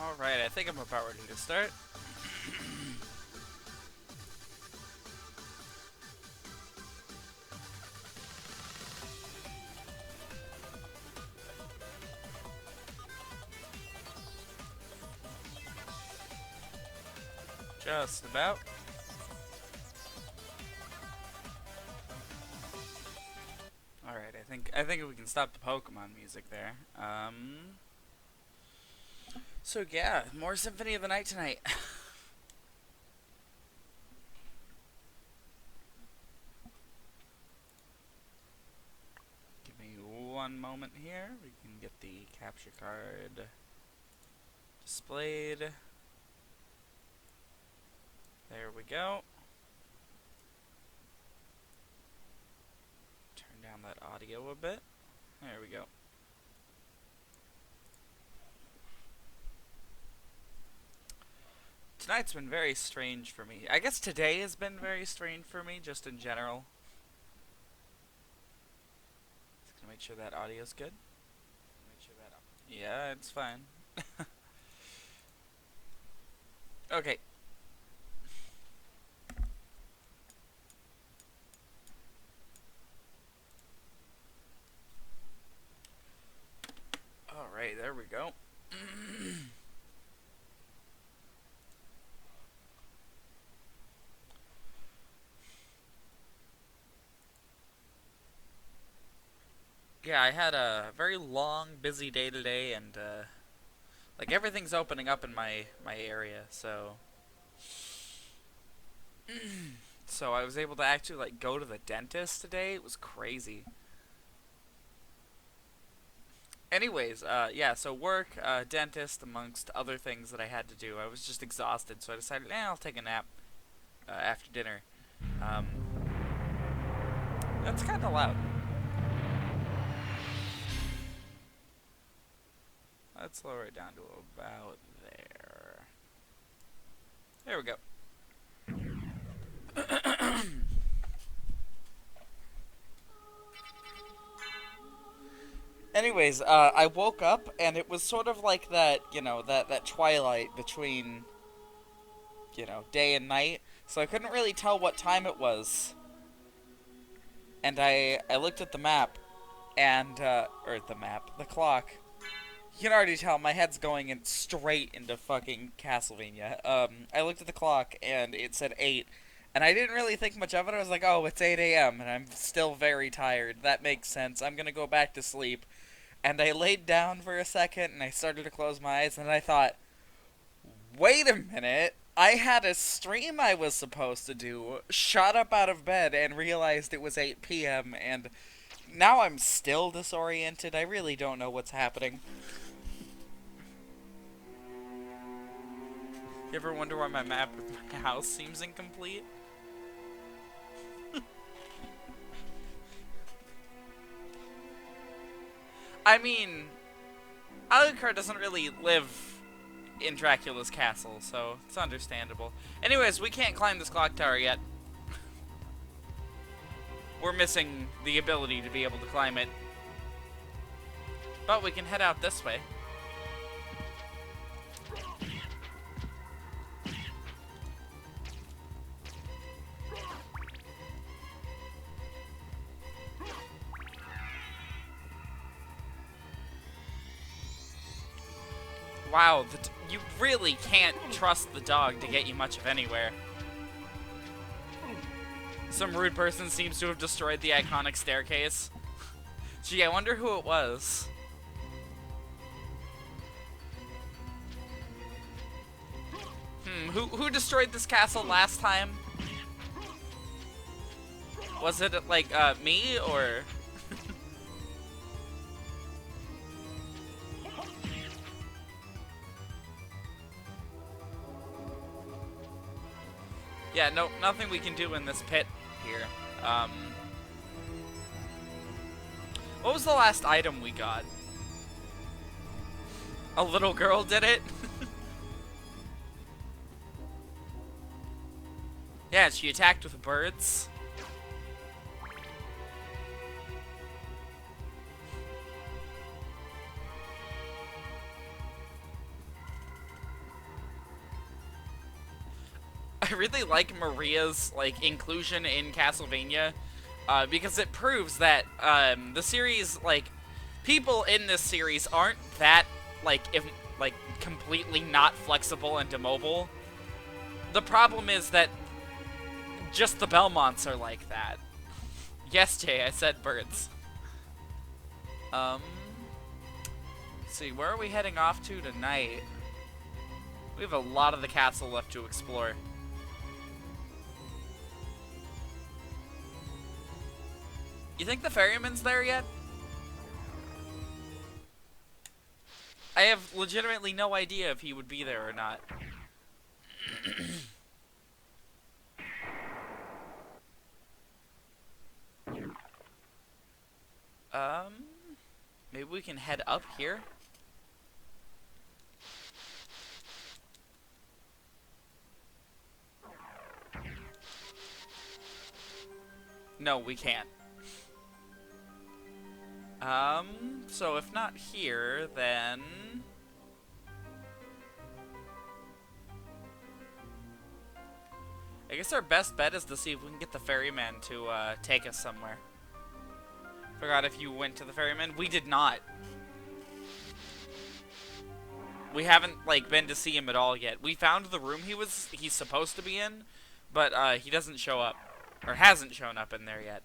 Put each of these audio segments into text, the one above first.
Alright, I think I'm about ready to start. Just about. Alright, I think we can stop the Pokemon music there. So yeah, more Symphony of the Night tonight. Give me one moment here. We can get the capture card displayed. There we go. Turn down that audio a bit. There we go. Tonight's been very strange for me. I guess today has been very strange for me, just in general. Just gonna make sure that audio's good. Yeah, it's fine. Okay. Alright, there we go. Yeah, I had a very long, busy day today, and like everything's opening up in my area, so so I was able to actually like go to the dentist today. It was crazy. Anyways, yeah, so work, dentist, amongst other things that I had to do. I was just exhausted, so I decided, I'll take a nap after dinner. Um, that's kind of loud. Let's lower it down to about there. There we go. Anyways, I woke up and it was sort of like that, that twilight between, day and night. So I couldn't really tell what time it was. And I looked at the map, and, or the clock. You can already tell my head's going in straight into fucking Castlevania. I looked at the clock and it said 8. And I didn't really think much of it. I was like, oh, it's 8 a.m. and I'm still very tired. That makes sense. I'm gonna go back to sleep. And I laid down for a second and I started to close my eyes and I thought, wait a minute. I had a stream I was supposed to do, shot up out of bed and realized it was 8 p.m. and now I'm still disoriented. I really don't know what's happening. You ever wonder why my map of my house seems incomplete? I mean, Alucard doesn't really live in Dracula's castle, so it's understandable. Anyways, we can't climb this clock tower yet. We're missing the ability to be able to climb it. But we can head out this way. Wow, you really can't trust the dog to get you much of anywhere. Some rude person seems to have destroyed the iconic staircase. Gee, I wonder who it was. Who destroyed this castle last time? Was it, like, me, or... Yeah, no, nothing we can do in this pit here. What was the last item we got? A little girl did it? Yeah, she attacked with birds. I really like Maria's, like, inclusion in Castlevania, because it proves that, the series, like, people in this series aren't that, like, like, completely not flexible and immobile. The problem is that just the Belmonts are like that. Yes, Jay, I said birds. Let's see, where are we heading off to tonight? We have a lot of the castle left to explore. You think the ferryman's there yet? I have legitimately no idea if he would be there or not. Maybe we can head up here? No, we can't. So if not here, then... I guess our best bet is to see if we can get the ferryman to, take us somewhere. Forgot if you went to the ferryman. We did not. We haven't, like, been to see him at all yet. We found the room he's supposed to be in, but, he doesn't show up. Or hasn't shown up in there yet.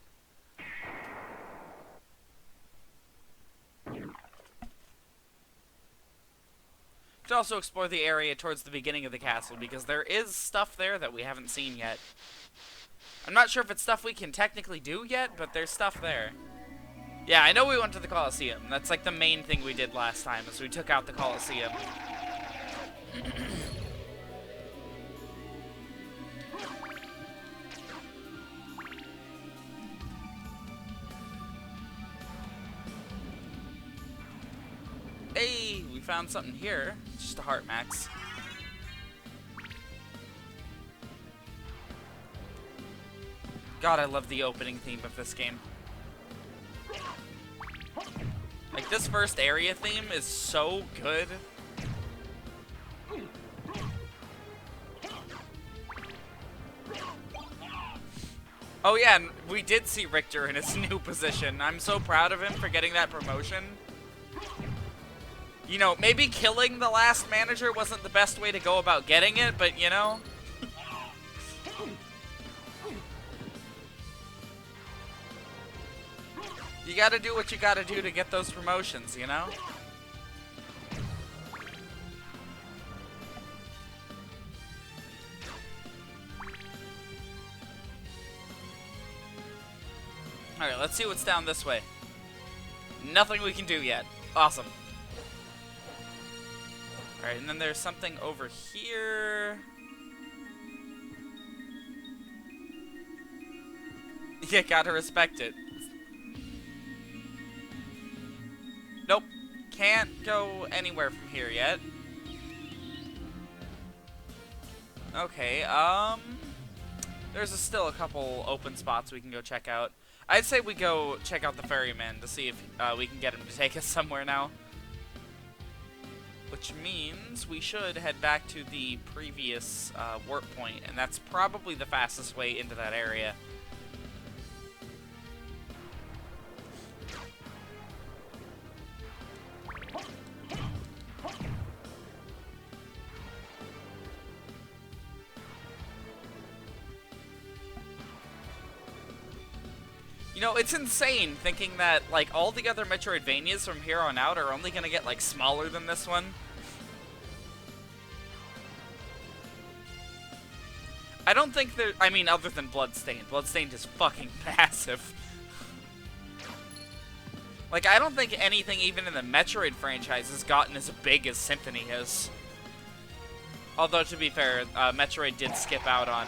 Could also explore the area towards the beginning of the castle, because there is stuff there that we haven't seen yet. I'm not sure if it's stuff we can technically do yet, but there's stuff there. Yeah, I know we went to the Colosseum. That's like the main thing we did last time, is we took out the Colosseum. Hey, we found something here. It's just a heart max. God, I love the opening theme of this game. Like, this first area theme is so good. Oh yeah, and we did see Richter in his new position. I'm so proud of him for getting that promotion. You know, maybe killing the last manager wasn't the best way to go about getting it, but you know. You gotta do what you gotta do to get those promotions, you know? Alright, let's see what's down this way. Nothing we can do yet. Awesome. Alright, and then there's something over here. You gotta respect it. Nope. Can't go anywhere from here yet. Okay, there's still a couple open spots we can go check out. I'd say we go check out the ferryman to see if we can get him to take us somewhere now. Which means we should head back to the previous warp point, and that's probably the fastest way into that area. You know, it's insane thinking that, like, all the other Metroidvanias from here on out are only gonna get, like, smaller than this one. I don't think there... I mean, other than Bloodstained. Bloodstained is fucking massive. Like, I don't think anything even in the Metroid franchise has gotten as big as Symphony has. Although, to be fair, Metroid did skip out on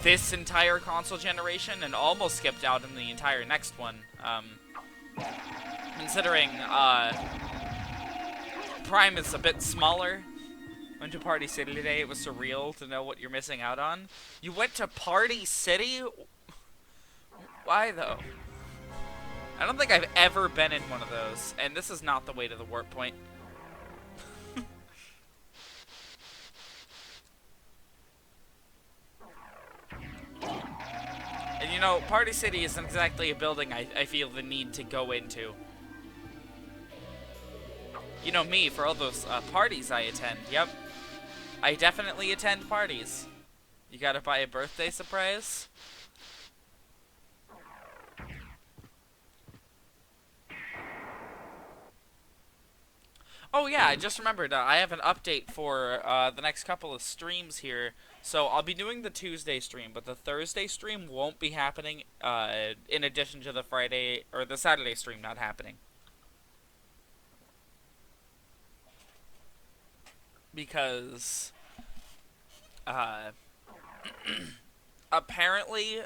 this entire console generation and almost skipped out in the entire next one. Considering Prime is a bit smaller. Went to Party City today. It was surreal to know what you're missing out on. You went to Party City? Why though? I don't think I've ever been in one of those, and this is not the way to the warp point. You know, Party City isn't exactly a building I feel the need to go into. You know me, for all those parties I attend. Yep. I definitely attend parties. You gotta buy a birthday surprise? Oh yeah, I just remembered, I have an update for the next couple of streams here. So I'll be doing the Tuesday stream, but the Thursday stream won't be happening in addition to the Friday, or the Saturday stream not happening. Because, apparently,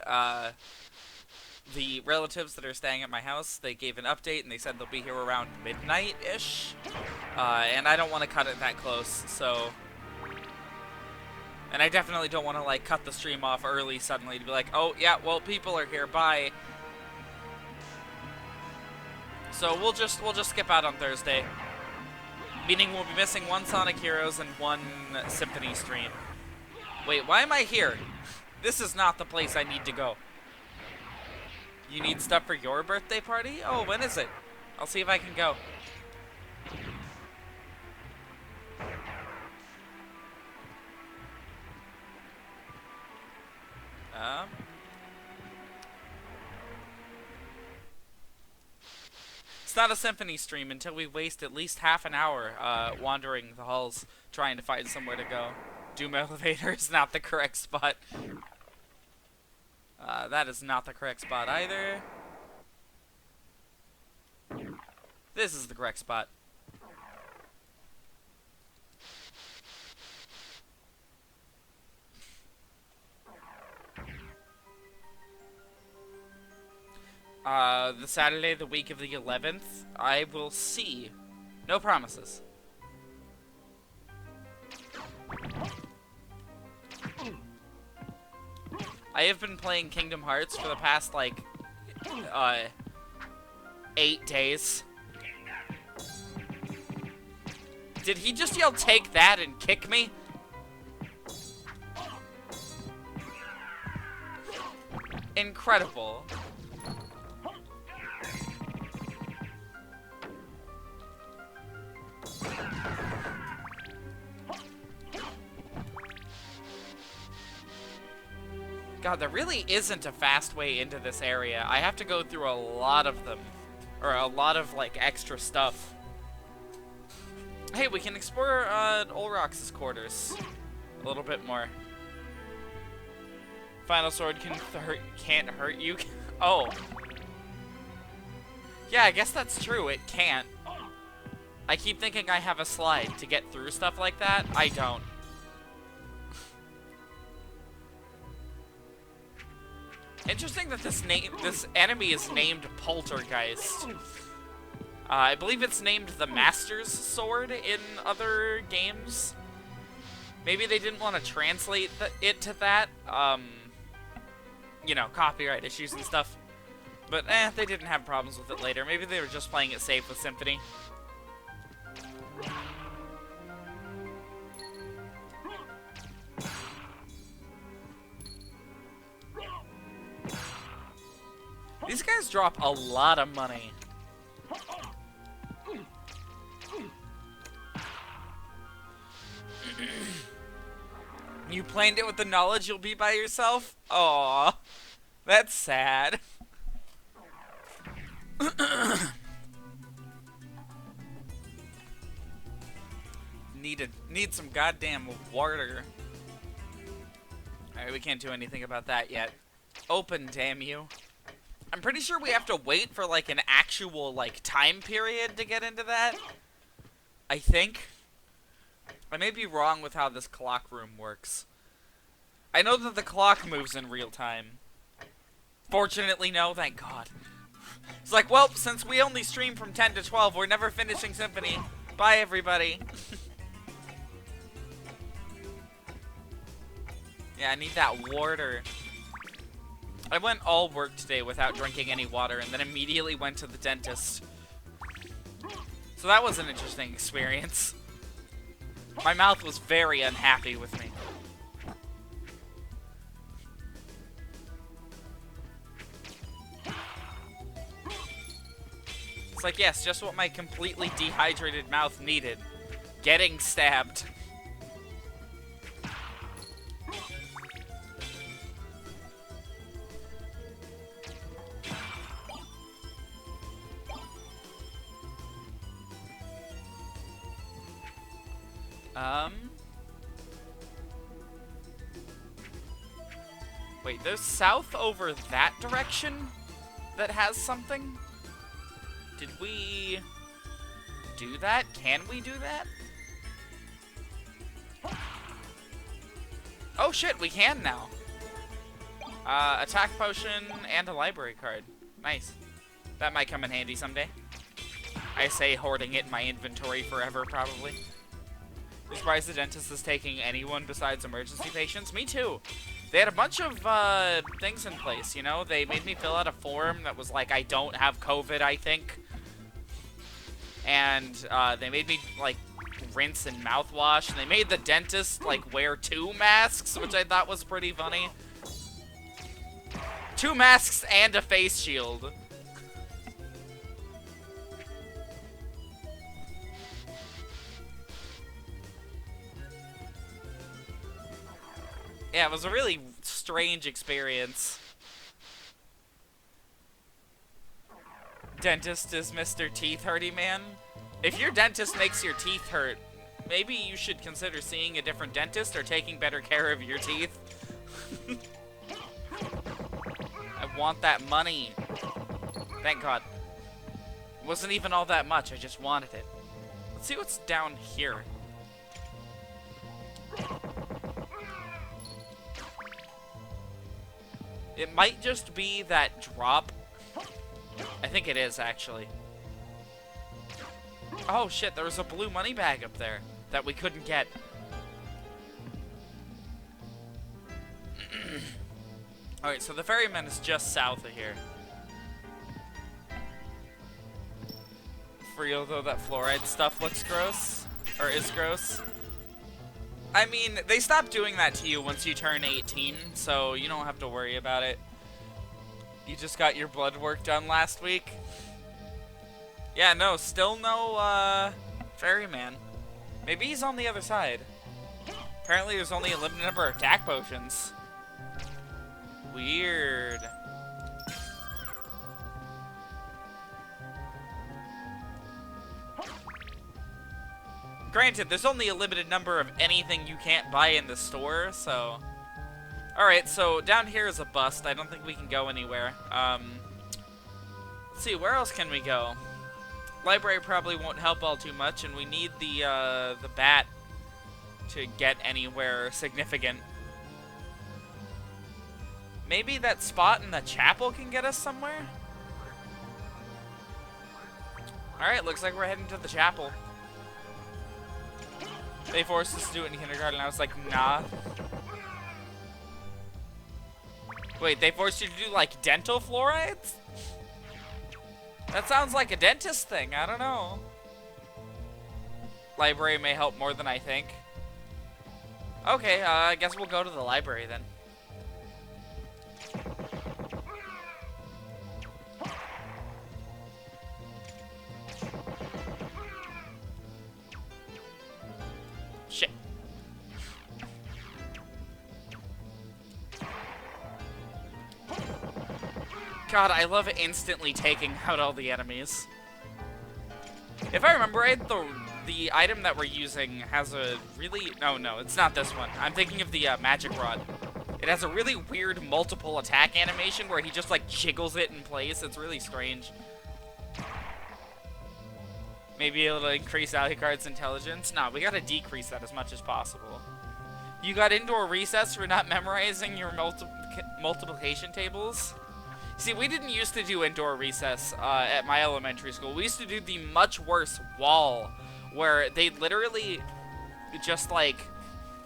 the relatives that are staying at my house, they gave an update and they said they'll be here around midnight-ish. And I don't want to cut it that close, so... And I definitely don't want to, like, cut the stream off early suddenly to be like, oh, yeah, well, people are here, bye. So we'll just skip out on Thursday. Meaning we'll be missing one Sonic Heroes and one Symphony stream. Wait, why am I here? This is not the place I need to go. You need stuff for your birthday party? Oh, when is it? I'll see if I can go. It's not a Symphony stream until we waste at least half an hour wandering the halls trying to find somewhere to go. Doom Elevator is not the correct spot. That is not the correct spot either. This is the correct spot. The Saturday, the week of the 11th, I will see. No promises. I have been playing Kingdom Hearts for the past, like, 8 days. Did he just yell, "Take that," and kick me? Incredible. God, there really isn't a fast way into this area. I have to go through a lot of them. Or a lot of, like, extra stuff. Hey, we can explore Olrox's quarters a little bit more. Final Sword can't hurt you. Oh. Yeah, I guess that's true. It can't. I keep thinking I have a slide to get through stuff like that. I don't. Interesting that this enemy is named Poltergeist. I believe it's named the Master's Sword in other games. Maybe they didn't want to translate it to that. You know, copyright issues and stuff. But, they didn't have problems with it later. Maybe they were just playing it safe with Symphony. These guys drop a lot of money. You planned it with the knowledge you'll be by yourself? Aww. That's sad. Need some goddamn water. Alright, we can't do anything about that yet. Open, damn you. I'm pretty sure we have to wait for, like, an actual, like, time period to get into that. I think. I may be wrong with how this clock room works. I know that the clock moves in real time. Fortunately, no, thank God. It's like, well, since we only stream from 10 to 12, we're never finishing Symphony. Bye, everybody. Yeah, I need that water. I went all work today without drinking any water and then immediately went to the dentist. So that was an interesting experience. My mouth was very unhappy with me. It's like, yes, just what my completely dehydrated mouth needed. Getting stabbed. Wait, there's south over that direction that has something? Did we do that? Can we do that? Oh shit, we can now. Attack potion and a library card. Nice. That might come in handy someday. I say hoarding it in my inventory forever, probably. I'm surprised the dentist is taking anyone besides emergency patients. Me too. They had a bunch of things in place, you know? They made me fill out a form that was like, I don't have COVID, I think. And they made me, like, rinse and mouthwash. And they made the dentist, like, wear 2 masks, which I thought was pretty funny. 2 masks and a face shield. Yeah, it was a really strange experience. Dentist is Mr. Teeth Hurty Man. If your dentist makes your teeth hurt, maybe you should consider seeing a different dentist or taking better care of your teeth. I want that money. Thank God. It wasn't even all that much, I just wanted it. Let's see what's down here. It might just be that drop. I think it is, actually. Oh shit, there was a blue money bag up there that we couldn't get. Alright, so the ferryman is just south of here. For real though, that fluoride stuff looks gross. Or is gross. I mean, they stopped doing that to you once you turn 18, so you don't have to worry about it. You just got your blood work done last week. Yeah, no, still no, ferryman. Maybe he's on the other side. Apparently there's only a limited number of attack potions. Weird. Granted, there's only a limited number of anything you can't buy in the store, so... Alright, so down here is a bust. I don't think we can go anywhere. Let's see, where else can we go? Library probably won't help all too much, and we need the bat to get anywhere significant. Maybe that spot in the chapel can get us somewhere? Alright, looks like we're heading to the chapel. They forced us to do it in kindergarten, I was like, nah. Wait, they forced you to do, like, dental fluorides? That sounds like a dentist thing, I don't know. Library may help more than I think. Okay, I guess we'll go to the library then. Shit. God, I love instantly taking out all the enemies. If I remember right, the item that we're using has a really... No, it's not this one. I'm thinking of the magic rod. It has a really weird multiple attack animation where he just, like, jiggles it in place. It's really strange. Maybe it'll increase Alucard's intelligence? Nah, we gotta decrease that as much as possible. You got indoor recess for not memorizing your multiplication tables? See, we didn't used to do indoor recess at my elementary school. We used to do the much worse wall, where they literally just, like,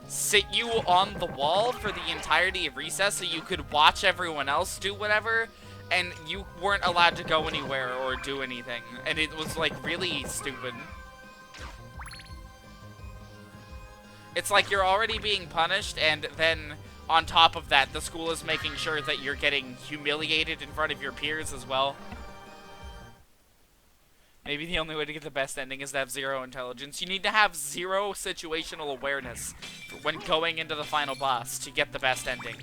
sit you on the wall for the entirety of recess so you could watch everyone else do whatever, and you weren't allowed to go anywhere or do anything. And it was, like, really stupid. It's like you're already being punished, and then... on top of that, the school is making sure that you're getting humiliated in front of your peers as well. Maybe the only way to get the best ending is to have 0 intelligence. You need to have 0 situational awareness when going into the final boss to get the best ending.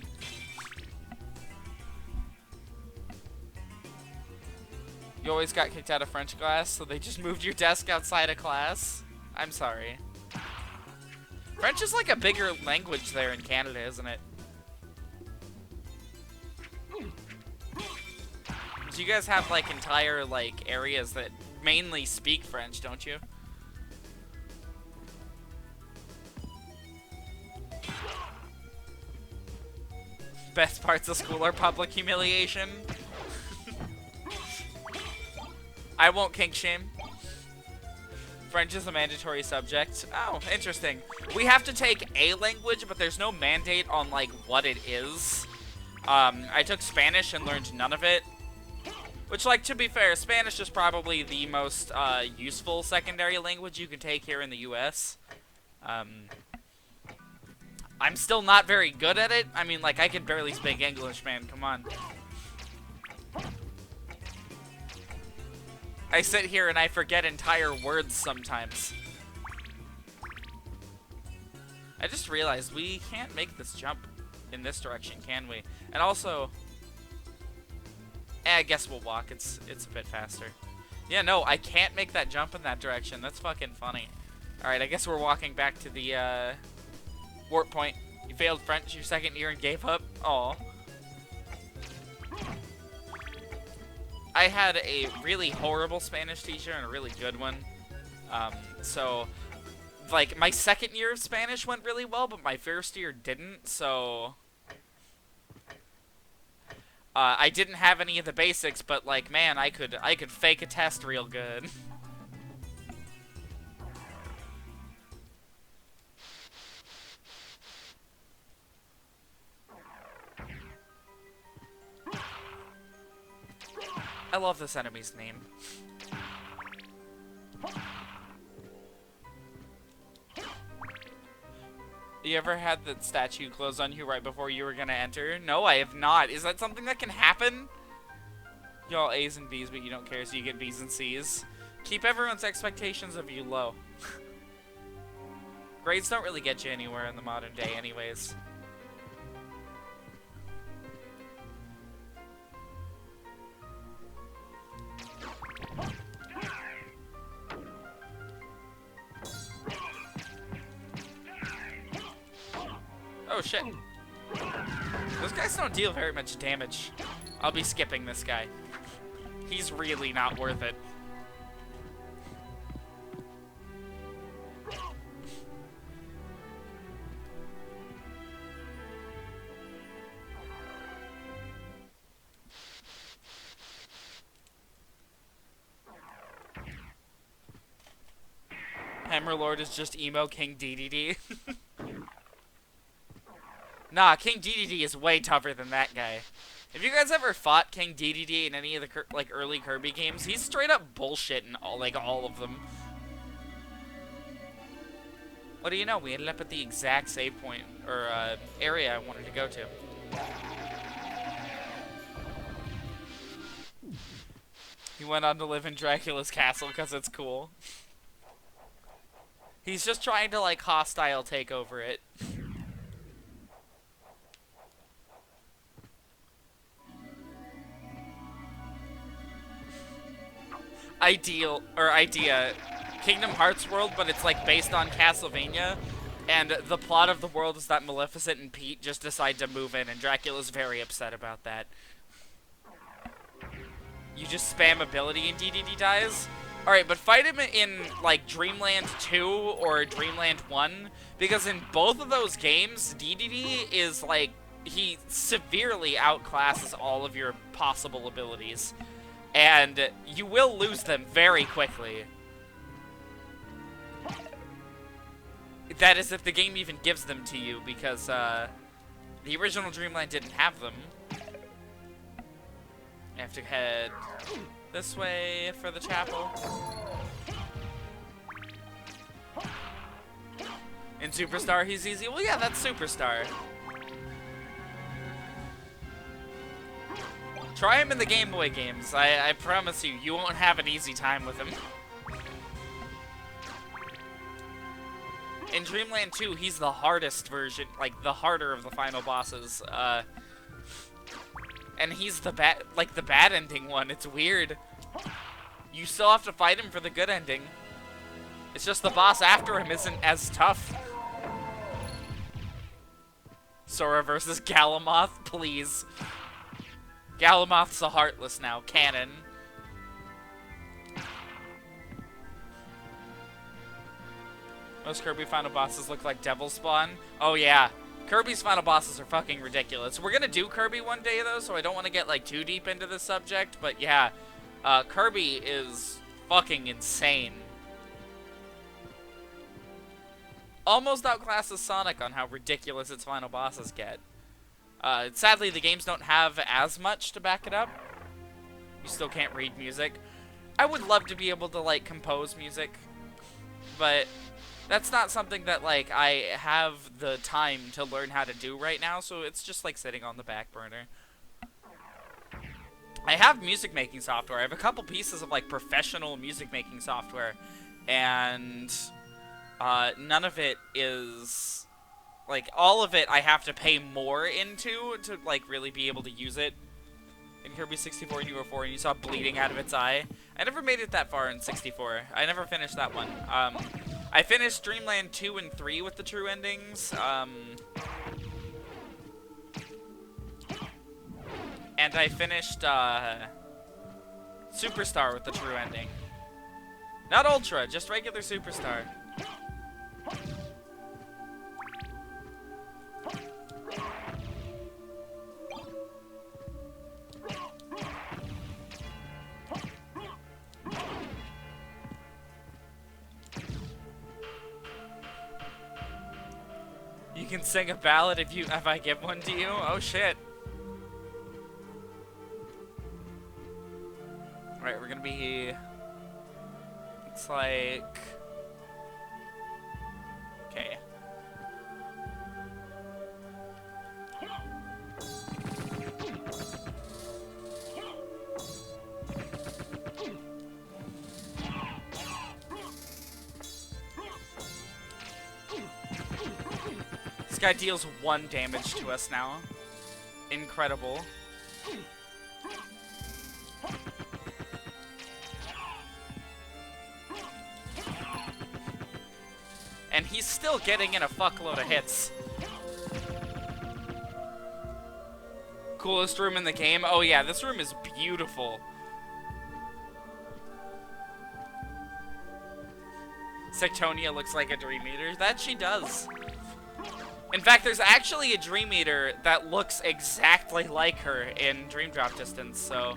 You always got kicked out of French class, so they just moved your desk outside of class? I'm sorry. French is like a bigger language there in Canada, isn't it? So you guys have like entire like areas that mainly speak French, don't you? Best parts of school are public humiliation. I won't kink shame. French is a mandatory subject. Oh, interesting. We have to take a language, but there's no mandate on like what it is. I took Spanish and learned none of it. Which, like, to be fair, Spanish is probably the most useful secondary language you can take here in the U.S. I'm still not very good at it. I mean, like, I can barely speak English, man. Come on. I sit here and I forget entire words sometimes. I just realized we can't make this jump in this direction, can we? And also... I guess we'll walk. It's a bit faster. Yeah, no, I can't make that jump in that direction. That's fucking funny. Alright, I guess we're walking back to the, warp point. You failed French your second year and gave up? Aw. I had a really horrible Spanish teacher and a really good one. So, like, my second year of Spanish went really well, but my first year didn't, so... I didn't have any of the basics, but like, man, I could fake a test real good. I love this enemy's name. You ever had the statue close on you right before you were gonna enter? No, I have not. Is that something that can happen? Y'all A's and B's, but you don't care, so you get B's and C's. Keep everyone's expectations of you low. Grades don't really get you anywhere in the modern day anyways. Oh shit. Those guys don't deal very much damage. I'll be skipping this guy. He's really not worth it. Hammerlord is just emo King DDD. Nah, King DDD is way tougher than that guy. If you guys ever fought King DDD in any of the like early Kirby games, he's straight up bullshit in all of them. What do you know? We ended up at the exact save point or area I wanted to go to. He went on to live in Dracula's castle because it's cool. He's just trying to like hostile take over it. Idea, Kingdom Hearts world, but it's like based on Castlevania, and the plot of the world is that Maleficent and Pete just decide to move in, and Dracula's very upset about that. You just spam ability and DDD dies? Alright, but fight him in, like, Dreamland 2 or Dreamland 1, because in both of those games, DDD is, like, he severely outclasses all of your possible abilities. And you will lose them very quickly. That is if the game even gives them to you, because the original Dreamland didn't have them. You have to head this way for the chapel. In Superstar, he's easy. Well, yeah, that's Superstar. Try him in the Game Boy games. I promise you, you won't have an easy time with him. In Dreamland 2, he's the hardest version, like the harder of the final bosses. And he's the bad ending one. It's weird. You still have to fight him for the good ending. It's just the boss after him isn't as tough. Sora versus Galamoth, please. Galamoth's the Heartless now, canon. Most Kirby final bosses look like Devil Spawn. Oh yeah, Kirby's final bosses are fucking ridiculous. We're gonna do Kirby one day though, so I don't want to get like too deep into the subject, but yeah, Kirby is fucking insane. Almost outclasses Sonic on how ridiculous its final bosses get. Sadly, the games don't have as much to back it up. You still can't read music. I would love to be able to, like, compose music, but that's not something that, like, I have the time to learn how to do right now, so it's just, like, sitting on the back burner. I have music making software. I have a couple pieces of, like, professional music making software, and none of it is, like, all of it I have to pay more into to, like, really be able to use it. In Kirby 64 and UO4, and you saw bleeding out of its eye. I never made it that far in 64. I never finished that one. I finished Dreamland 2 and 3 with the true endings. And I finished Superstar with the true ending. Not Ultra, just regular Superstar. You can sing a ballad if I give one to you? Oh shit. Alright, we're gonna be... Looks like... Okay. This guy deals 1 damage to us now. Incredible. And he's still getting in a fuckload of hits. Coolest room in the game? Oh yeah, this room is beautiful. Sectonia looks like a Dream Eater. That she does. In fact, there's actually a Dream Eater that looks exactly like her in Dream Drop Distance, so...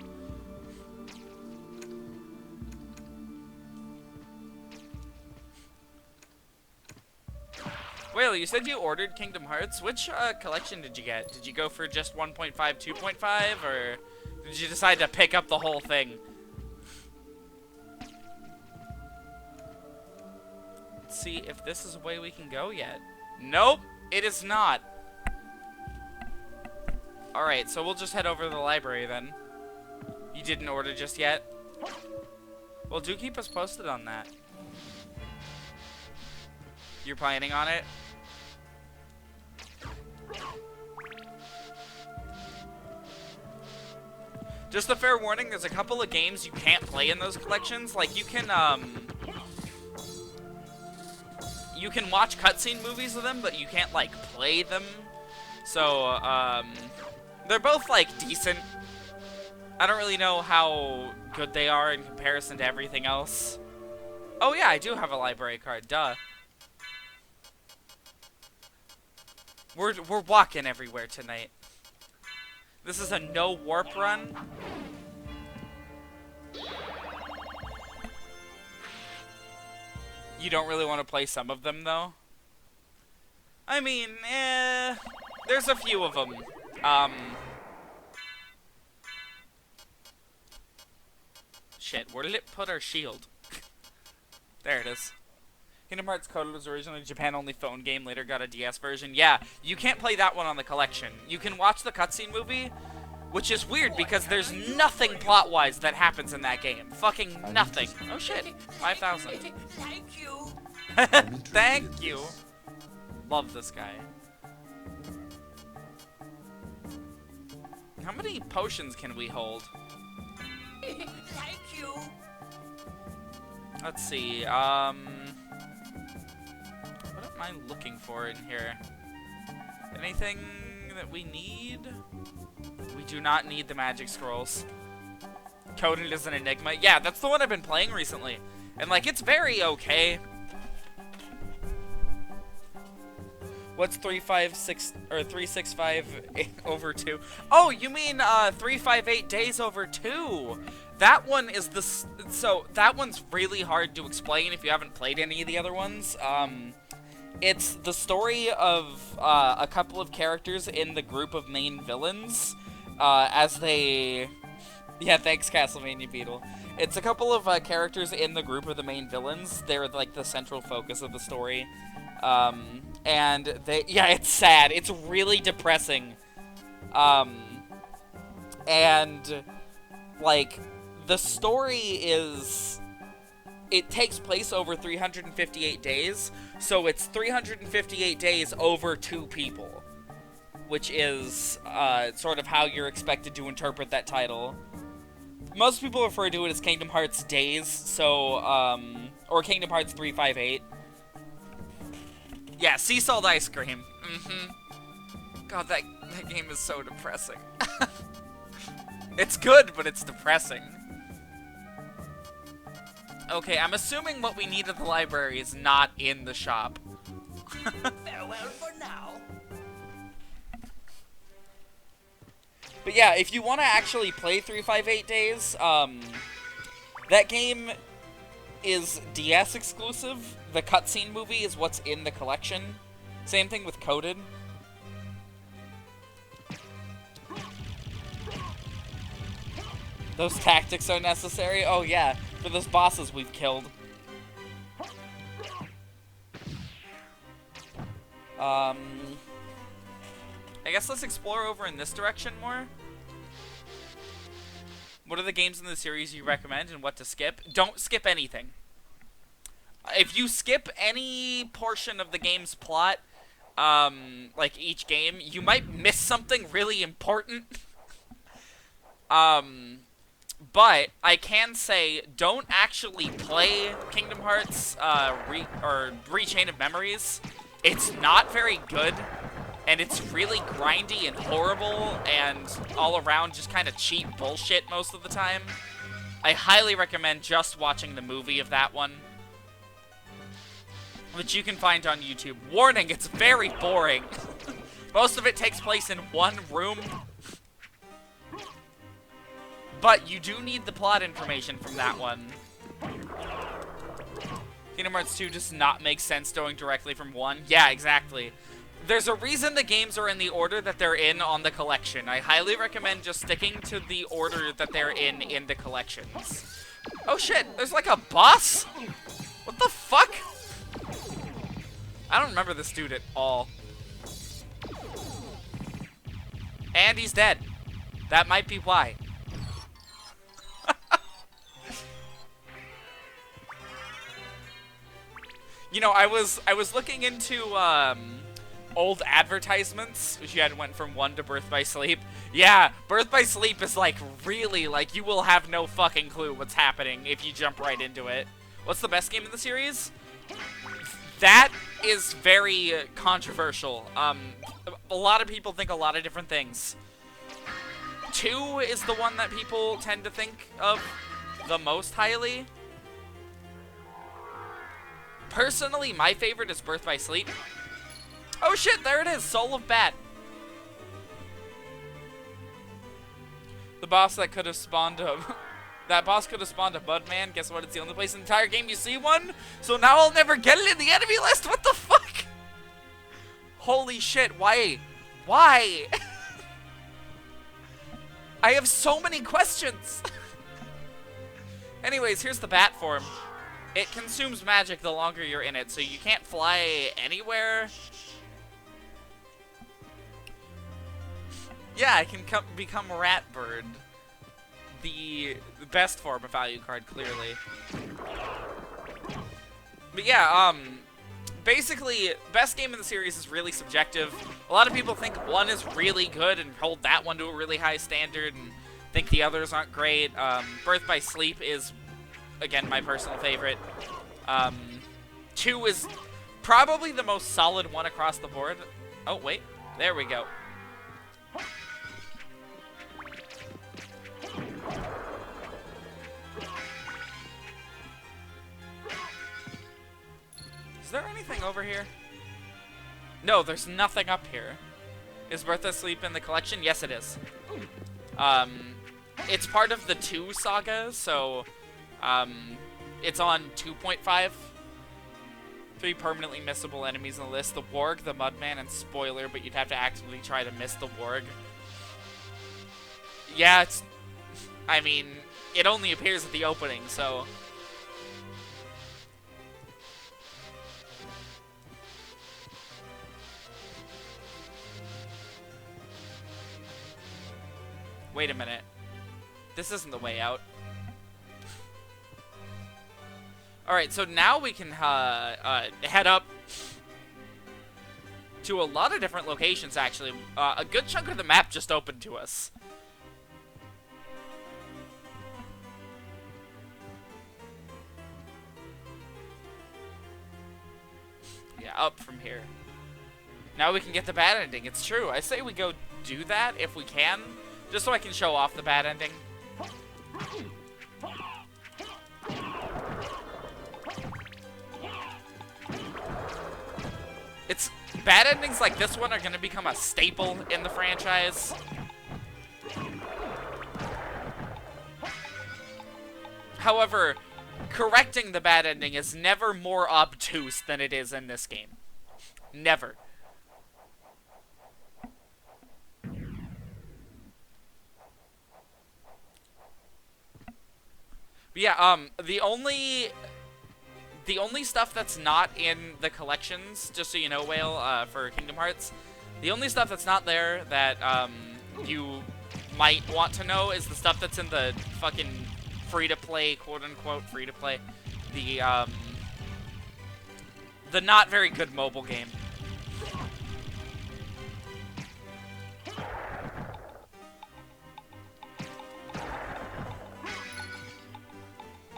Wait, you said you ordered Kingdom Hearts? Which collection did you get? Did you go for just 1.5, 2.5, or did you decide to pick up the whole thing? Let's see if this is a way we can go yet. Nope, it is not. Alright, so we'll just head over to the library then. You didn't order just yet? Well, do keep us posted on that. You're planning on it? Just a fair warning, there's a couple of games you can't play in those collections. Like, you can watch cutscene movies of them, but you can't, like, play them. So, they're both, like, decent. I don't really know how good they are in comparison to everything else. Oh yeah, I do have a library card, duh. We're walking everywhere tonight. This is a no warp run. You don't really want to play some of them, though? I mean, there's a few of them. Shit, where did it put our shield? There it is. Kingdom Hearts Code was originally a Japan-only phone game, later got a DS version. Yeah, you can't play that one on the collection. You can watch the cutscene movie, Which is weird because there's nothing plot-wise that happens in that game. Fucking nothing. Oh shit, 5,000. Thank you. Thank you. Love this guy. How many potions can we hold? Thank you. Let's see, what am I looking for in here? Anything that we need? We do not need the magic scrolls. Coded as an enigma. Yeah, that's the one I've been playing recently. And, like, it's very okay. What's 356 or 365 over 2? Oh, you mean 358 days over 2? That one is the so that one's really hard to explain if you haven't played any of the other ones. It's the story of a couple of characters in the group of main villains as they. Yeah, thanks, Castlevania Beetle. It's a couple of characters in the group of the main villains. They're like the central focus of the story. And they, yeah, it's sad. It's really depressing. And, like, the story is, it takes place over 358 days, so it's 358 days over 2 people, which is, sort of how you're expected to interpret that title. Most people refer to it as Kingdom Hearts Days, so, or Kingdom Hearts 358. Yeah, sea salt ice cream. God, that game is so depressing. It's good, but it's depressing. Okay, I'm assuming what we need at the library is not in the shop. Farewell for now. But yeah, if you want to actually play 358 Days, that game is DS exclusive. The cutscene movie is what's in the collection. Same thing with Coded. Those tactics are necessary? Oh yeah, for those bosses we've killed. I guess let's explore over in this direction more. What are the games in the series you recommend and what to skip? Don't skip anything. If you skip any portion of the game's plot, like each game, you might miss something really important. But I can say, don't actually play Kingdom Hearts Rechain of Memories. It's not very good, and it's really grindy and horrible, and all around just kind of cheap bullshit most of the time. I highly recommend just watching the movie of that one, which you can find on YouTube. Warning, it's very boring. Most of it takes place in one room. But you do need the plot information from that one. Kingdom Hearts 2 does not make sense going directly from 1. Yeah, exactly. There's a reason the games are in the order that they're in on the collection. I highly recommend just sticking to the order that they're in the collections. Oh shit, there's like a boss? What the fuck? I don't remember this dude at all. And he's dead. That might be why. You know, I was looking into old advertisements, which you had went from 1 to Birth by Sleep. Yeah, Birth by Sleep is like really like you will have no fucking clue what's happening if you jump right into it. What's the best game in the series? That is very controversial. A lot of people think a lot of different things. 2 is the one that people tend to think of the most highly. Personally, my favorite is Birth by Sleep. Oh shit, there it is, Soul of Bat. The boss that could have spawned a... that boss could have spawned a Budman. Guess what? It's the only place in the entire game you see one. So now I'll never get it in the enemy list. What the fuck? Holy shit, why? Why? I have so many questions. Anyways, here's the bat form. It consumes magic the longer you're in it, so you can't fly anywhere. Yeah, I can become Ratbird. The best form of value card, clearly. But yeah, basically, best game in the series is really subjective. A lot of people think one is really good and hold that one to a really high standard and think the others aren't great. Birth by Sleep is, again, my personal favorite. 2 is probably the most solid one across the board. Oh, wait. There we go. Is there anything over here? No, there's nothing up here. Is Birth by Sleep in the collection? Yes, it is. It's part of the 2 saga, so, it's on 2.5. 3 permanently missable enemies on the list. The Warg, the Mudman, and Spoiler, but you'd have to actively try to miss the Warg. Yeah, it's... I mean, it only appears at the opening, so... Wait a minute. This isn't the way out. Alright, so now we can head up to a lot of different locations, actually. A good chunk of the map just opened to us. Yeah, up from here. Now we can get the bad ending. It's true. I say we go do that if we can, just so I can show off the bad ending. It's bad endings like this one are going to become a staple in the franchise. However, correcting the bad ending is never more obtuse than it is in this game. Never. But yeah, the only stuff that's not in the collections, just so you know, Whale, for Kingdom Hearts, the only stuff that's not there that, you might want to know is the stuff that's in the fucking free-to-play, quote-unquote free-to-play, the not very good mobile game.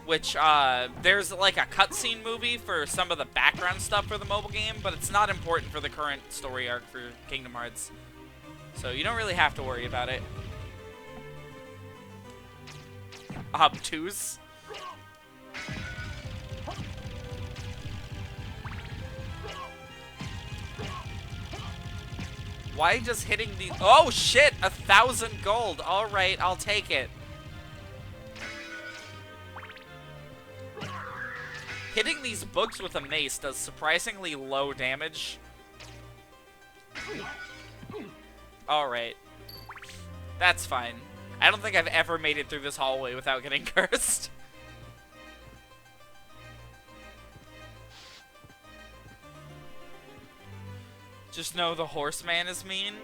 Which, there's like a cutscene movie for some of the background stuff for the mobile game, but it's not important for the current story arc for Kingdom Hearts. So you don't really have to worry about it. Obtuse. Why just hitting the... Oh shit! 1,000 gold! Alright, I'll take it. Hitting these books with a mace does surprisingly low damage. Alright. That's fine. I don't think I've ever made it through this hallway without getting cursed. Just know the horseman is mean.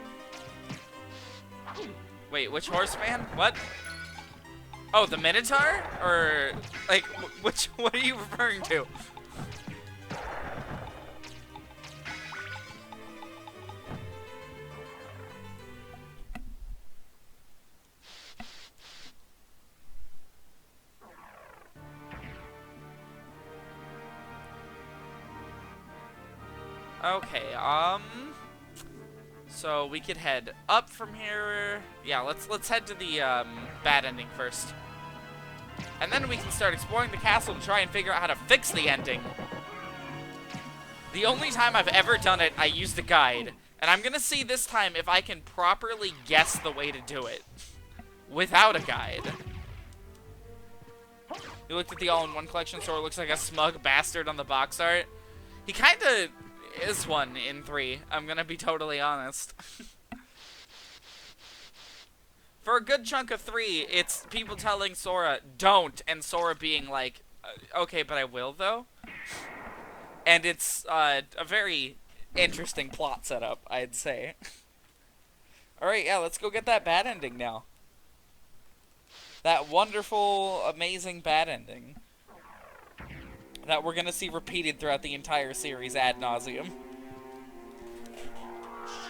Wait, which horseman? What? Oh, the Minotaur? Or, like, what are you referring to? Okay, so we could head up from here. Yeah, let's head to the, bad ending first. And then we can start exploring the castle to try and figure out how to fix the ending. The only time I've ever done it, I used a guide. And I'm gonna see this time if I can properly guess the way to do it. Without a guide. You looked at the all-in-one collection store, it looks like a smug bastard on the box art. He kinda is one in 3, I'm gonna be totally honest. For a good chunk of 3, it's people telling Sora, don't, and Sora being like, okay, but I will, though. And it's a very interesting plot setup, I'd say. Alright, yeah, let's go get that bad ending now. That wonderful, amazing bad ending. That we're gonna see repeated throughout the entire series ad nauseum.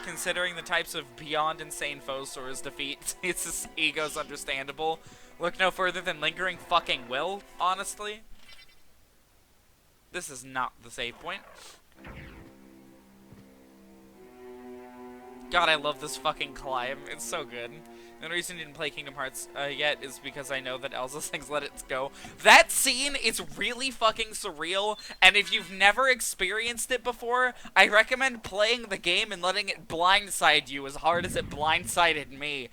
Considering the types of beyond insane foes Sora's defeat, his ego's understandable. Look no further than lingering fucking will, honestly. This is not the save point. God, I love this fucking climb. It's so good. The only reason I didn't play Kingdom Hearts yet is because I know that Elsa sings Let It Go. That scene is really fucking surreal, and if you've never experienced it before, I recommend playing the game and letting it blindside you as hard as it blindsided me.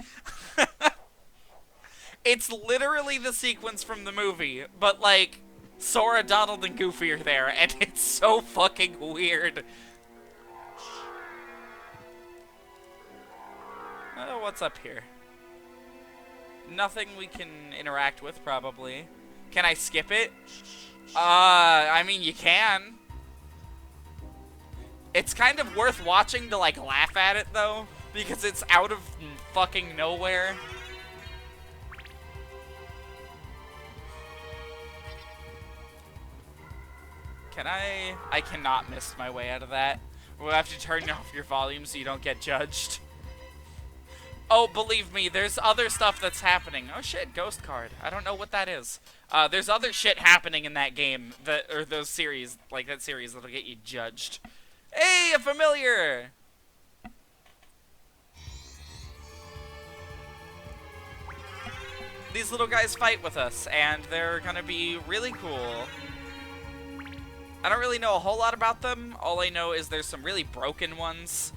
It's literally the sequence from the movie, but like, Sora, Donald, and Goofy are there, and it's so fucking weird. Oh, what's up here? Nothing we can interact with, probably. Can I skip it? I mean, you can. It's kind of worth watching to, like, laugh at it, though, because it's out of fucking nowhere. Can I cannot miss my way out of that. We'll have to turn off your volume so you don't get judged. Oh, believe me, there's other stuff that's happening. Oh shit, ghost card. I don't know what that is. There's other shit happening in that game, or those series, like that series that'll get you judged. Hey, a familiar! These little guys fight with us, and they're gonna be really cool. I don't really know a whole lot about them. All I know is there's some really broken ones.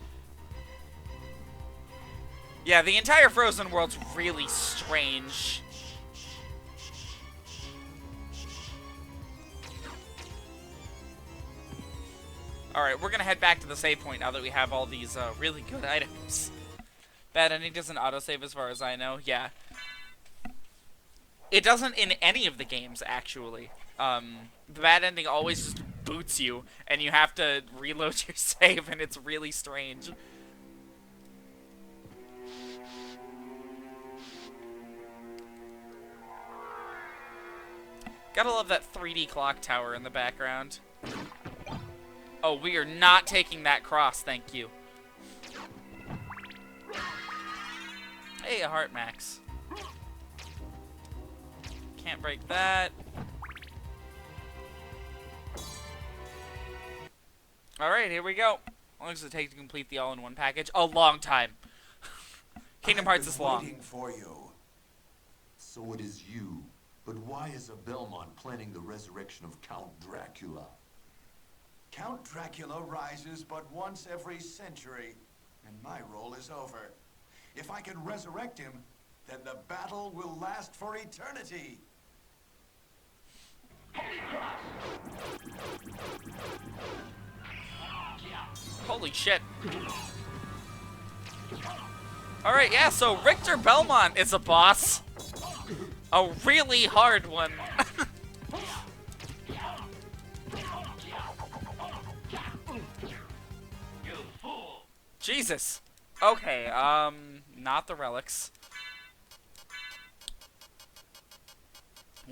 Yeah, the entire Frozen world's really strange. Alright, we're gonna head back to the save point now that we have all these really good items. Bad ending doesn't autosave as far as I know. Yeah. It doesn't in any of the games, actually. The bad ending always just boots you, and you have to reload your save, and it's really strange. Gotta love that 3D clock tower in the background. Oh, we are not taking that cross, thank you. Hey, a heart max. Can't break that. Alright, here we go. How long does it take to complete the all-in-one package? A long time. Kingdom Hearts is long. Waiting for you. So it is you. But why is a Belmont planning the resurrection of Count Dracula? Count Dracula rises but once every century, and my role is over. If I can resurrect him, then the battle will last for eternity. Holy shit. Alright, yeah, so Richter Belmont is a boss. A really hard one. Jesus. Okay, not the relics.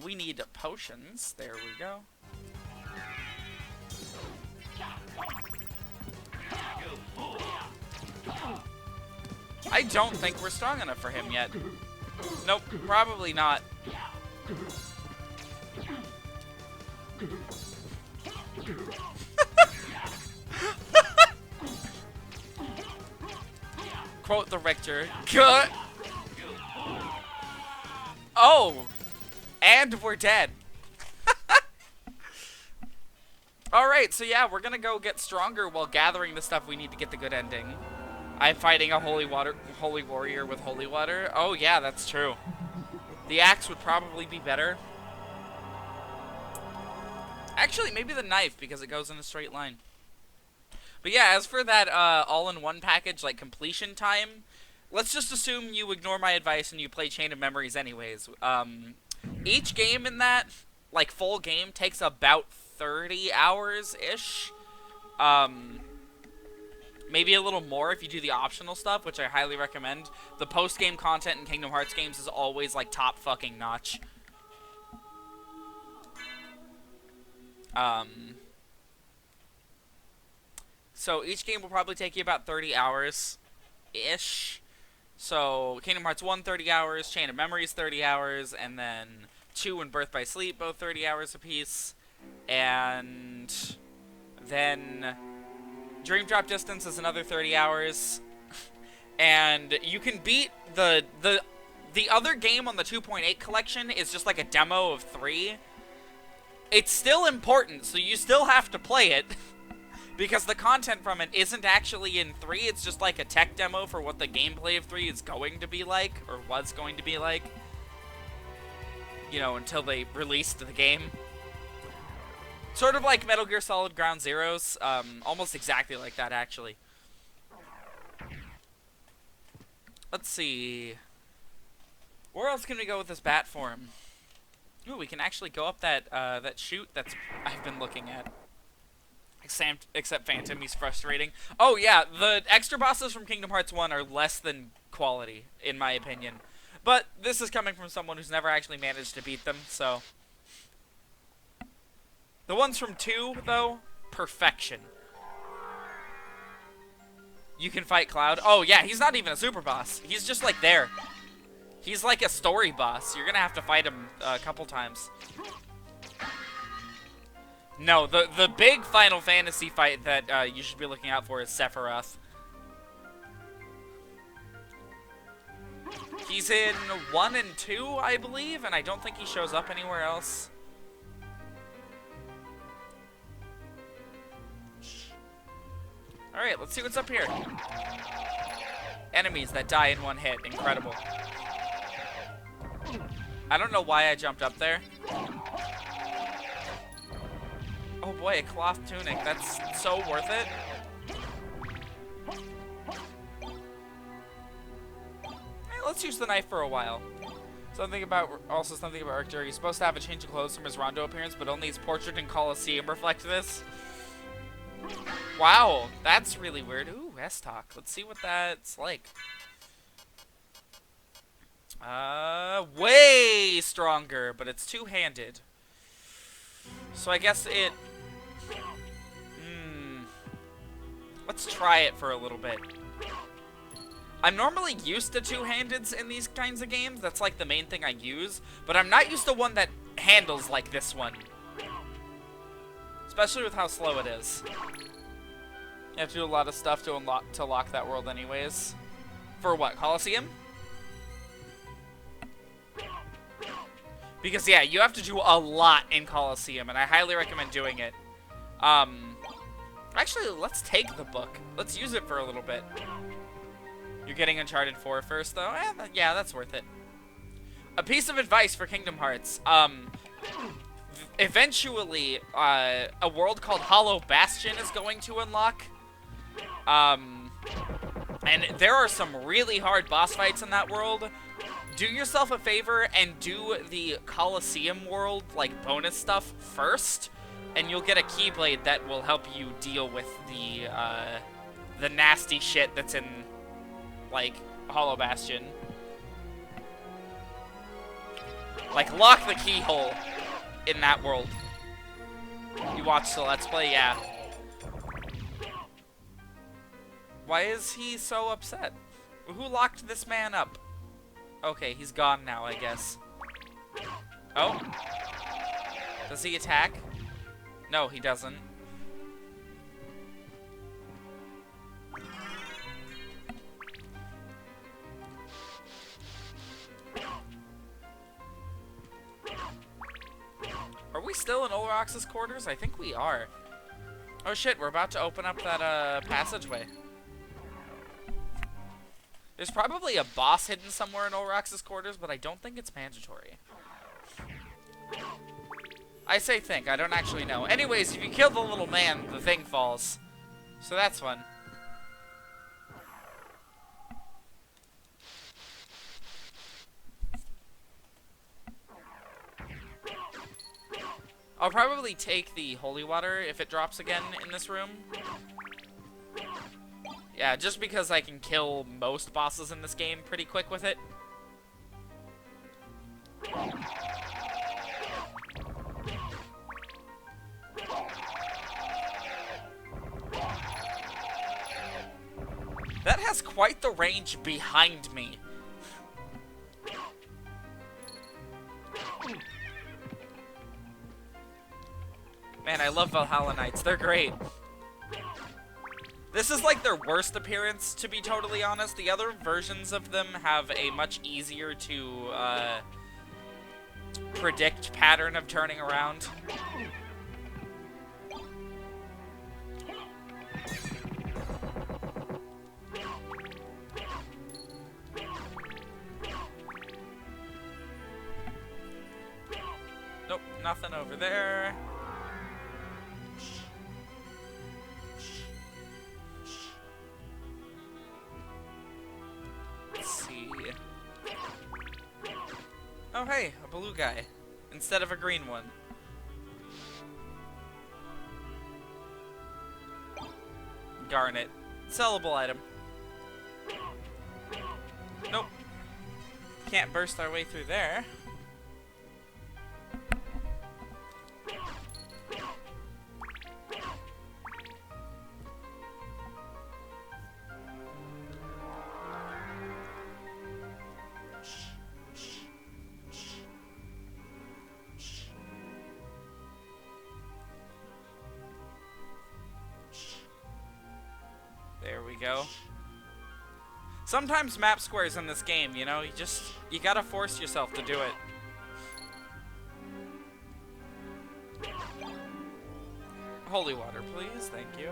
We need potions. There we go. I don't think we're strong enough for him yet. Nope, probably not. Quote the Richter. Good. Oh, and we're dead. Alright, so yeah, we're gonna go get stronger while gathering the stuff we need to get the good ending. I'm fighting a holy warrior with holy water. Oh yeah, that's true. The axe would probably be better. Actually, maybe the knife, because it goes in a straight line. But yeah, as for that all-in-one package, like completion time, let's just assume you ignore my advice and you play Chain of Memories anyways. Each game in that, like full game, takes about 30 hours-ish. Maybe a little more if you do the optional stuff, which I highly recommend. The post-game content in Kingdom Hearts games is always, like, top fucking notch. So each game will probably take you about 30 hours-ish. So Kingdom Hearts 1, 30 hours, Chain of Memories, 30 hours, and then 2 and Birth by Sleep, both 30 hours apiece. And then Dream Drop Distance is another 30 hours. And you can beat the other game on the 2.8 collection is just like a demo of 3. It's still important, so you still have to play it. Because the content from it isn't actually in 3, it's just like a tech demo for what the gameplay of 3 is going to be like, or was going to be like. You know, until they released the game. Sort of like Metal Gear Solid Ground Zeroes, almost exactly like that, actually. Let's see. Where else can we go with this bat form? Ooh, we can actually go up that that chute that's I've been looking at. Except Phantom, he's frustrating. Oh yeah, the extra bosses from Kingdom Hearts 1 are less than quality, in my opinion. But this is coming from someone who's never actually managed to beat them, so. The ones from 2, though, perfection. You can fight Cloud. Oh yeah, he's not even a super boss. He's just like there. He's like a story boss. You're gonna have to fight him a couple times. No, the big Final Fantasy fight that you should be looking out for is Sephiroth. He's in 1 and 2, I believe, and I don't think he shows up anywhere else. Alright, let's see what's up here. Enemies that die in 1 hit. Incredible. I don't know why I jumped up there. Oh boy, a cloth tunic. That's so worth it. Hey, let's use the knife for a while. Something about Arctur. He's supposed to have a change of clothes from his Rondo appearance, but only his portrait and Colosseum reflect this. Wow, that's really weird. Ooh, S-Talk. Let's see what that's like. Way stronger, but it's two-handed. So I guess it... Let's try it for a little bit. I'm normally used to two-handeds in these kinds of games. That's like the main thing I use. But I'm not used to one that handles like this one. Especially with how slow it is. You have to do a lot of stuff to lock that world anyways. For what, Colosseum? Because, yeah, you have to do a lot in Colosseum, and I highly recommend doing it. Actually, let's take the book. Let's use it for a little bit. You're getting Uncharted 4 first, though? Yeah, that's worth it. A piece of advice for Kingdom Hearts. Eventually, a world called Hollow Bastion is going to unlock. And there are some really hard boss fights in that world. Do yourself a favor and do the Colosseum world, like, bonus stuff first, and you'll get a Keyblade that will help you deal with the nasty shit that's in, like, Hollow Bastion. Like, lock the keyhole in that world. You watched the Let's Play? Yeah. Why is he so upset? Who locked this man up? Okay, he's gone now, I guess. Oh? Does he attack? No, he doesn't. Are we still in Olrox's quarters? I think we are. Oh shit, we're about to open up that passageway. There's probably a boss hidden somewhere in Olrox's quarters, but I don't think it's mandatory. I say think, I don't actually know. Anyways, if you kill the little man, the thing falls. So that's fun. I'll probably take the holy water if it drops again in this room. Yeah, just because I can kill most bosses in this game pretty quick with it. That has quite the range behind me. Man, I love Valhalla Knights. They're great. This is like their worst appearance, to be totally honest. The other versions of them have a much easier to predict pattern of turning around. Nope, nothing over there. Let's see. Oh hey, a blue guy. Instead of a green one. Garnet. Sellable item. Nope. Can't burst our way through there. There we go. Sometimes map squares in this game, you know, you gotta force yourself to do it. Holy water, please, thank you.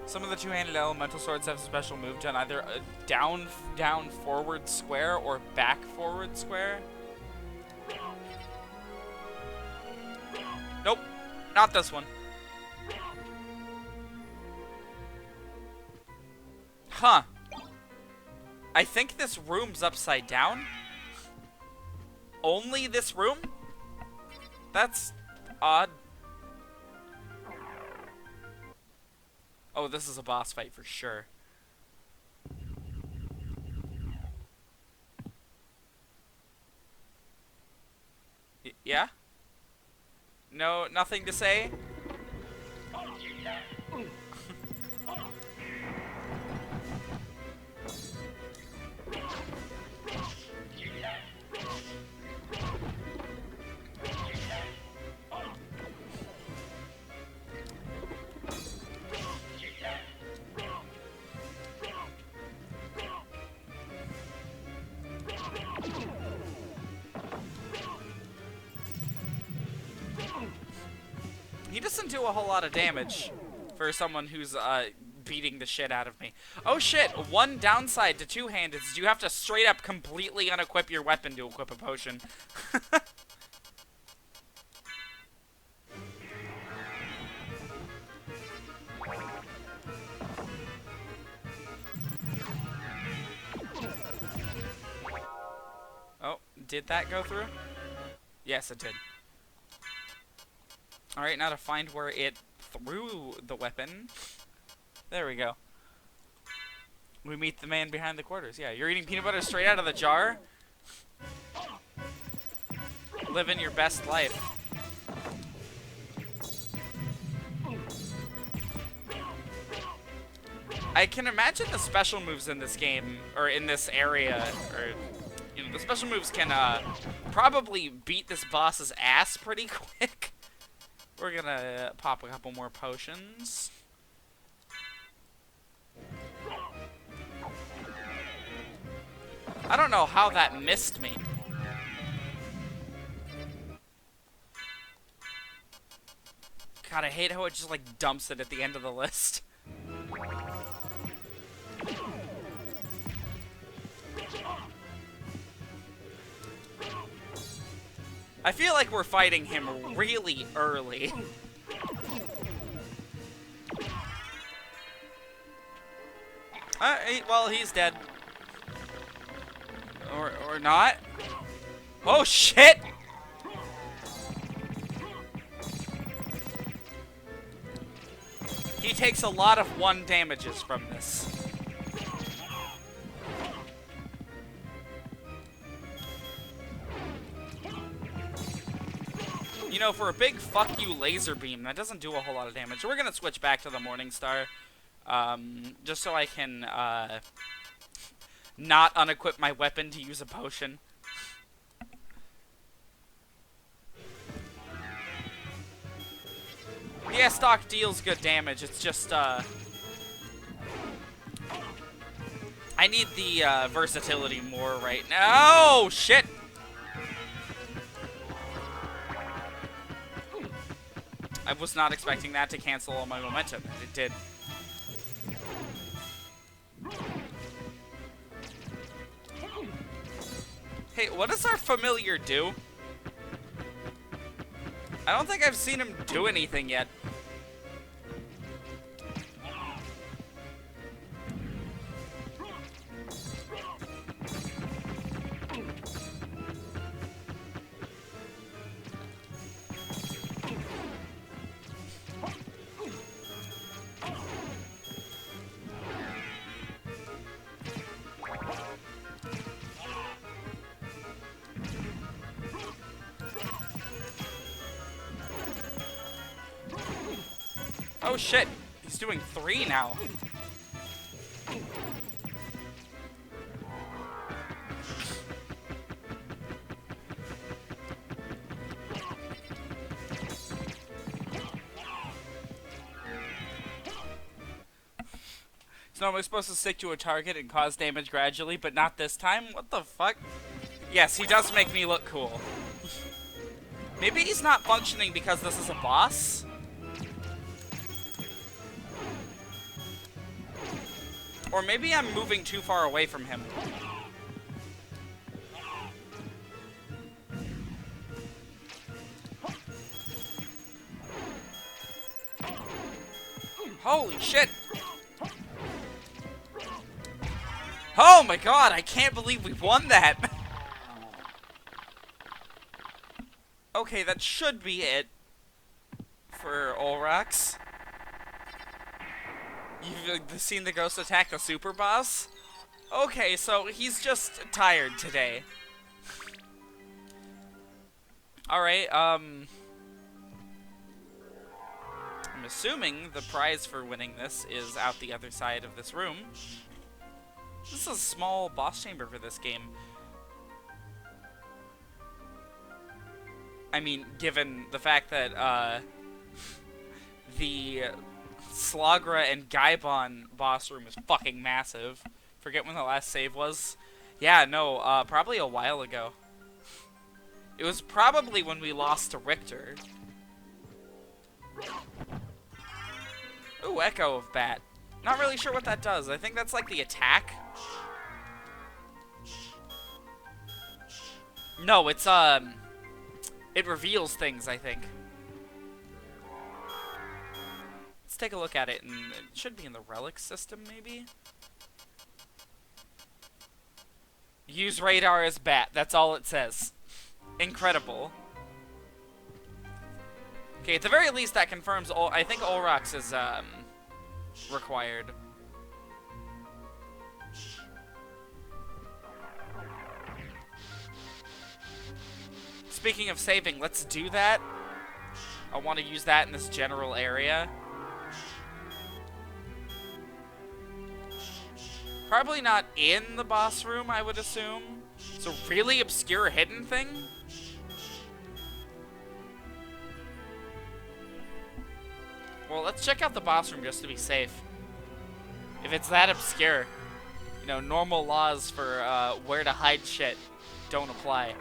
Some of the two-handed elemental swords have a special move done either a down forward square or back forward square. Nope, not this one. Huh. I think this room's upside down. Only this room? That's odd. Oh, this is a boss fight for sure. Yeah? No, nothing to say? He doesn't do a whole lot of damage for someone who's beating the shit out of me. Oh shit, one downside to two-handed is you have to straight up completely unequip your weapon to equip a potion. Oh, did that go through? Yes, it did. Alright, now to find where it threw the weapon. There we go. We meet the man behind the quarters. Yeah, you're eating peanut butter straight out of the jar? Living your best life. I can imagine the special moves in this game, or in this area, or, you know, the special moves can probably beat this boss's ass pretty quick. We're gonna pop a couple more potions. I don't know how that missed me. God, I hate how it just like dumps it at the end of the list. I feel like we're fighting him really early. Well, he's dead. Or not. Oh, shit! He takes a lot of 1 damages from this. You know, for a big fuck you laser beam, that doesn't do a whole lot of damage. We're gonna switch back to the Morning Star, just so I can, not unequip my weapon to use a potion. Yeah, stock deals good damage, it's just, I need the, versatility more right now. Oh, shit! I was not expecting that to cancel all my momentum, and it did. Hey, what does our familiar do? I don't think I've seen him do anything yet. Oh shit, he's doing 3 now. So normally supposed to stick to a target and cause damage gradually, but not this time? What the fuck? Yes, he does make me look cool. Maybe he's not functioning because this is a boss? Or maybe I'm moving too far away from him. Holy shit! Oh my god, I can't believe we won that! Okay, that should be it for Olrax. You've seen the ghost attack the super boss? Okay, so he's just tired today. Alright, I'm assuming the prize for winning this is out the other side of this room. This is a small boss chamber for this game. I mean, given the fact that, the Slagra and Gaibon boss room is fucking massive. Forget when the last save was. Yeah, no, probably a while ago. It was probably when we lost to Richter. Ooh, Echo of Bat. Not really sure what that does. I think that's like the attack. No, it's, it reveals things, I think. Let's take a look at it, and it should be in the relic system, maybe? Use radar as bat. That's all it says. Incredible. Okay, at the very least, that confirms, I think Olrax is, required. Speaking of saving, let's do that. I want to use that in this general area. Probably not in the boss room, I would assume. It's a really obscure hidden thing. Well, let's check out the boss room just to be safe. If it's that obscure, you know, normal laws for where to hide shit don't apply.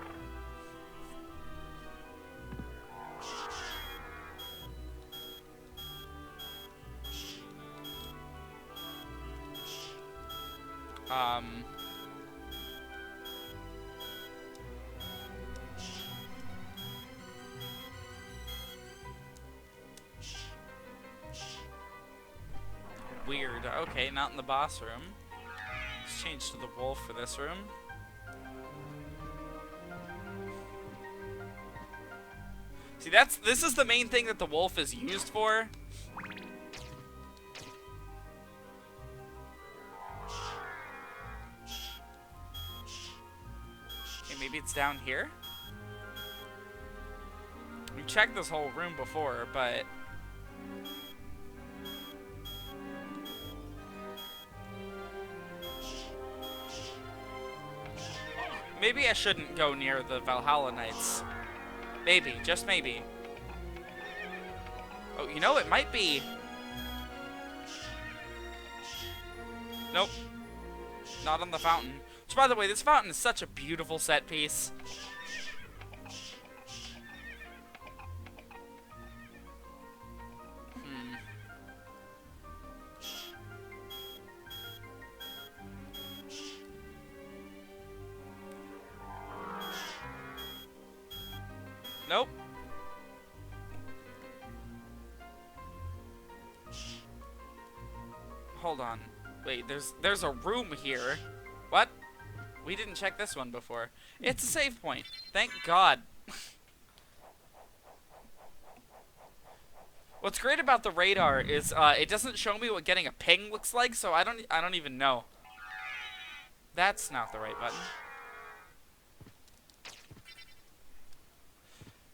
Weird. Okay, not in the boss room. Let's change to the wolf for this room. See, this is the main thing that the wolf is used for. Okay, maybe it's down here? we've checked this whole room before, but... maybe I shouldn't go near the Valhalla Knights. Maybe, just maybe. Oh, you know, it might be... nope. Not on the fountain. Which, by the way, this fountain is such a beautiful set piece. Nope. Hold on. Wait, there's a room here. What? We didn't check this one before. It's a save point. Thank God. What's great about the radar is it doesn't show me what getting a ping looks like, so I don't even know. That's not the right button.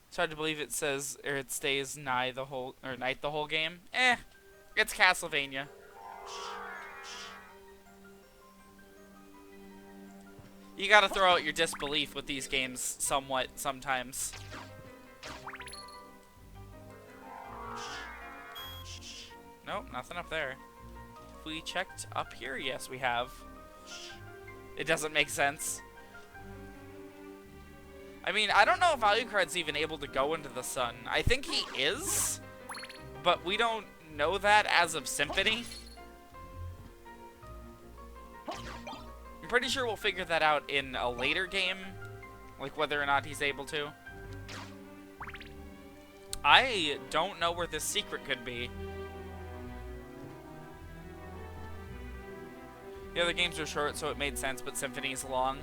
It's hard to believe it says, or it stays night the whole game. It's Castlevania. You gotta throw out your disbelief with these games somewhat sometimes. Nope, nothing up there. Have we checked up here? Yes, we have. It doesn't make sense. I mean, I don't know if Alucard's even able to go into the sun. I think he is, but we don't know that as of Symphony. I'm pretty sure we'll figure that out in a later game, like whether or not he's able to. I don't know where this secret could be. The other games are short, so it made sense, but Symphony's long.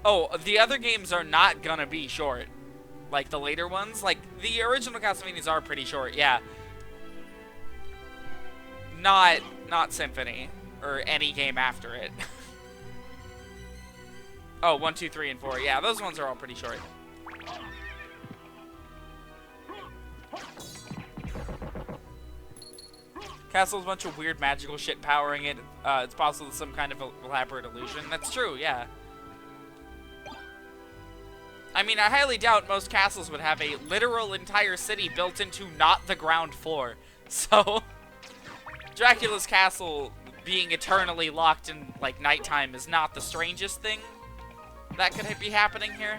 Oh, the other games are not gonna be short. Like, the later ones. Like, the original Castlevanias are pretty short, yeah. Not Symphony. Or any game after it. Oh, 1, 2, 3, and 4. Yeah, those ones are all pretty short. Castle's a bunch of weird magical shit powering it. It's possible some kind of elaborate illusion. That's true, yeah. I mean, I highly doubt most castles would have a literal entire city built into not the ground floor. So, Dracula's castle being eternally locked in, like, nighttime is not the strangest thing that could be happening here.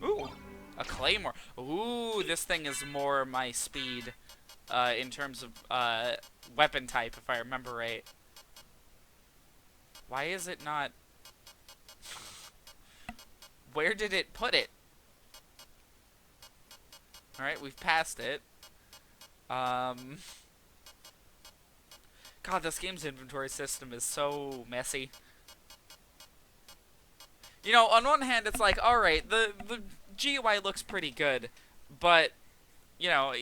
Ooh, a claymore. Ooh, this thing is more my speed in terms of weapon type, if I remember right. Why is it not... Where did it put it? Alright, we've passed it. God, this game's inventory system is so messy. You know, on one hand, it's like, alright, the GUI looks pretty good, but, you know...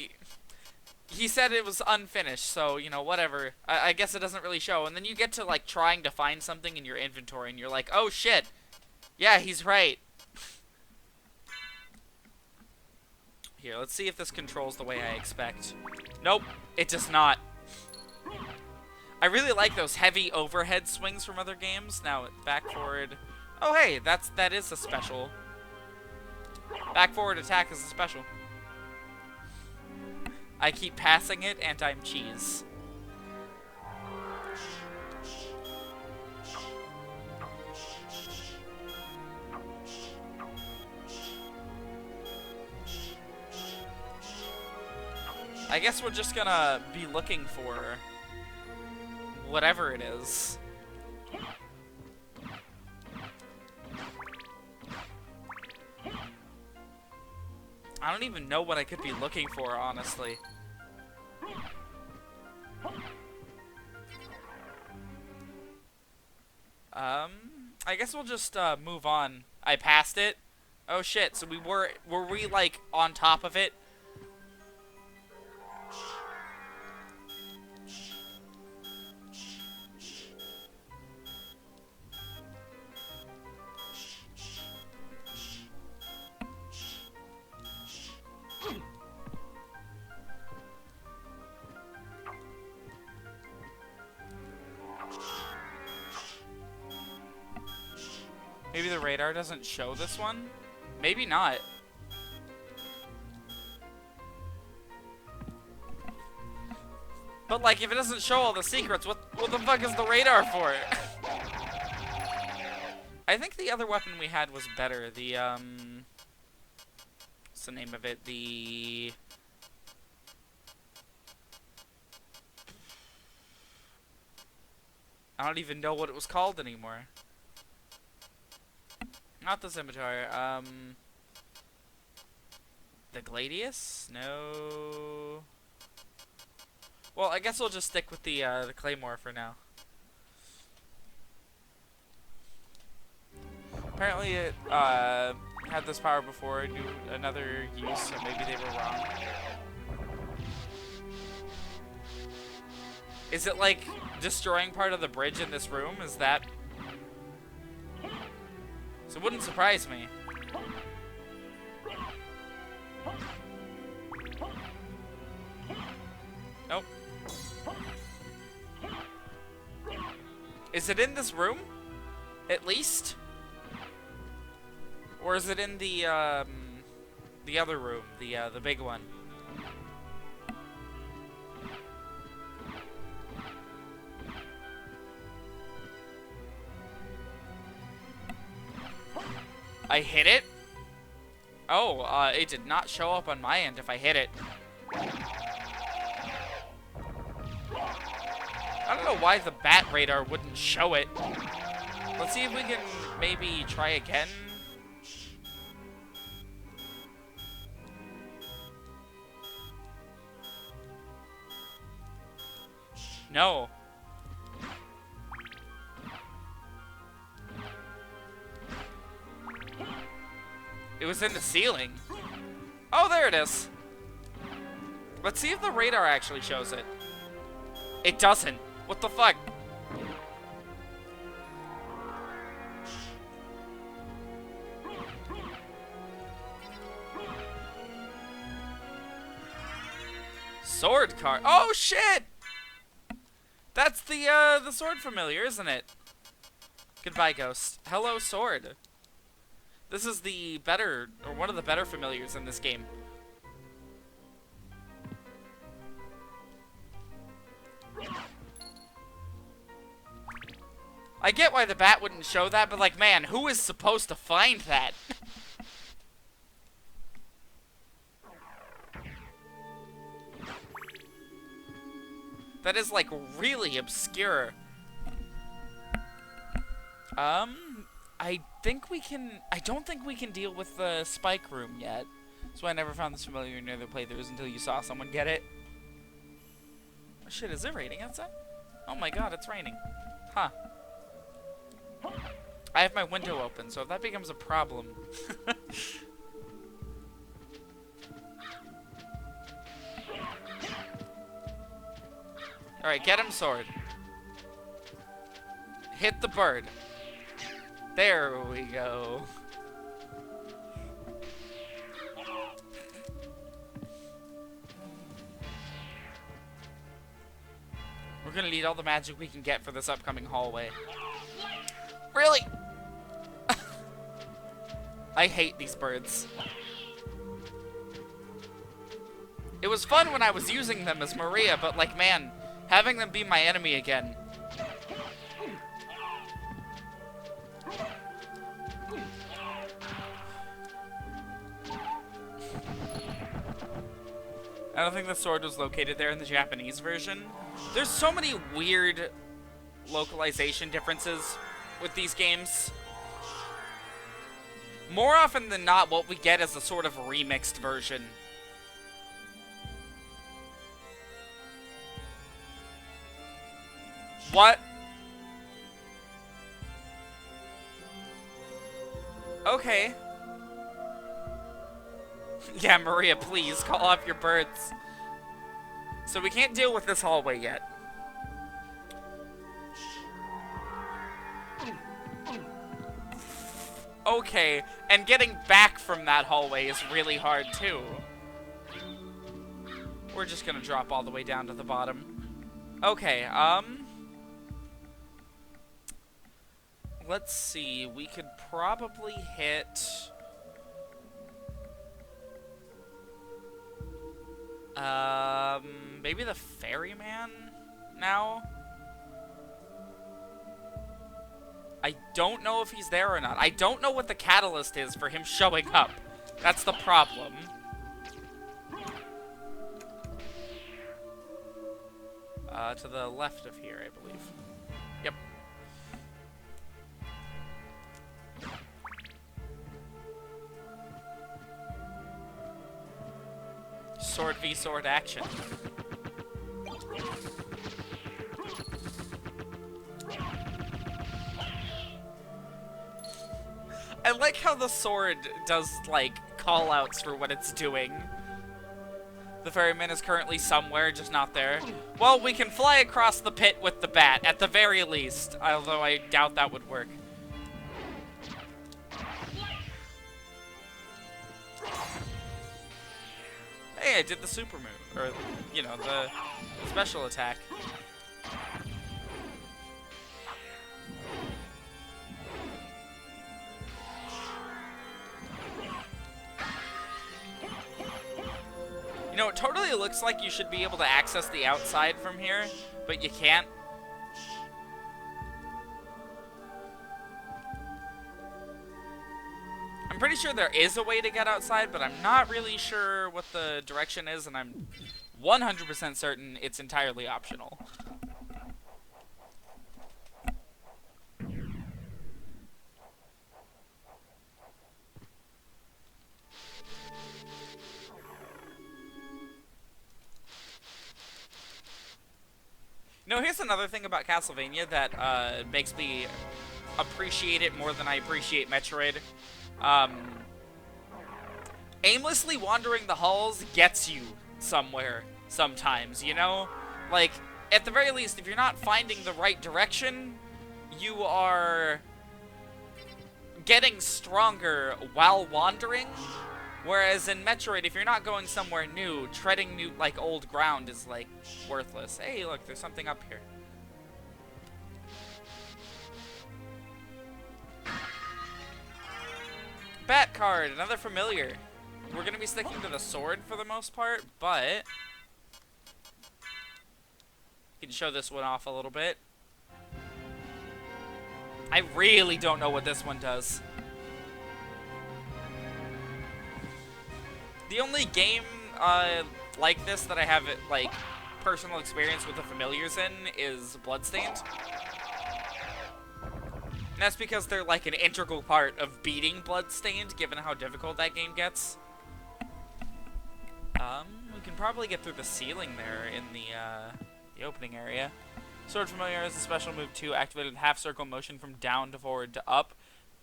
He said it was unfinished, so, you know, whatever. I guess it doesn't really show. And then you get to, like, trying to find something in your inventory, and you're like, oh, shit. Yeah, he's right. Here, let's see if this controls the way I expect. Nope, it does not. I really like those heavy overhead swings from other games. Now, back forward. Oh, hey, that is a special. Back forward attack is a special. I keep passing it, and I'm cheese. I guess we're just gonna be looking for whatever it is. I don't even know what I could be looking for, honestly. I guess we'll just move on. I passed it. Oh shit, so were we like on top of it? Maybe the radar doesn't show this one? Maybe not. But, like, if it doesn't show all the secrets, what the fuck is the radar for? I think the other weapon we had was better. The, what's the name of it? I don't even know what it was called anymore. Not the scimitar, the Gladius? No. Well, I guess we'll just stick with the Claymore for now. Apparently it, had this power before, knew another use, so maybe they were wrong. Is it, like, destroying part of the bridge in this room? Is that... So it wouldn't surprise me. Nope. Is it in this room? At least? Or is it in the other room, the big one? I hit it? Oh, it did not show up on my end if I hit it. I don't know why the bat radar wouldn't show it. Let's see if we can maybe try again. No. It was in the ceiling. Oh, there it is. Let's see if the radar actually shows it. It doesn't. What the fuck? Sword card. Oh shit! That's the sword familiar, isn't it? Goodbye, ghost. Hello, sword. This is the better, or one of the better familiars in this game. I get why the bat wouldn't show that, but like, man, who is supposed to find that? That is, like, really obscure. I don't think we can deal with the spike room yet. That's why I never found this familiar in other playthroughs until you saw someone get it. Oh, shit, is it raining outside? Oh my god, it's raining. Huh. I have my window open, so if that becomes a problem... Alright, get him, sword. Hit the bird. There we go. We're gonna need all the magic we can get for this upcoming hallway. Really? I hate these birds. It was fun when I was using them as Maria, but like, man, having them be my enemy again. I don't think the sword was located there in the Japanese version. There's so many weird localization differences with these games. More often than not, what we get is a sort of remixed version. What? Okay. Yeah, Maria, please, call off your birds. So we can't deal with this hallway yet. Okay, and getting back from that hallway is really hard, too. We're just gonna drop all the way down to the bottom. Okay, let's see. We could probably hit... maybe the ferryman now? I don't know if he's there or not. I don't know what the catalyst is for him showing up. That's the problem. To the left of here, I believe. Yep. Sword v sword action. I like how the sword does, like, call-outs for what it's doing. The ferryman is currently somewhere, just not there. Well, we can fly across the pit with the bat, at the very least. Although I doubt that would work. Hey, I did the super move. Or, you know, the special attack. You know, it totally looks like you should be able to access the outside from here, but you can't. I'm pretty sure there is a way to get outside, but I'm not really sure what the direction is, and I'm 100% certain it's entirely optional. No, here's another thing about Castlevania that makes me appreciate it more than I appreciate Metroid. Aimlessly wandering the halls gets you somewhere sometimes, you know? Like, at the very least, if you're not finding the right direction, you are getting stronger while wandering. Whereas in Metroid, if you're not going somewhere new, treading new, like, old ground is, like, worthless. Hey, look, there's something up here. Bat card, another familiar. We're gonna be sticking to the sword for the most part, but... you can show this one off a little bit. I really don't know what this one does. The only game like this that I have, like, personal experience with the familiars in is Bloodstained. And that's because they're, like, an integral part of beating Bloodstained, given how difficult that game gets. We can probably get through the ceiling there in the opening area. Sword Familiar is a special move too, activated with half circle motion from down to forward to up.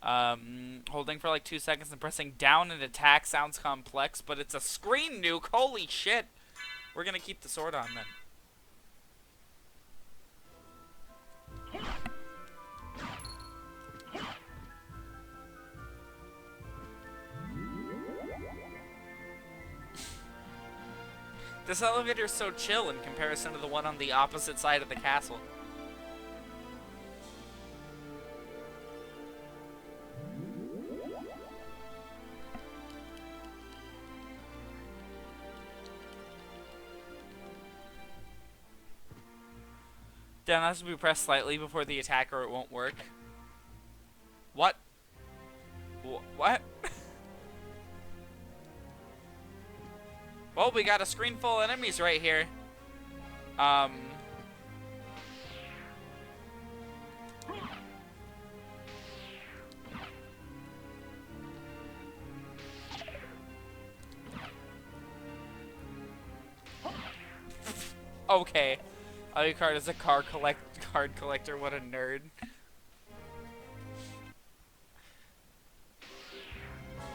Holding for like 2 seconds and pressing down and attack sounds complex, but it's a screen nuke. Holy shit! We're gonna keep the sword on then. This elevator is so chill in comparison to the one on the opposite side of the castle. Down has to be pressed slightly before the attack or it won't work. What? What? Well, we got a screen full of enemies right here. Okay. Alucard is a card collector. What a nerd.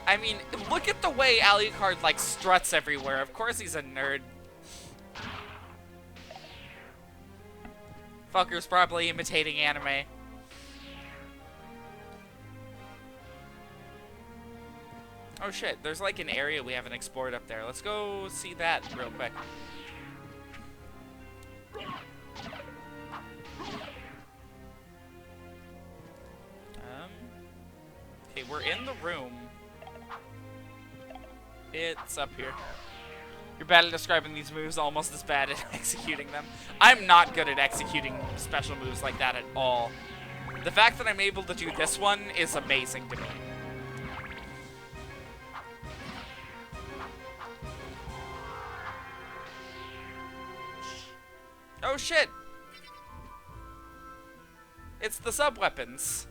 I mean, look at the way Alucard, like, struts everywhere. Of course he's a nerd. Fucker's probably imitating anime. Oh shit, there's like an area we haven't explored up there. Let's go see that real quick. Okay, we're in the room. It's up here. You're bad at describing these moves, almost as bad at executing them. I'm not good at executing special moves like that at all. The fact that I'm able to do this one is amazing to me. Oh shit! It's the sub-weapons.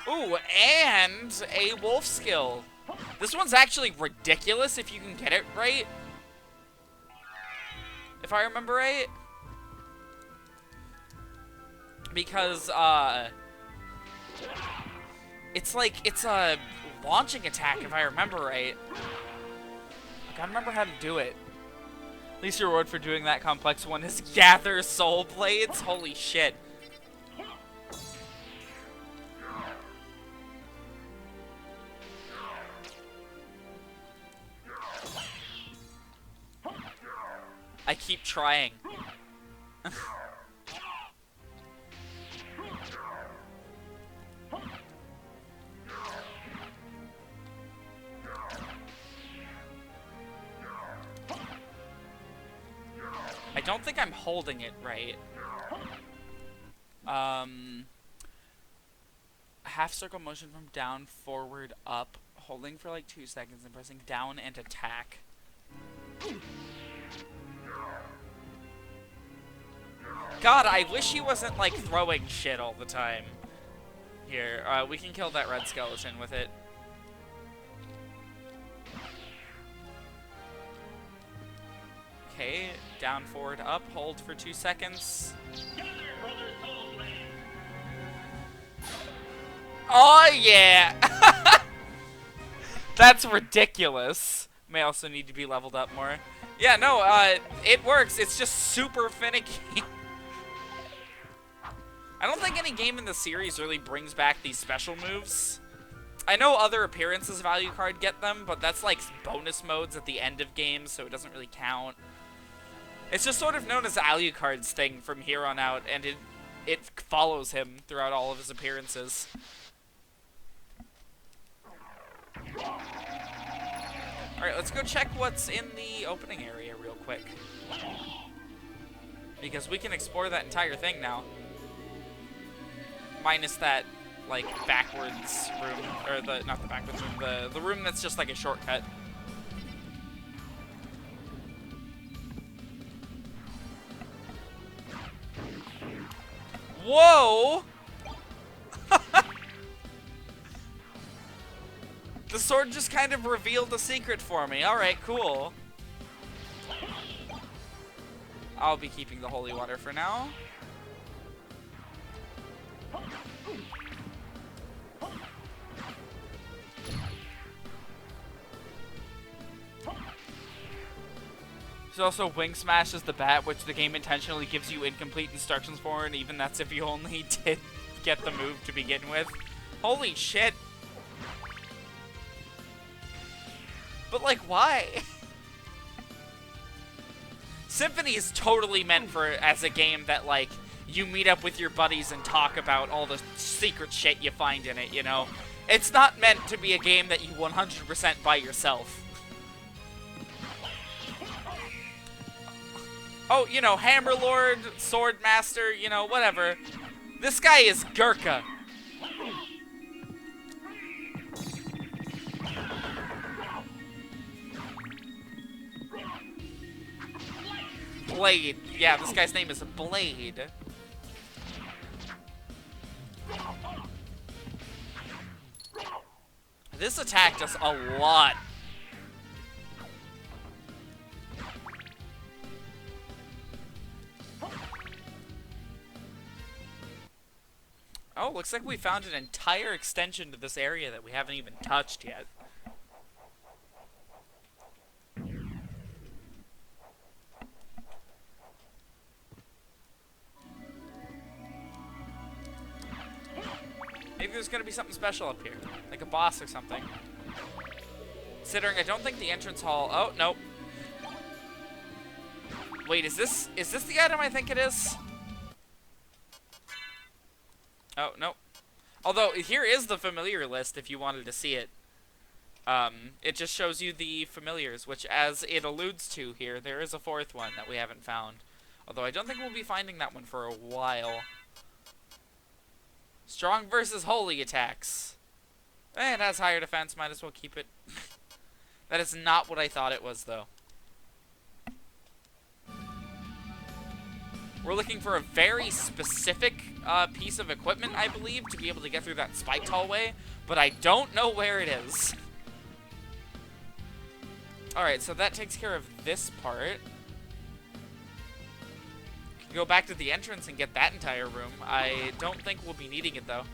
Ooh, and a wolf skill. This one's actually ridiculous if you can get it right. If I remember right. Because, it's a launching attack if I remember right. I gotta remember how to do it. Least reward for doing that complex one is gather soul blades. Holy shit. I keep trying. I don't think I'm holding it right. Half circle motion from down, forward, up, holding for like 2 seconds and pressing down and attack. God, I wish he wasn't like throwing shit all the time. Here, we can kill that red skeleton with it. Okay, down, forward, up, hold for 2 seconds. Oh yeah! That's ridiculous. May also need to be leveled up more. Yeah, no, it works. It's just super finicky. I don't think any game in the series really brings back these special moves. I know other appearances of Alucard get them, but that's like bonus modes at the end of games, so it doesn't really count. It's just sort of known as Alucard's thing from here on out, and it follows him throughout all of his appearances. Alright, let's go check what's in the opening area real quick. Because we can explore that entire thing now. Minus that, like, backwards room. Or not the backwards room, the room that's just like a shortcut. Whoa! The sword just kind of revealed a secret for me. Alright, cool. I'll be keeping the holy water for now. There's also Wing Smash as the bat, which the game intentionally gives you incomplete instructions for, and even that's if you only did get the move to begin with. Holy shit. But, like, why? Symphony is totally meant for as a game that, like, you meet up with your buddies and talk about all the secret shit you find in it, you know? It's not meant to be a game that you 100% by yourself. Oh, you know, Hammerlord, Sword Master, you know, whatever. This guy is Gurkha. Blade. Yeah, this guy's name is Blade. This attack does a lot. Oh, looks like we found an entire extension to this area that we haven't even touched yet. Maybe there's gonna be something special up here, like a boss or something. Considering I don't think the entrance hall. Oh, nope. Wait, is this the item I think it is? Oh, no. Although, here is the familiar list if you wanted to see it. It just shows you the familiars, which, as it alludes to here, there is a fourth one that we haven't found. Although I don't think we'll be finding that one for a while. Strong versus holy attacks. It has higher defense, might as well keep it. That is not what I thought it was, though. We're looking for a very specific piece of equipment, I believe, to be able to get through that spiked hallway, but I don't know where it is. Alright, so that takes care of this part. Can go back to the entrance and get that entire room. I don't think we'll be needing it, though.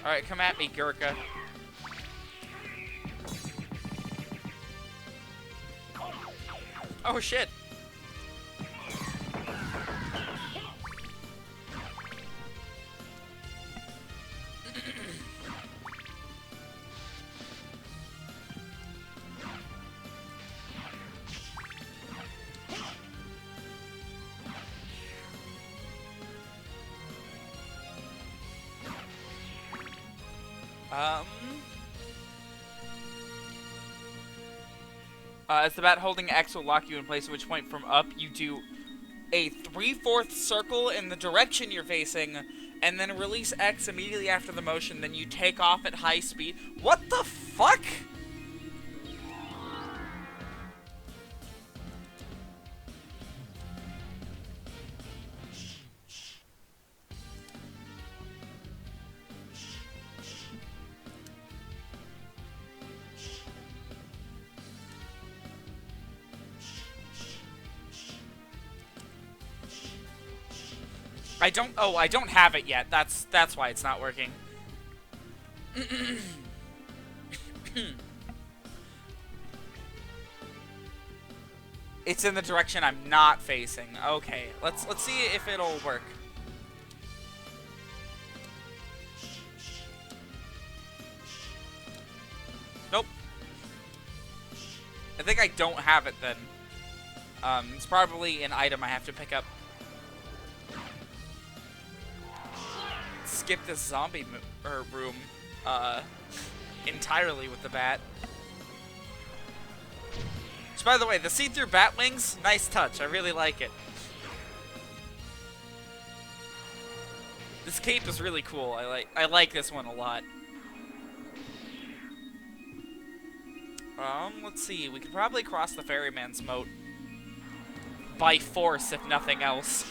Alright, come at me, Gurkha. Oh, shit. As the bat holding X will lock you in place, at which point from up you do a 3/4 circle in the direction you're facing, and then release X immediately after the motion, then you take off at high speed. What the fuck? I don't have it yet. That's why it's not working. It's in the direction I'm not facing. Okay, let's see if it'll work. Nope. I think I don't have it then. It's probably an item I have to pick up. Skip this zombie room entirely with the bat. Which, by the way, the see-through bat wings, nice touch. I really like it. This cape is really cool. I like this one a lot. Let's see. We could probably cross the ferryman's moat by force, if nothing else.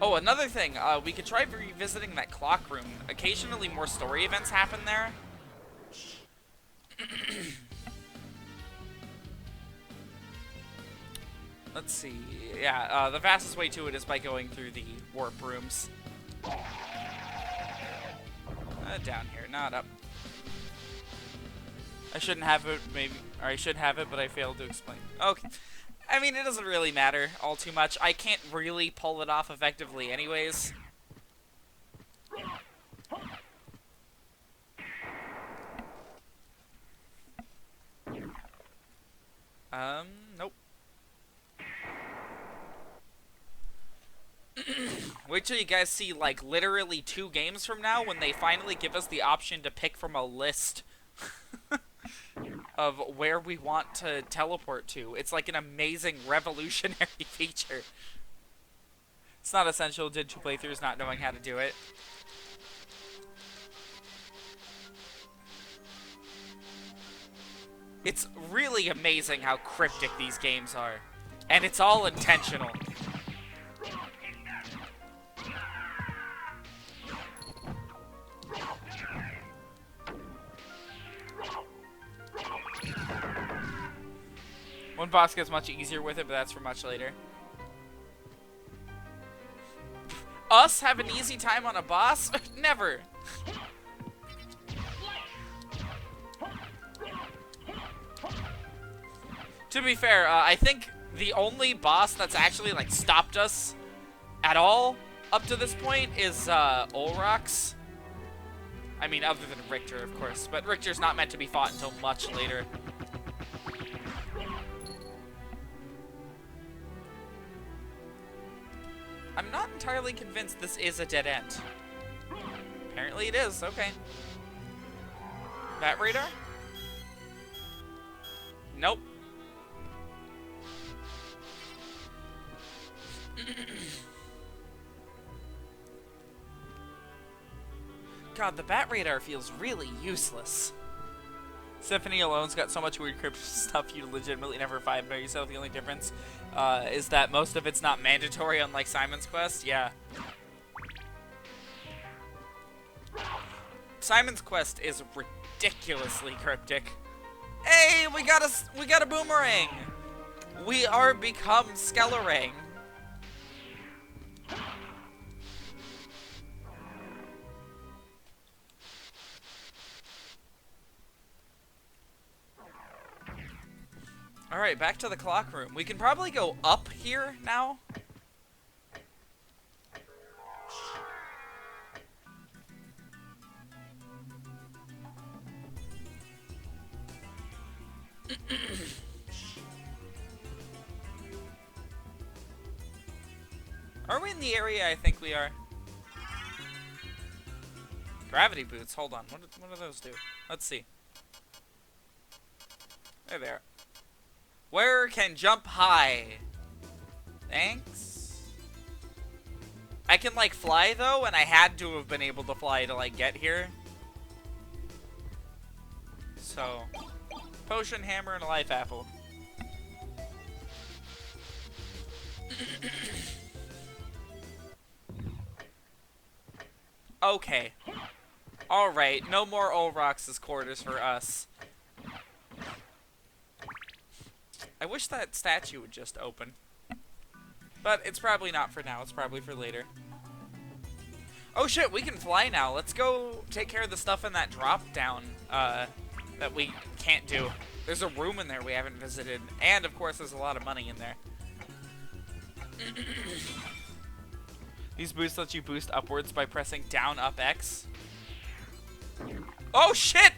Oh, another thing, we could try revisiting that clock room. Occasionally more story events happen there. Let's see. Yeah, the fastest way to it is by going through the warp rooms. Down here, not up. I shouldn't have it, maybe, or I should have it, but I failed to explain. Okay. I mean, it doesn't really matter all too much. I can't really pull it off effectively anyways. Nope. Wait till you guys see, like, literally 2 games from now when they finally give us the option to pick from a list of where we want to teleport to. It's like an amazing revolutionary feature. It's not essential to 2 playthroughs not knowing how to do it. It's really amazing how cryptic these games are. And it's all intentional. One boss gets much easier with it, but that's for much later. Us have an easy time on a boss? Never. To be fair, I think the only boss that's actually, like, stopped us at all up to this point is Olrox. I mean, other than Richter, of course. But Richter's not meant to be fought until much later. I'm not entirely convinced this is a dead end. Apparently it is, okay. Bat radar? Nope. God, the bat radar feels really useless. Symphony alone's got so much weird cryptic stuff you legitimately never find by yourself. The only difference is that most of it's not mandatory, unlike Simon's Quest. Yeah. Simon's Quest is ridiculously cryptic. Hey, we got a boomerang. We are become Skelerang. Alright, back to the clock room. We can probably go up here now. Are we in the area I think we are? Gravity boots, hold on. What do those do? Let's see. There they are. Where can jump high? Thanks. I can, like, fly, though, and I had to have been able to fly to, like, get here. So, potion, hammer, and a life apple. Okay. Alright, no more Olrox's quarters for us. I wish that statue would just open. But it's probably not for now. It's probably for later. Oh shit, we can fly now. Let's go take care of the stuff in that drop down that we can't do. There's a room in there we haven't visited. And of course there's a lot of money in there. These boosts let you boost upwards by pressing down, up, X. Oh shit!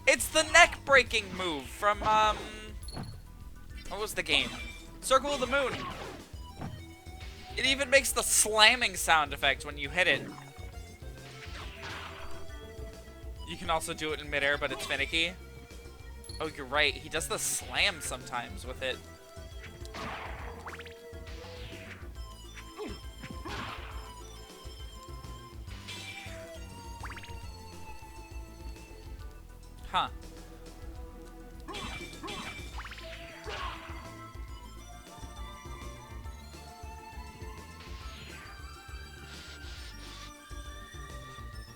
It's the neck breaking move from what was the game? Circle of the Moon. It even makes the slamming sound effect when you hit it. You can also do it in midair, but it's finicky. Oh, you're right. He does the slam sometimes with it. Huh.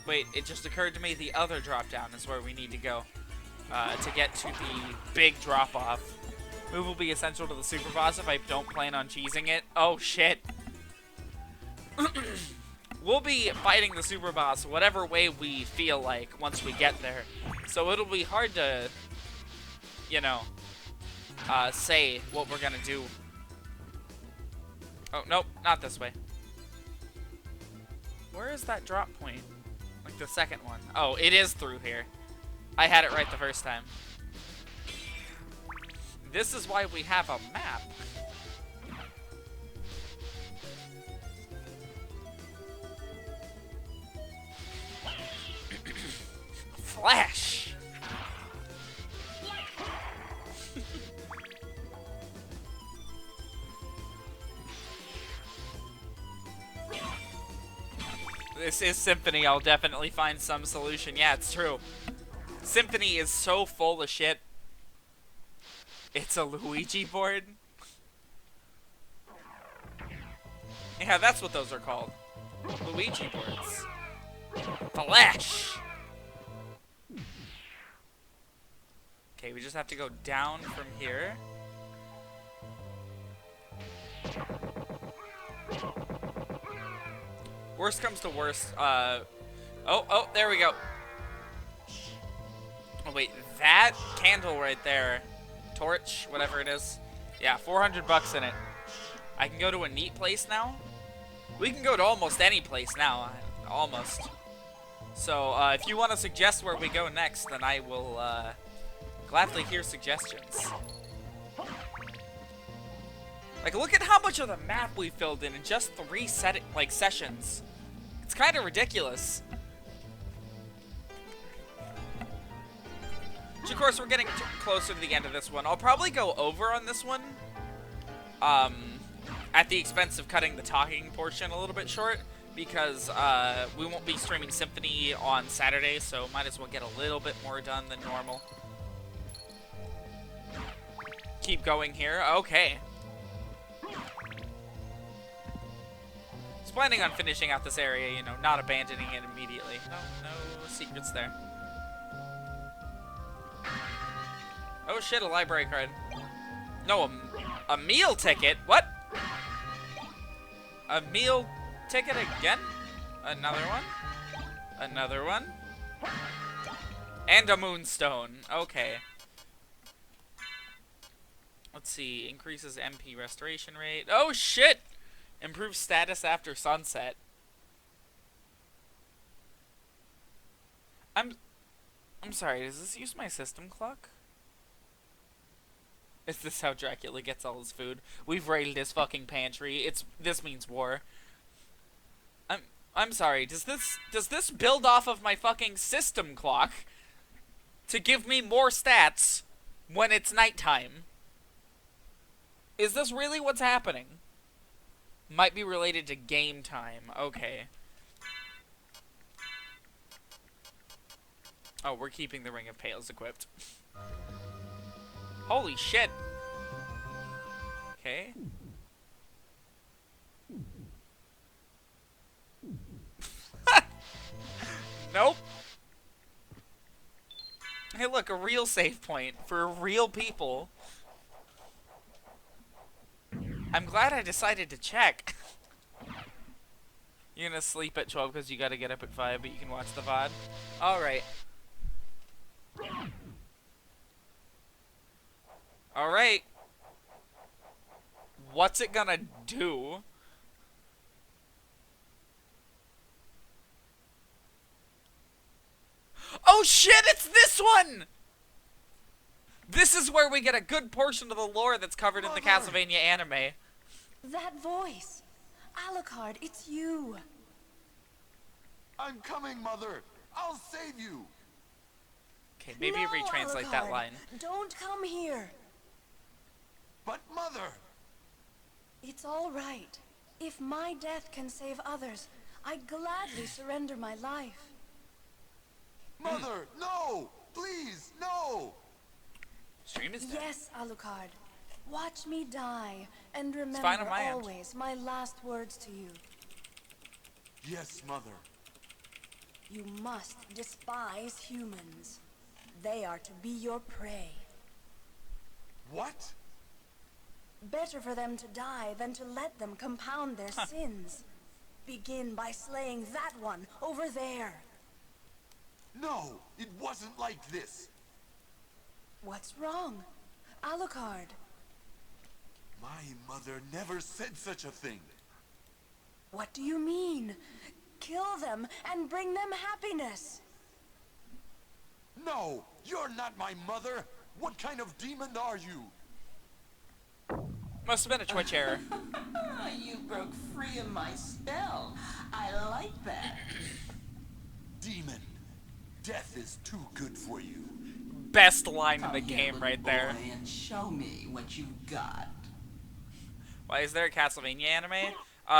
Wait, it just occurred to me the other drop down is where we need to go to get to the big drop off. Move will be essential to the super boss if I don't plan on cheesing it. Oh shit. We'll be fighting the super boss whatever way we feel like once we get there. So it'll be hard to, you know, say what we're gonna do. Oh, nope, not this way. Where is that drop point? Like the second one. Oh, it is through here. I had it right the first time. This is why we have a map. Flash! This is Symphony. I'll definitely find some solution. Yeah, it's true. Symphony is so full of shit. It's a Luigi board. Yeah, that's what those are called. Luigi boards. Flash! Okay, we just have to go down from here. Worst comes to worst, oh, there we go. Oh, wait, that candle right there, torch, whatever it is. Yeah, 400 bucks in it. I can go to a neat place now? We can go to almost any place now, almost. So, if you want to suggest where we go next, then I will, gladly hear suggestions. Like, look at how much of the map we filled in just 3 sessions. It's kind of ridiculous. Which, of course, we're getting closer to the end of this one. I'll probably go over on this one, at the expense of cutting the talking portion a little bit short, because we won't be streaming Symphony on Saturday, so might as well get a little bit more done than normal. Keep going here. Okay. Just planning on finishing out this area, you know, not abandoning it immediately. No secrets there. Oh shit, a library card. No, a meal ticket? What? A meal ticket again? Another one? Another one? And a moonstone. Okay. Let's see. Increases MP restoration rate. Oh shit! Improves status after sunset. I'm sorry, does this use my system clock? Is this how Dracula gets all his food? We've raided his fucking pantry. This means war. I'm sorry. Does this build off of my fucking system clock to give me more stats when it's nighttime? Is this really what's happening? Might be related to game time. Okay. Oh, we're keeping the Ring of Pails equipped. Holy shit. Okay. Nope. Hey, look, a real save point for real people. I'm glad I decided to check. You're gonna sleep at 12 because you gotta get up at 5, but you can watch the VOD. Alright. Alright. What's it gonna do? Oh shit, it's this one! This is where we get a good portion of the lore that's covered in the Castlevania anime. That voice! Alucard, it's you! I'm coming, Mother! I'll save you! Okay, maybe No, retranslate that Alucard, line. Don't come here! But Mother! It's all right. If my death can save others, I'd gladly surrender my life. Mother, no! Please, no! Stream is dead. Yes, Alucard. Watch me die, and fine remember on my end. always my last words to you. Yes, Mother. You must despise humans. They are to be your prey. What? Better for them to die than to let them compound their sins. Begin by slaying that one over there. No, it wasn't like this. What's wrong? Alucard. My mother never said such a thing. What do you mean? Kill them and bring them happiness. No, you're not my mother. What kind of demon are you? Must have been a Twitch error. You broke free of my spell. I like that. Demon, death is too good for you. Best line in the Come here, game little right there. boy, and show me what you've got. Why is there a Castlevania anime?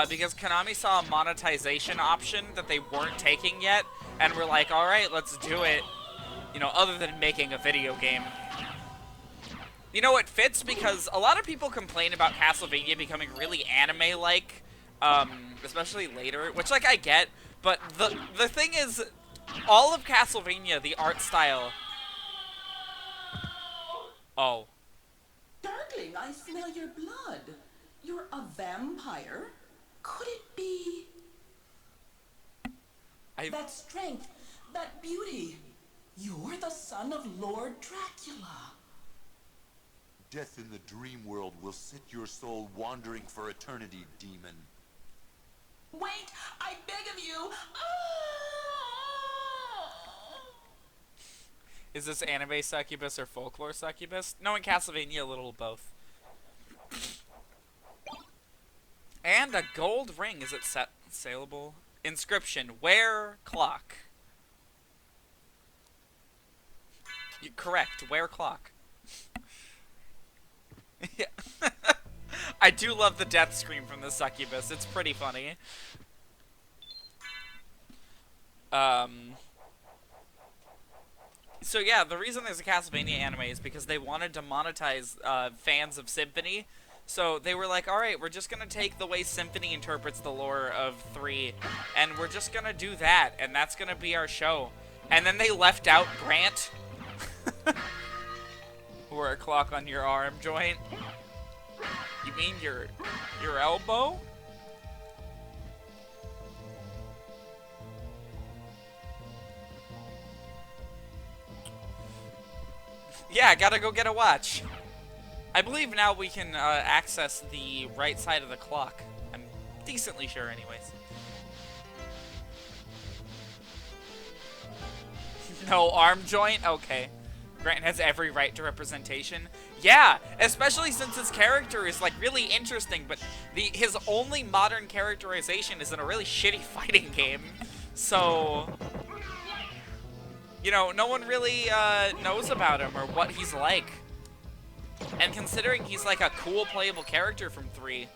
Because Konami saw a monetization option that they weren't taking yet, and we're like, alright, let's do it. You know, other than making a video game. You know, it fits because a lot of people complain about Castlevania becoming really anime-like, especially later, which, like, I get, but the thing is, all of Castlevania, the art style... Oh. Darkling, I smell your blood. You're a vampire? Could it be? That strength, that beauty. You're the son of Lord Dracula. Death in the dream world will set your soul wandering for eternity, demon. Wait, I beg of you. Is this anime succubus or folklore succubus? No, in Castlevania, a little of both. And a gold ring. Is it saleable? Inscription. Wear clock. Correct. Wear clock. Yeah. I do love the death scream from the succubus. It's pretty funny. So yeah, the reason there's a Castlevania anime is because they wanted to monetize fans of Symphony. So they were like, alright, we're just gonna take the way Symphony interprets the lore of 3, and we're just gonna do that, and that's gonna be our show. And then they left out Grant. Or a clock on your arm joint. You mean your elbow? Yeah, gotta go get a watch. I believe now we can access the right side of the clock. I'm decently sure anyways. No arm joint? Okay. Grant has every right to representation. Yeah, especially since his character is like really interesting, but his only modern characterization is in a really shitty fighting game. So, you know, no one really knows about him or what he's like. And considering he's like a cool playable character from 3.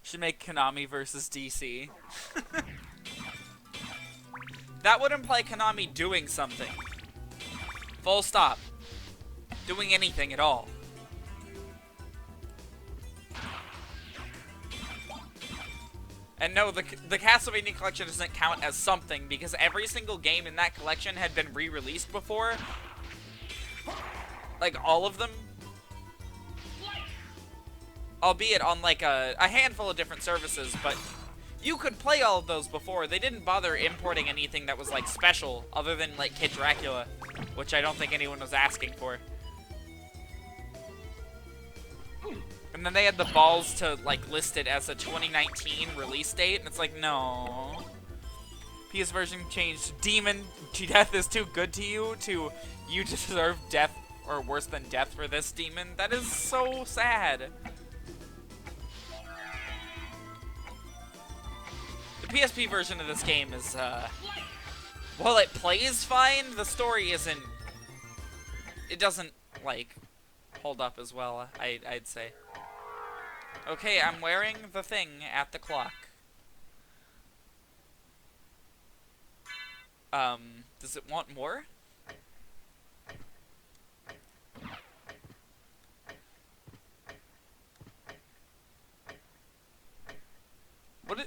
Should make Konami versus DC. That would imply Konami doing something. Full stop. Doing anything at all. And no, the Castlevania collection doesn't count as something because every single game in that collection had been re-released before. Like, all of them. Albeit on, like, a handful of different services, but you could play all of those before. They didn't bother importing anything that was, like, special, other than, like, Kid Dracula, which I don't think anyone was asking for. And then they had the balls to, like, list it as a 2019 release date, and it's like, no. PS version changed demon to death is too good to you deserve death or worse than death for this demon. That is so sad. The PSP version of this game is, while it plays fine, the story isn't, it doesn't, like, hold up as well, I'd say. Okay, I'm wearing the thing at the clock. Does it want more?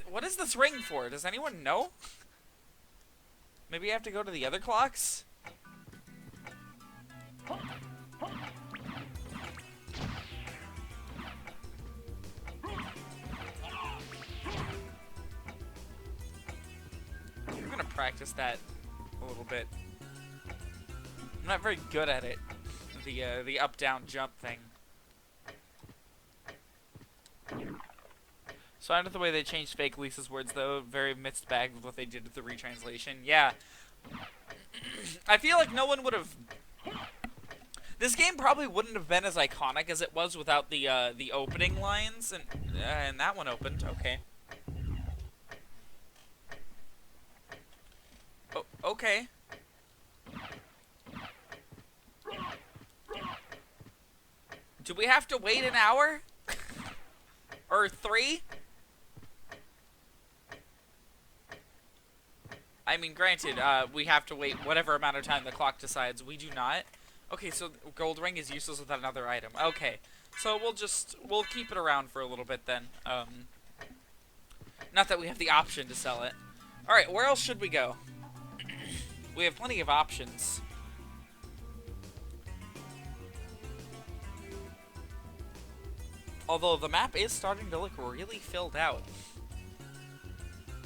What is this ring for? Does anyone know? Maybe I have to go to the other clocks? I'm gonna practice that a little bit. I'm not very good at it. The up, down, jump thing. So I know the way they changed fake Lisa's words, though. Very mixed bag with what they did with the retranslation. Yeah. I feel like no one would have... This game probably wouldn't have been as iconic as it was without the opening lines. And that one opened. Okay. Oh, okay. Do we have to wait an hour? Or 3? I mean, granted, we have to wait whatever amount of time the clock decides. We do not. Okay, so gold ring is useless without another item. Okay, so we'll keep it around for a little bit then. Not that we have the option to sell it. Alright, where else should we go? We have plenty of options. Although the map is starting to look really filled out.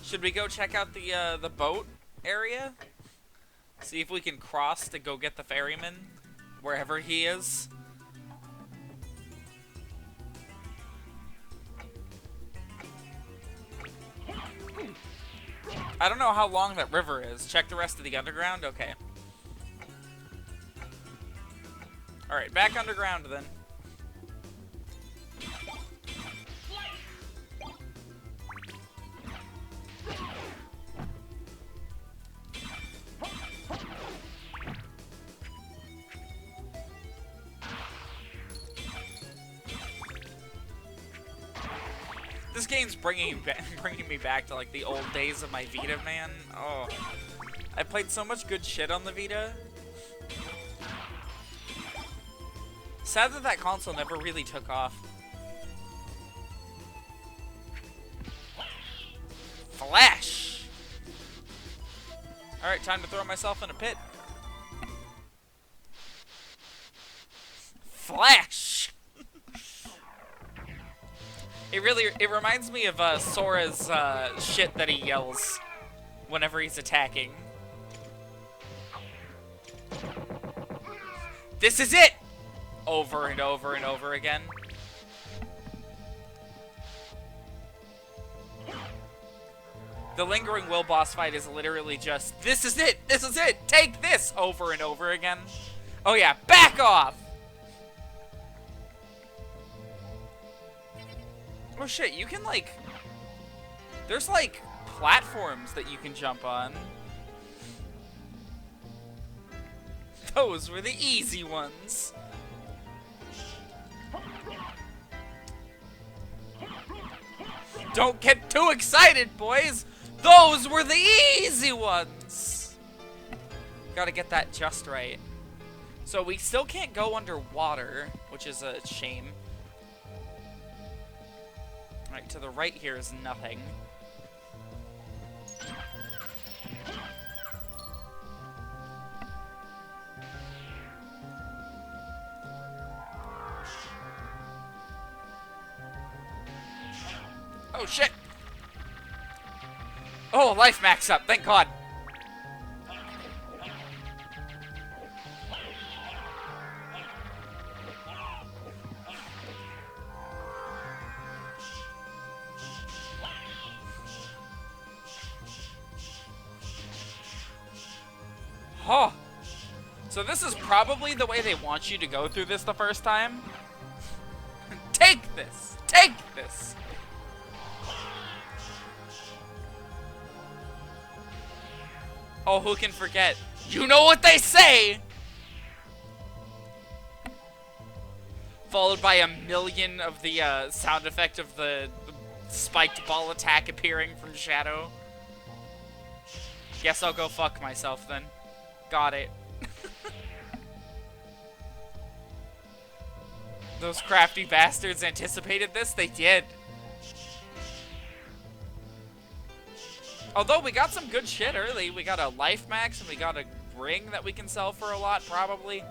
Should we go check out the boat area? See if we can cross to go get the ferryman, wherever he is. I don't know how long that river is. Check the rest of the underground? Okay. Alright, back underground then. This game's bringing me back to like the old days of my Vita, man. Oh, I played so much good shit on the Vita. Sad that that console never really took off. Flash! Alright, time to throw myself in a pit. Flash! It reminds me of Sora's shit that he yells whenever he's attacking. This is it! Over and over and over again. The Lingering Will boss fight is literally just, this is it! This is it! Take this! Over and over again. Oh yeah, back off! Oh shit, you can like... There's like platforms that you can jump on. Those were the easy ones. Don't get too excited, boys! Those were the easy ones! Gotta get that just right. So we still can't go underwater, which is a shame. Alright, to the right here is nothing. Oh shit! Oh, life max up, thank God! Oh! So this is probably the way they want you to go through this the first time. Take this! Take this! Oh, who can forget? You know what they say! Followed by a million of the sound effect of the spiked ball attack appearing from Shadow. Guess I'll go fuck myself then. Got it. Those crafty bastards anticipated this? They did. Although we got some good shit early. We got a life max and we got a ring that we can sell for a lot, probably.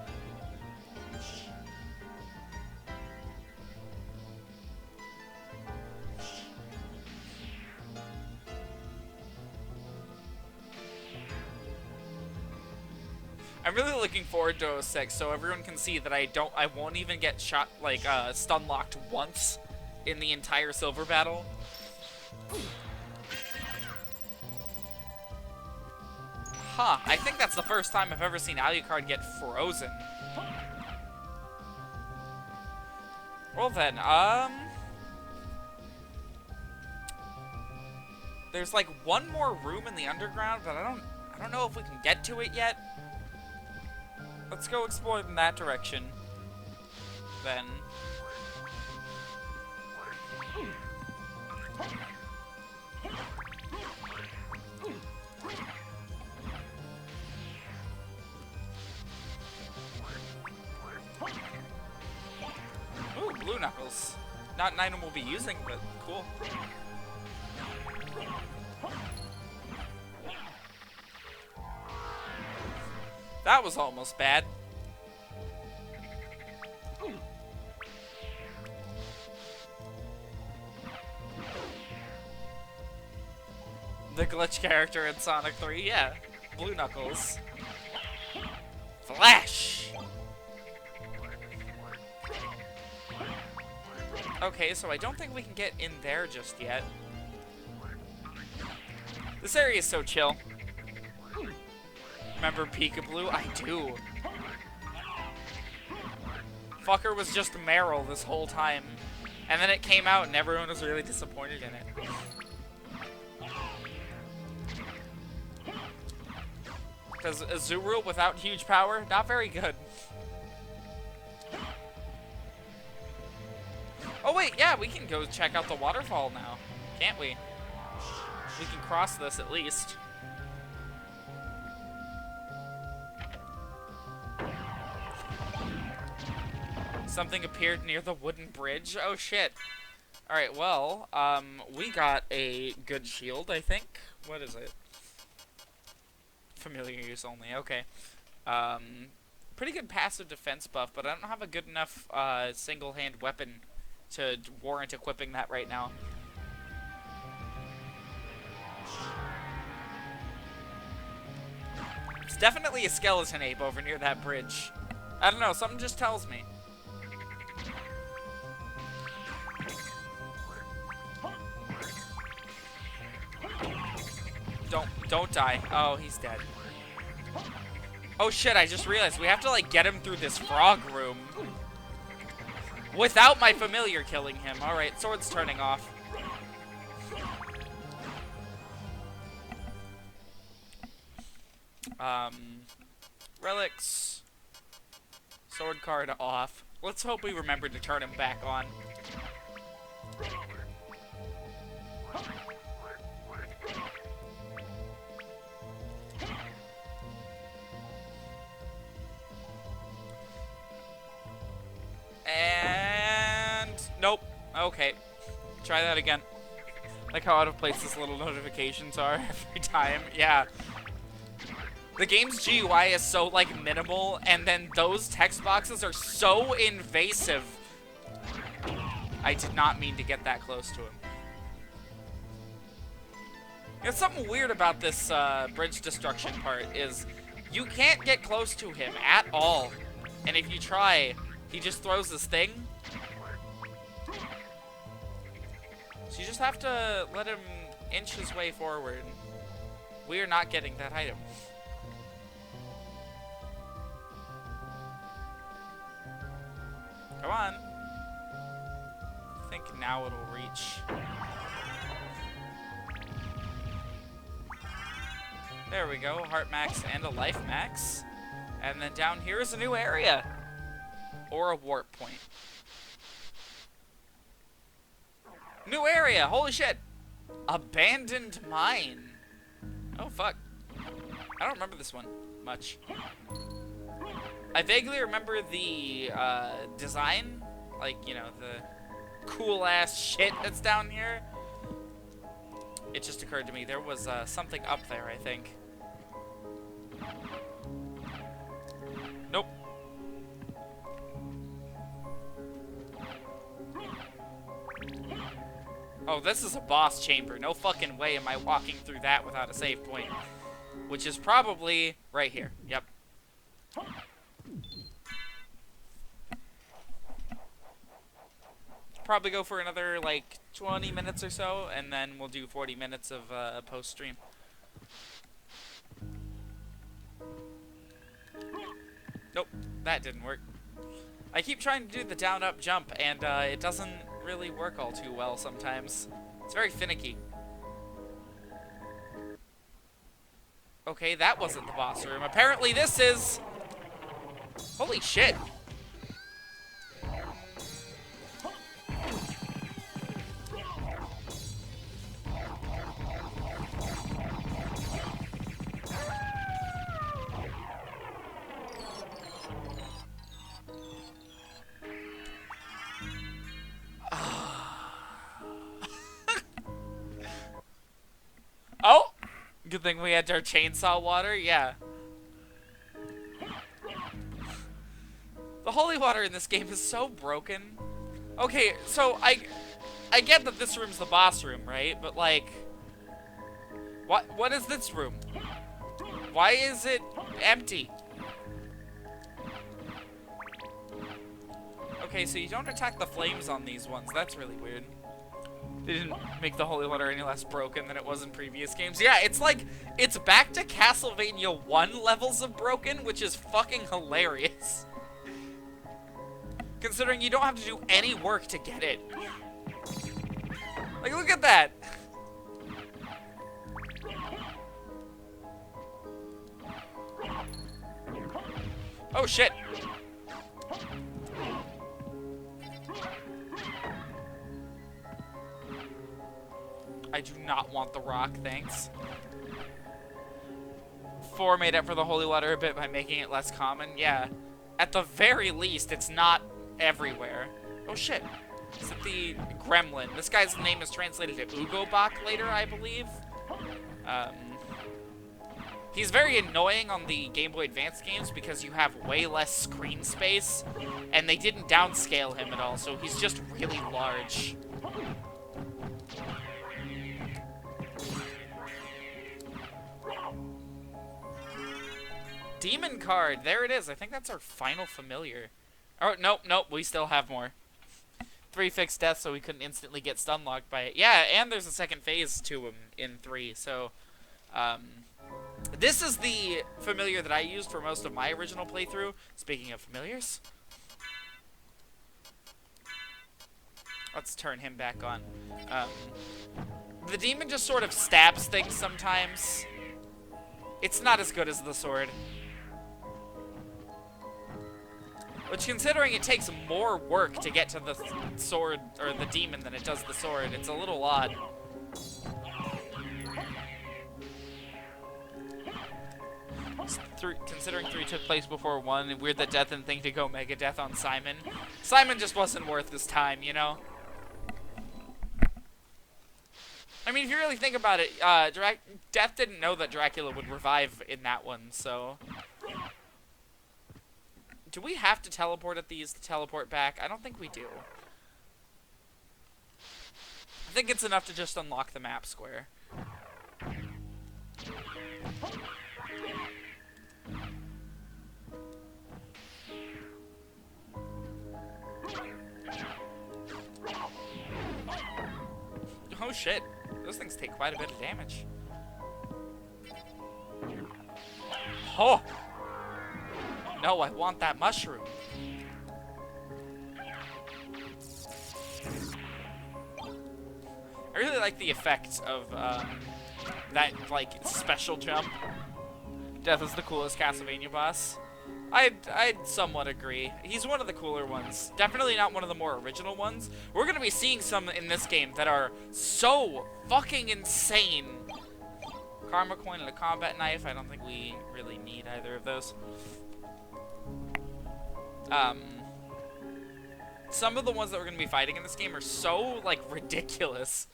I'm really looking forward to 06, so everyone can see that I won't even get shot, like, stun locked once in the entire silver battle. Huh, I think that's the first time I've ever seen Alucard get frozen. Well then, there's like one more room in the underground, but I don't know if we can get to it yet. Let's go explore in that direction, then. Ooh, blue knuckles. Not an item we'll be using, but cool. That was almost bad. The glitch character in Sonic 3, yeah. Blue Knuckles. Flash! Okay, so I don't think we can get in there just yet. This area is so chill. Remember Peekaboo? I do. Fucker was just Meryl this whole time. And then it came out and everyone was really disappointed in it. Because Azurill without huge power, not very good. Oh wait, yeah, we can go check out the waterfall now, can't we? We can cross this at least. Something appeared near the wooden bridge. Oh shit. Alright, well, we got a good shield, I think. What is it? Familiar use only, okay. Pretty good passive defense buff, but I don't have a good enough single-hand weapon to warrant equipping that right now. It's definitely a skeleton ape over near that bridge. I don't know, something just tells me. Don't die. Oh, he's dead. Oh shit, I just realized we have to like get him through this frog room without my familiar killing him. Alright, sword's turning off. Relics. Sword card off. Let's hope we remember to turn him back on. And nope. Okay. Try that again. Like how out of place these little notifications are every time. Yeah. The game's GUI is so like minimal, and then those text boxes are so invasive. I did not mean to get that close to him. There's something weird about this bridge destruction part is you can't get close to him at all. And if you try, he just throws this thing. So you just have to let him inch his way forward. We are not getting that item. Come on. I think now it'll reach. There we go, heart max and a life max. And then down here is a new area. Or a warp point. New area, holy shit. Abandoned mine. Oh fuck. I don't remember this one much. I vaguely remember the design, like, you know, the cool ass shit that's down here. It just occurred to me there was something up there, I think. Nope. Oh, this is a boss chamber. No fucking way am I walking through that without a save point. Which is probably right here. Yep. Probably go for another, like, 20 minutes or so, and then we'll do 40 minutes of post-stream. Nope, that didn't work. I keep trying to do the down-up jump, and it doesn't really work all too well sometimes. It's very finicky. Okay, that wasn't the boss room. Apparently this is... Holy shit. Oh! Good thing we had our chainsaw water, yeah. The holy water in this game is so broken. Okay, so I get that this room's the boss room, right? But like, what is this room? Why is it empty? Okay, so you don't attack the flames on these ones. That's really weird. They didn't make the Holy Water any less broken than it was in previous games. Yeah, it's like, it's back to Castlevania 1 levels of broken, which is fucking hilarious. Considering you don't have to do any work to get it. Like, look at that. Oh, shit. I do not want the rock, thanks. 4 made up for the Holy Water a bit by making it less common. Yeah. At the very least, it's not everywhere. Oh, shit. Is it the Gremlin? This guy's name is translated to Ugobak later, I believe. He's very annoying on the Game Boy Advance games because you have way less screen space, and they didn't downscale him at all, so he's just really large. Demon card, there it is. I think that's our final familiar. Oh, nope, we still have more. 3 fixed deaths, so we couldn't instantly get stun locked by it. Yeah, and there's a second phase to him in 3, so, this is the familiar that I used for most of my original playthrough. Speaking of familiars. Let's turn him back on. The demon just sort of stabs things sometimes. It's not as good as the sword. Which, considering it takes more work to get to the sword, or the demon, than it does the sword, it's a little odd. Considering 3 took place before 1, weird that Death didn't think to go Mega Death on Simon. Simon just wasn't worth his time, you know? I mean, if you really think about it, Death didn't know that Dracula would revive in that one, so... Do we have to teleport at these to teleport back? I don't think we do. I think it's enough to just unlock the map square. Oh shit, those things take quite a bit of damage. Oh! No, I want that mushroom. I really like the effect of that, like, special jump. Death is the coolest Castlevania boss. I'd somewhat agree. He's one of the cooler ones. Definitely not one of the more original ones. We're gonna be seeing some in this game that are so fucking insane. Karma coin and a combat knife. I don't think we really need either of those. Some of the ones that we're gonna be fighting in this game are so, like, ridiculous.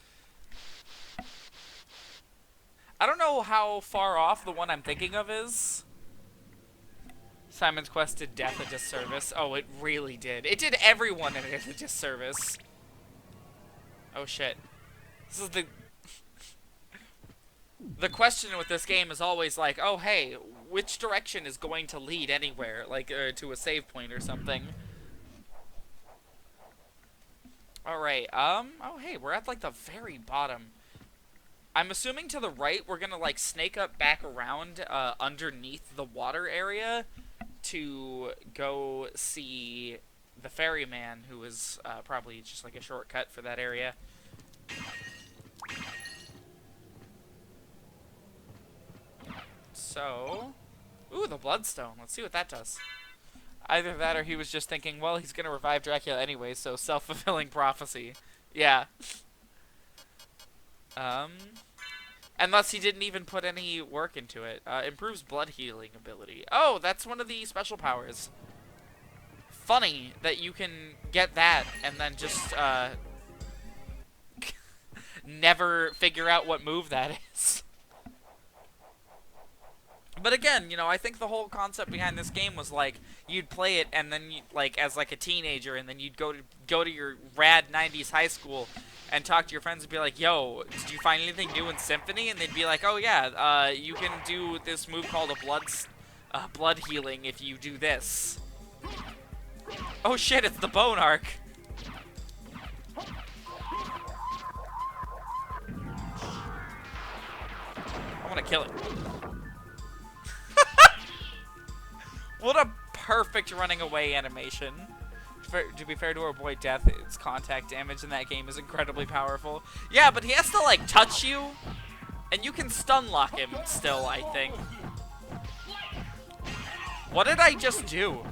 I don't know how far off the one I'm thinking of is. Simon's Quest did Death a disservice. Oh, it really did. It did everyone in it a disservice. Oh, shit. This is the... The question with this game is always like, oh, hey, which direction is going to lead anywhere? Like, to a save point or something. Alright, oh, hey, we're at, like, the very bottom. I'm assuming to the right, we're gonna, like, snake up back around, underneath the water area to go see the ferryman, who is, probably just, like, a shortcut for that area. So, ooh, the Bloodstone. Let's see what that does. Either that or he was just thinking, well, he's gonna revive Dracula anyway, so self-fulfilling prophecy. Yeah. Unless he didn't even put any work into it. Improves blood healing ability. Oh, that's one of the special powers. Funny that you can get that and then just, never figure out what move that is. But again, you know, I think the whole concept behind this game was, like, you'd play it and then, like, as, like, a teenager, and then you'd go to your rad 90s high school and talk to your friends and be like, yo, did you find anything new in Symphony? And they'd be like, oh, yeah, you can do this move called a blood healing if you do this. Oh, shit, it's the Bone Arc. want to kill it. What a perfect running away animation. To be fair to our boy Death, its contact damage in that game is incredibly powerful. Yeah, but he has to, like, touch you, and you can stun lock him still, I think. What did I just do?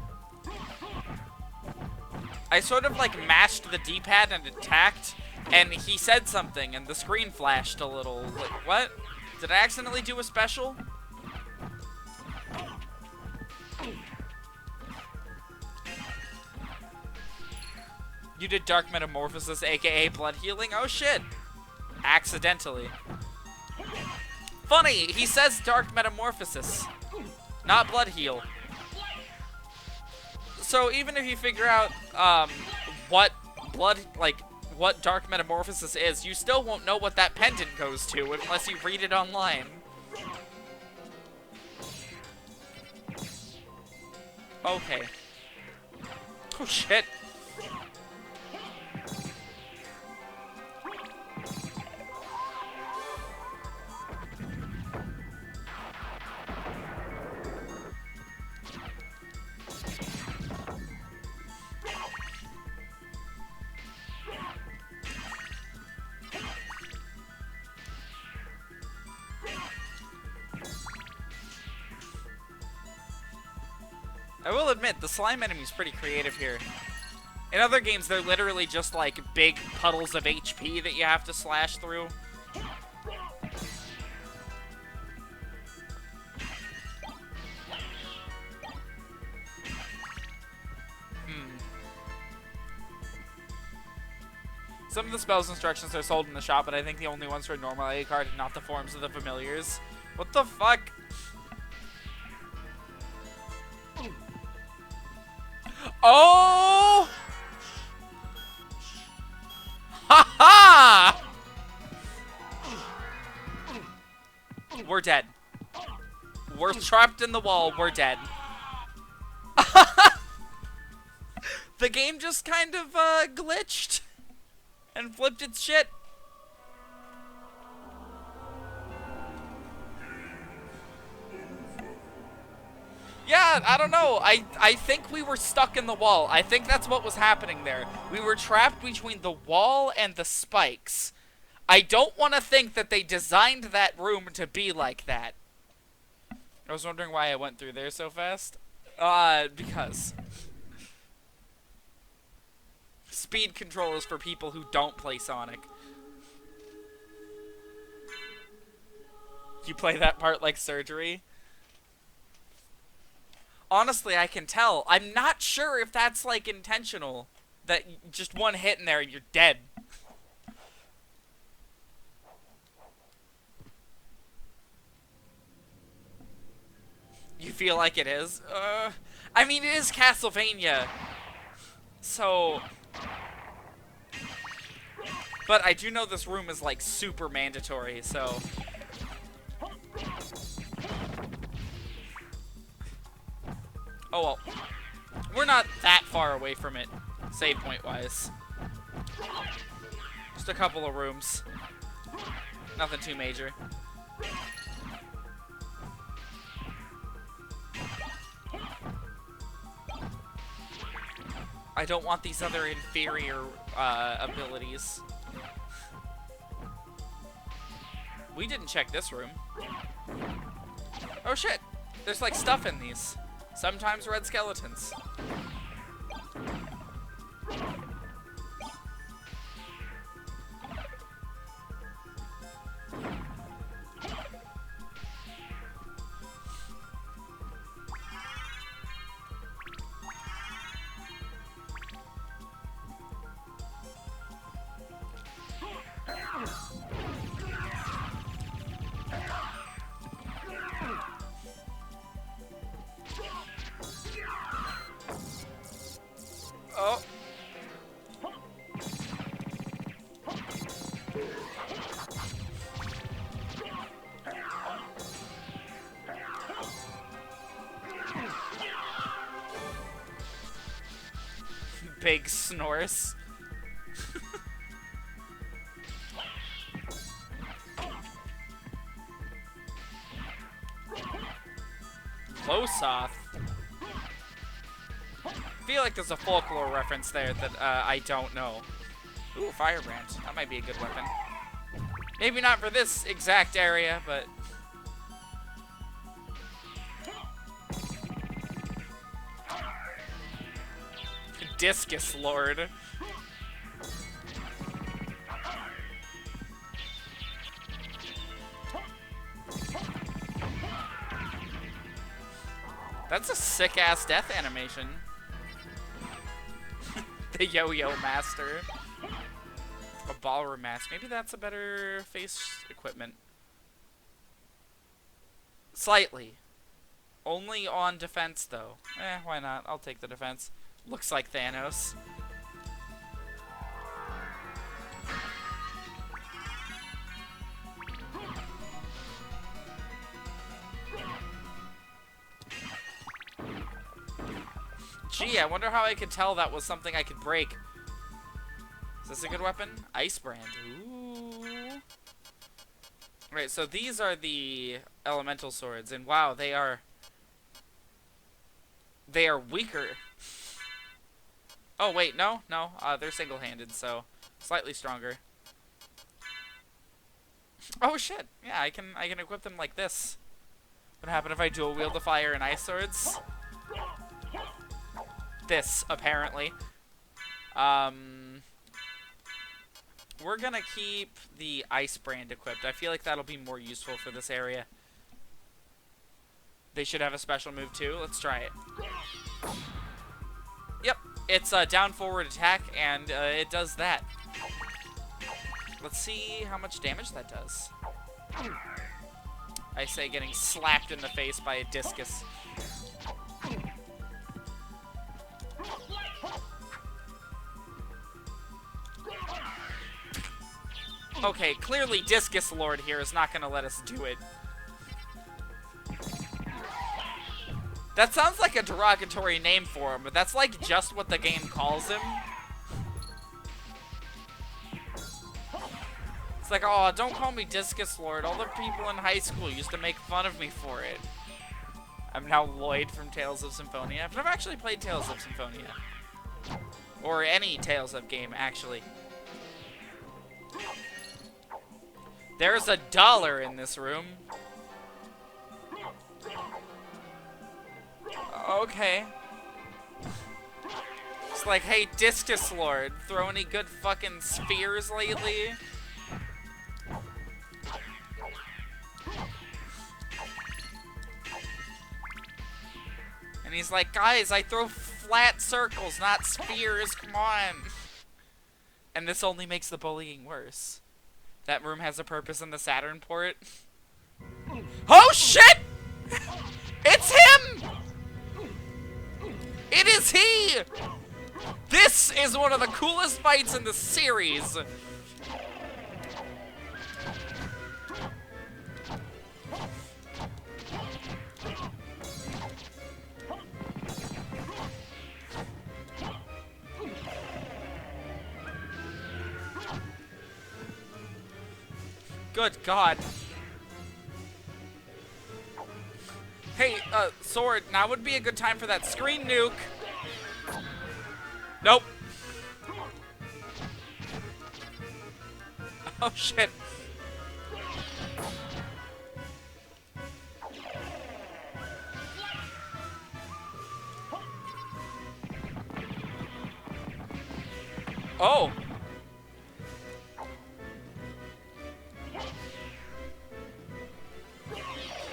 I sort of, like, mashed the D-pad and attacked, and he said something, and the screen flashed a little. Like, what? Did I accidentally do a special? You did Dark Metamorphosis, aka Blood Healing? Oh shit! Accidentally. Funny, he says Dark Metamorphosis, not Blood Heal. So even if you figure out what Dark Metamorphosis is, you still won't know what that pendant goes to unless you read it online. Okay. Oh shit. I will admit, the slime enemy's pretty creative here. In other games, they're literally just like big puddles of HP that you have to slash through. Some of the spells instructions are sold in the shop, but I think the only ones for a normal A card and not the forms of the familiars. What the fuck? Oh! Ha ha! We're dead. We're trapped in the wall. We're dead. The game just kind of glitched and flipped its shit. Yeah, I don't know. I think we were stuck in the wall. I think that's what was happening there. We were trapped between the wall and the spikes. I don't want to think that they designed that room to be like that. I was wondering why I went through there so fast. Because speed control is for people who don't play Sonic. You play that part like surgery? Honestly, I can tell. I'm not sure if that's, like, intentional. That just one hit in there and you're dead. You feel like it is? I mean, it is Castlevania. So... But I do know this room is, like, super mandatory, so... Oh well. We're not that far away from it, save point-wise. Just a couple of rooms. Nothing too major. I don't want these other inferior abilities. We didn't check this room. Oh shit! There's like stuff in these. Sometimes red skeletons. Oh. Big snores. Losoth. I feel like there's a folklore reference there that I don't know. Ooh, Firebrand. That might be a good weapon. Maybe not for this exact area, but... Discus Lord. That's a sick-ass death animation. The Yo-Yo Master. A ballroom mask. Maybe that's a better face equipment. Slightly. Only on defense, though. Why not? I'll take the defense. Looks like Thanos. Gee, I wonder how I could tell that was something I could break. Is this a good weapon? Ice Brand. Ooh. Right, so these are the elemental swords, and wow, they are weaker. Oh wait, no, they're single-handed, so slightly stronger. Oh shit! Yeah, I can equip them like this. What happened if I dual wield the fire and ice swords? This, apparently. We're gonna keep the Ice Brand equipped. I feel like that'll be more useful for this area. They should have a special move too. Let's try it. Yep, it's a down forward attack, and it does that. Let's see how much damage that does. I say getting slapped in the face by a discus. Okay, clearly Discus Lord here is not gonna let us do it. That sounds like a derogatory name for him, but that's like just what the game calls him. It's like, oh, don't call me Discus Lord. All the people in high school used to make fun of me for it. I'm now Lloyd from Tales of Symphonia. I've never actually played Tales of Symphonia. Or any Tales of game, actually. There's $1 in this room. Okay. It's like, hey, Discus Lord, throw any good fucking spheres lately? And he's like, guys, I throw flat circles, not spheres, come on. And this only makes the bullying worse. That room has a purpose in the Saturn port. Oh shit! It's him! It is he! This is one of the coolest fights in the series. Good God. Hey, Sword, now would be a good time for that screen nuke. Nope. Oh, shit. Oh.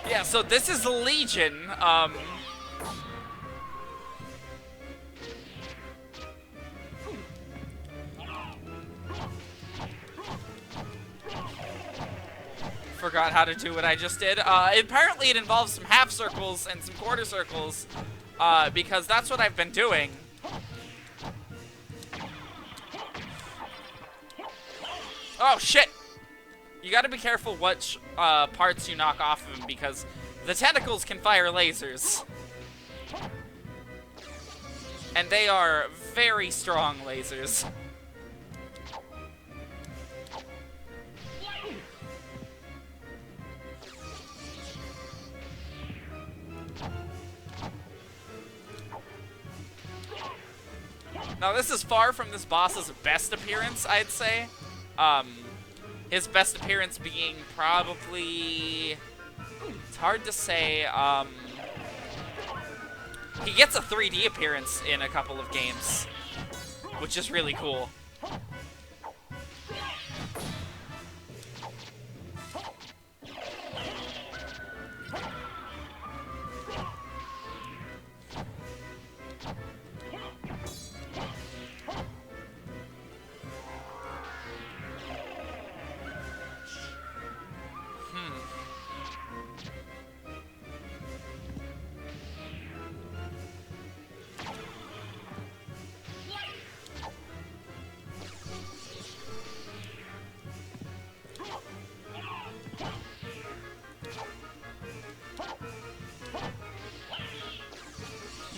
Yeah, so this is the Legion. Forgot how to do what I just did. Apparently it involves some half circles and some quarter circles, because that's what I've been doing. Oh, shit! You gotta be careful what parts you knock off of him, because the tentacles can fire lasers. And they are very strong lasers. Now, this is far from this boss's best appearance, I'd say. His best appearance being probably... It's hard to say. He gets a 3D appearance in a couple of games, which is really cool.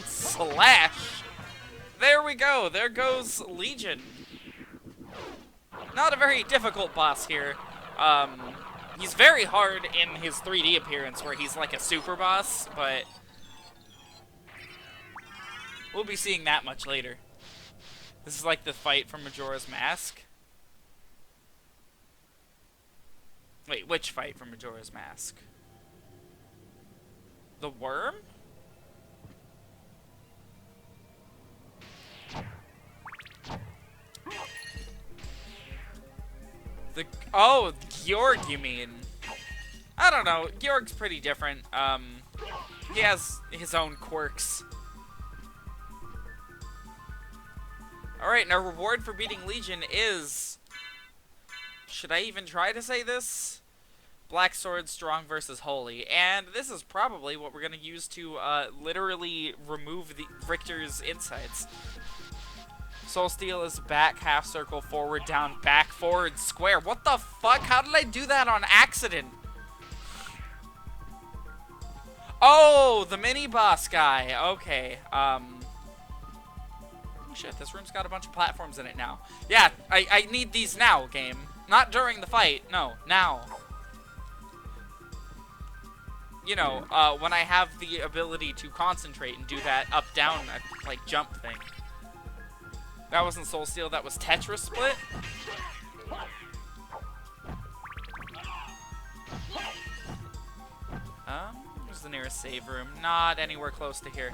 Slash! There we go. There goes Legion. Not a very difficult boss here. He's very hard in his 3D appearance where he's like a super boss, but we'll be seeing that much later. This is like the fight from Majora's Mask. Wait, which fight from Majora's Mask? The worm? Oh, Georg, you mean? I don't know. Georg's pretty different. He has his own quirks. Alright, and our reward for beating Legion is... Should I even try to say this? Black Sword, Strong versus Holy. And this is probably what we're going to use to literally remove the Richter's insights. Soul Steel is back, half circle, forward, down, back, forward, square. What the fuck? How did I do that on accident? Oh, the mini-boss guy. Okay, oh shit, this room's got a bunch of platforms in it now. Yeah, I need these now, game. Not during the fight. No, now. You know, when I have the ability to concentrate and do that up-down, like, jump thing. That wasn't Soul Steel, that was Tetris Split. Where's the nearest save room? Not anywhere close to here.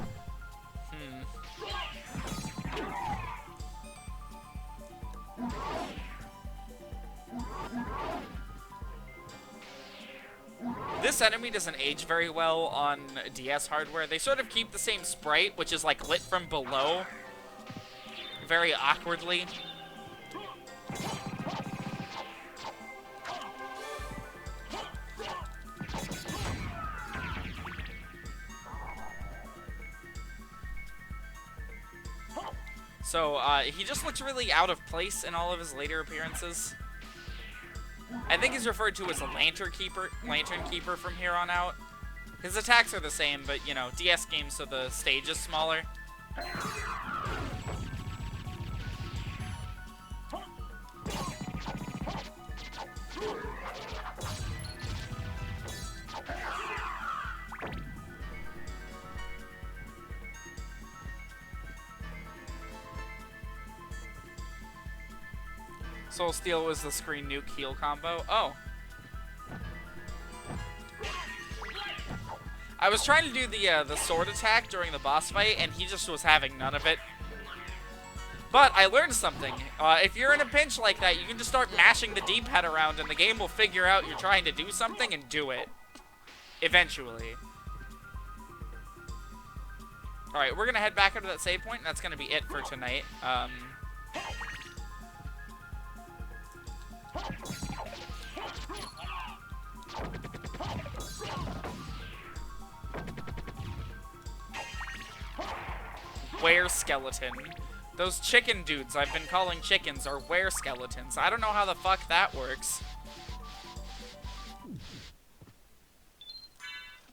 This enemy doesn't age very well on DS hardware. They sort of keep the same sprite, which is like lit from below. Very awkwardly. So, he just looks really out of place in all of his later appearances. I think he's referred to as a Lantern Keeper from here on out. His attacks are the same, but, you know, DS games, so the stage is smaller. Soul Steel was the screen nuke heal combo. Oh. I was trying to do the sword attack during the boss fight, and he just was having none of it. But I learned something. If you're in a pinch like that, you can just start mashing the D-pad around, and the game will figure out you're trying to do something and do it. Eventually. Alright, we're going to head back up to that save point, and that's going to be it for tonight. Were-skeleton. Those chicken dudes I've been calling chickens are were-skeletons. I don't know how the fuck that works.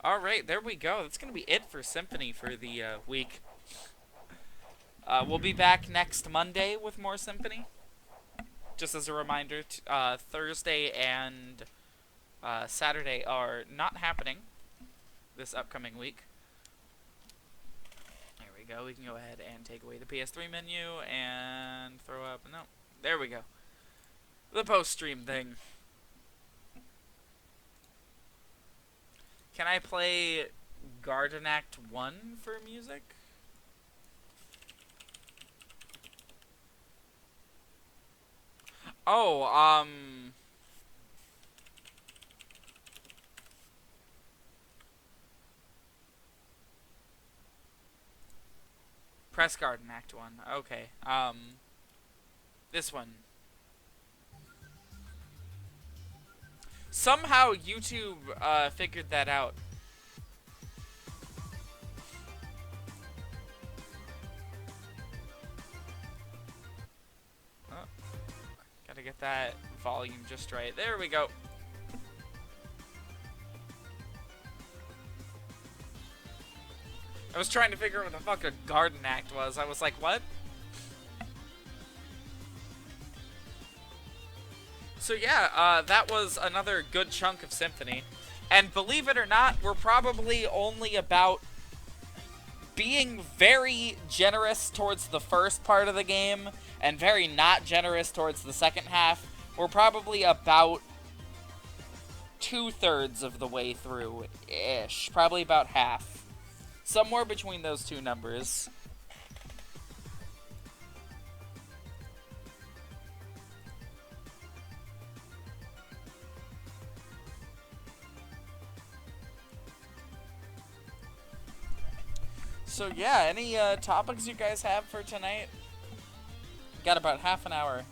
Alright, there we go. That's going to be it for Symphony for the week. We'll be back next Monday with more Symphony. Just as a reminder, Thursday and Saturday are not happening this upcoming week. There we go. We can go ahead and take away the PS3 menu and throw up. No, there we go. The post-stream thing. Can I play Garden Act 1 for music? Oh, Press Garden Act 1. Okay. This one. Somehow YouTube figured that out. Oh, gotta get that volume just right. There we go. I was trying to figure out what the fuck a Garden Act was. I was like, what? So yeah, that was another good chunk of Symphony. And believe it or not, we're probably only about being very generous towards the first part of the game and very not generous towards the second half. We're probably about 2/3 of the way through-ish. Probably about half. Somewhere between those two numbers. So yeah, any topics you guys have for tonight? Got about half an hour.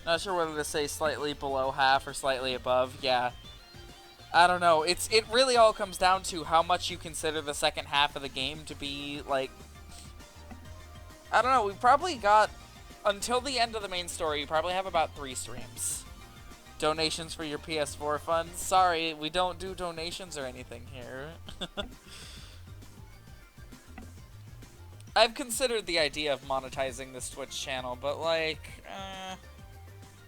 Not sure whether to say slightly below half or slightly above. Yeah. I don't know. It really all comes down to how much you consider the second half of the game to be, like... I don't know. We probably got... Until the end of the main story, you probably have about 3 streams. Donations for your PS4 funds? Sorry, we don't do donations or anything here. I've considered the idea of monetizing this Twitch channel, but, like...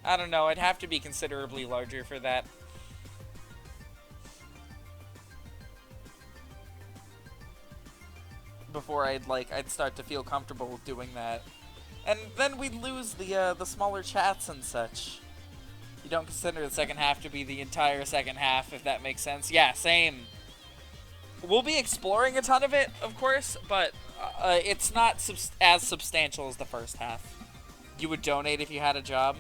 I don't know. I'd have to be considerably larger for that. Before I'd start to feel comfortable doing that. And then we'd lose the smaller chats and such. You don't consider the second half to be the entire second half, if that makes sense. Yeah, same. We'll be exploring a ton of it, of course, but it's not as substantial as the first half. You would donate if you had a job?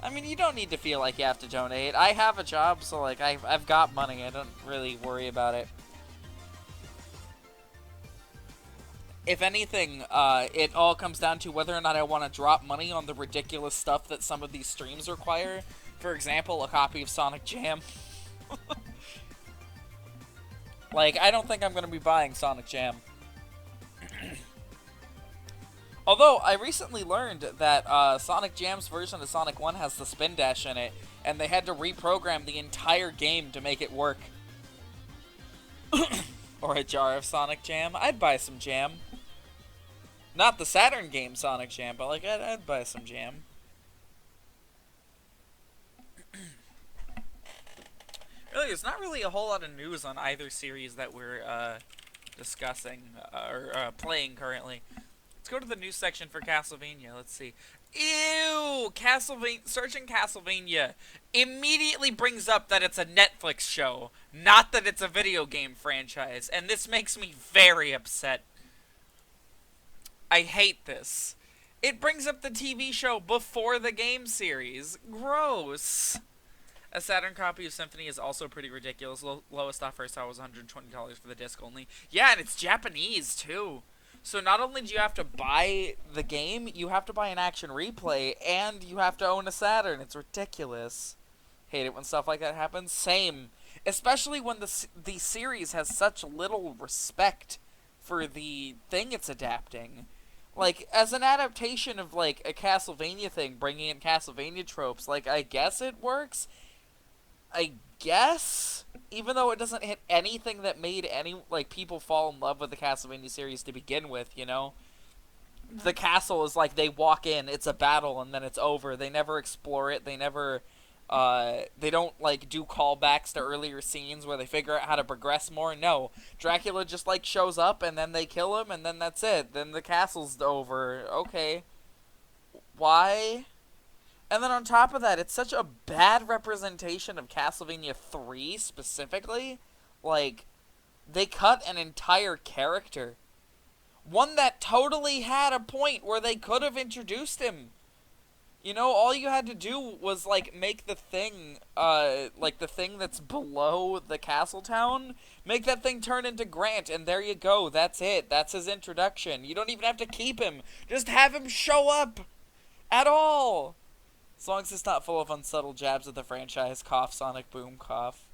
I mean, you don't need to feel like you have to donate. I have a job, so like I've got money. I don't really worry about it. If anything, it all comes down to whether or not I want to drop money on the ridiculous stuff that some of these streams require. For example, a copy of Sonic Jam. Like, I don't think I'm going to be buying Sonic Jam. Although, I recently learned that Sonic Jam's version of Sonic 1 has the spin dash in it, and they had to reprogram the entire game to make it work. Or a jar of Sonic Jam. I'd buy some jam. Not the Saturn game Sonic Jam, but like I'd buy some jam. Really, there's not really a whole lot of news on either series that we're discussing or playing currently. Let's go to the news section for Castlevania. Let's see. Ew! Castlevania. Searching Castlevania immediately brings up that it's a Netflix show, not that it's a video game franchise, and this makes me very upset. I hate this. It brings up the TV show before the game series. Gross. A Saturn copy of Symphony is also pretty ridiculous. Lowest offer I saw was $120 for the disc only. Yeah, and it's Japanese, too. So not only do you have to buy the game, you have to buy an action replay, and you have to own a Saturn. It's ridiculous. Hate it when stuff like that happens. Same. Especially when the series has such little respect for the thing it's adapting. Like, as an adaptation of, like, a Castlevania thing, bringing in Castlevania tropes, like, I guess it works. I guess? Even though it doesn't hit anything that made people fall in love with the Castlevania series to begin with, you know? The castle is like, they walk in, it's a battle, and then it's over. They never explore it, they never, They don't, like, do callbacks to earlier scenes where they figure out how to progress more. No. Dracula just, like, shows up, and then they kill him, and then that's it. Then the castle's over. Okay. Why? And then on top of that, it's such a bad representation of Castlevania 3, specifically. Like, they cut an entire character. One that totally had a point where they could have introduced him. You know, all you had to do was, like, make the thing, like, the thing that's below the castle town, make that thing turn into Grant, and there you go, that's it. That's his introduction. You don't even have to keep him. Just have him show up at all. As long as it's not full of unsubtle jabs at the franchise, cough, Sonic Boom, cough.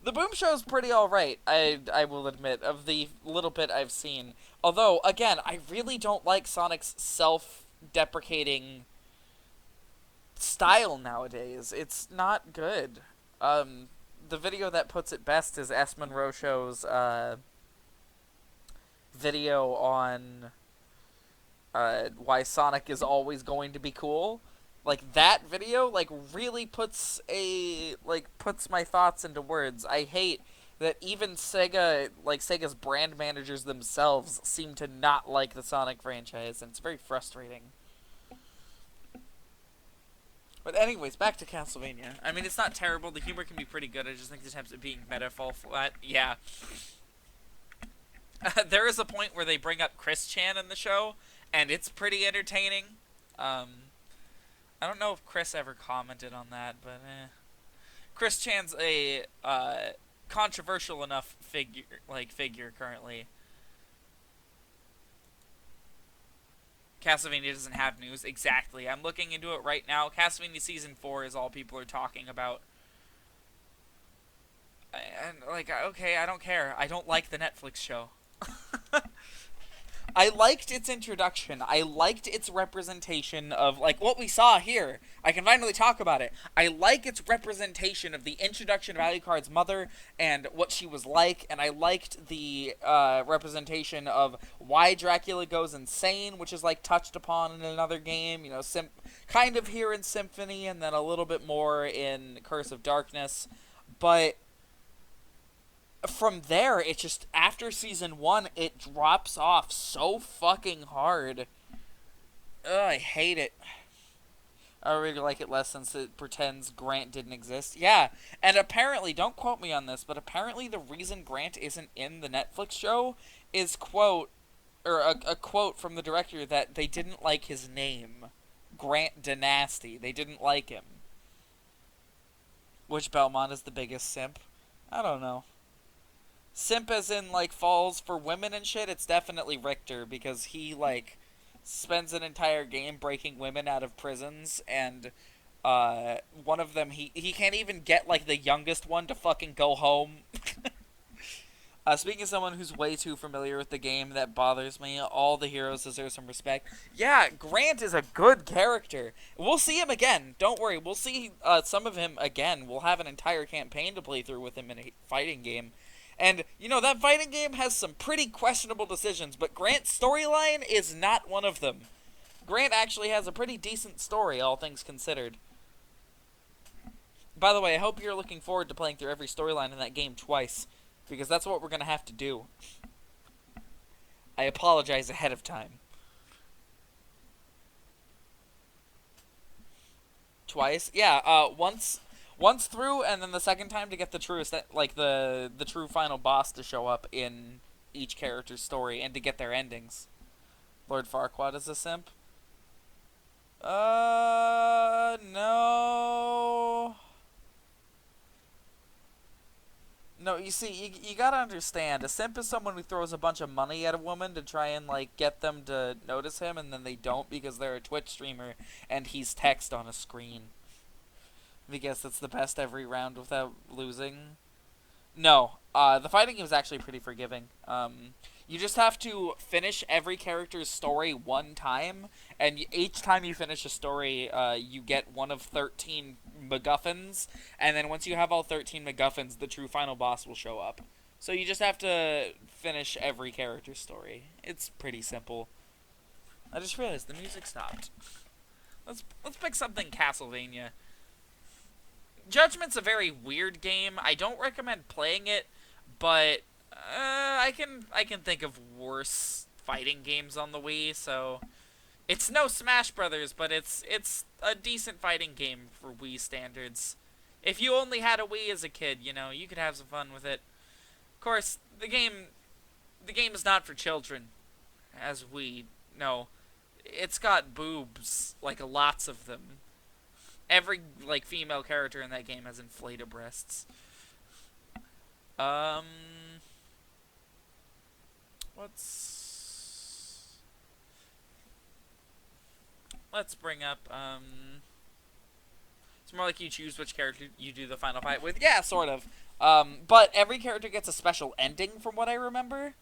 The Boom Show's pretty alright, I will admit, of the little bit I've seen. Although, again, I really don't like Sonic's self-deprecating style nowadays. It's not good. The video that puts it best is S. Monroe Show's video on why Sonic is always going to be cool. Like, that video, like, really puts my thoughts into words. I hate that even Sega, like, Sega's brand managers themselves seem to not like the Sonic franchise, and it's very frustrating. But anyways, back to Castlevania. I mean, it's not terrible. The humor can be pretty good. I just think the attempts at being meta fall flat. Yeah. There is a point where they bring up Chris Chan in the show, and it's pretty entertaining. I don't know if Chris ever commented on that, but Chris Chan's a controversial enough figure currently. Castlevania doesn't have news. Exactly. I'm looking into it right now. Castlevania Season 4 is all people are talking about. And, like, okay, I don't care. I don't like the Netflix show. I liked its introduction. I liked its representation of, like, what we saw here. I can finally talk about it. I like its representation of the introduction of Alucard's mother and what she was like, and I liked the representation of why Dracula goes insane, which is, like, touched upon in another game, you know, kind of here in Symphony, and then a little bit more in Curse of Darkness. But from there, it just, after Season 1, it drops off so fucking hard. Ugh, I hate it. I really like it less since it pretends Grant didn't exist. Yeah, and apparently, don't quote me on this, but apparently the reason Grant isn't in the Netflix show is, a quote from the director that they didn't like his name. Grant Dynasty. They didn't like him. Which Belmont is the biggest simp? I don't know. Simp as in, like, falls for women and shit, it's definitely Richter, because he, like, spends an entire game breaking women out of prisons, and, one of them, he can't even get, like, the youngest one to fucking go home. Speaking of someone who's way too familiar with the game, that bothers me. All the heroes deserve some respect. Yeah, Grant is a good character. We'll see him again. Don't worry, we'll see, some of him again. We'll have an entire campaign to play through with him in a fighting game. And, you know, that fighting game has some pretty questionable decisions, but Grant's storyline is not one of them. Grant actually has a pretty decent story, all things considered. By the way, I hope you're looking forward to playing through every storyline in that game twice, because that's what we're going to have to do. I apologize ahead of time. Twice? Yeah, once through, and then the second time to get the truest, like, the true final boss to show up in each character's story, and to get their endings. Lord Farquaad is a simp? No. No, you see, you gotta understand, a simp is someone who throws a bunch of money at a woman to try and, like, get them to notice him, and then they don't because they're a Twitch streamer, and he's text on a screen. I guess that's the best every round without losing. No, the fighting game is actually pretty forgiving. You just have to finish every character's story one time, and each time you finish a story, you get one of 13 MacGuffins, and then once you have all 13 MacGuffins, the true final boss will show up. So you just have to finish every character's story. It's pretty simple. I just realized the music stopped. Let's pick something Castlevania. Judgment's a very weird game. I don't recommend playing it, but I can think of worse fighting games on the Wii. So it's no Smash Brothers, but it's a decent fighting game for Wii standards. If you only had a Wii as a kid, you know, you could have some fun with it. Of course, the game is not for children, as we know. It's got boobs, like lots of them. Every like female character in that game has inflated breasts. Let's bring up it's more like you choose which character you do the final fight with. Yeah, sort of. But every character gets a special ending from what I remember.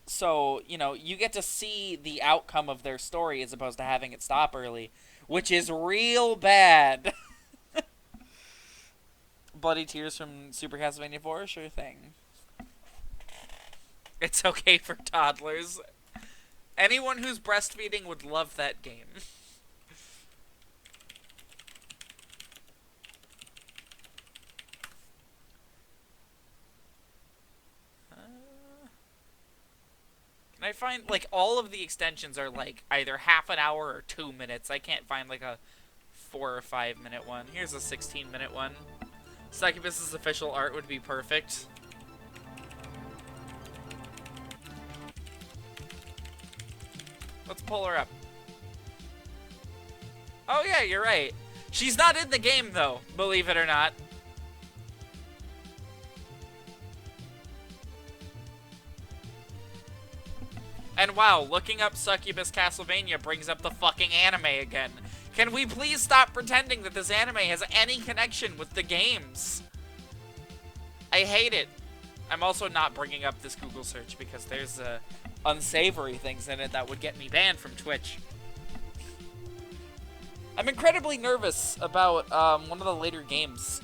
So, you know, you get to see the outcome of their story as opposed to having it stop early, which is real bad. Bloody tears from Super Castlevania 4? Sure thing. It's okay for toddlers. Anyone who's breastfeeding would love that game. I find, like, all of the extensions are, like, either half an hour or 2 minutes. I can't find, like, a 4 or 5 minute one. Here's a 16-minute one. Succubus's official art would be perfect. Let's pull her up. Oh, yeah, you're right. She's not in the game, though, believe it or not. And wow, looking up Succubus Castlevania brings up the fucking anime again. Can we please stop pretending that this anime has any connection with the games? I hate it. I'm also not bringing up this Google search because there's unsavory things in it that would get me banned from Twitch. I'm incredibly nervous about one of the later games.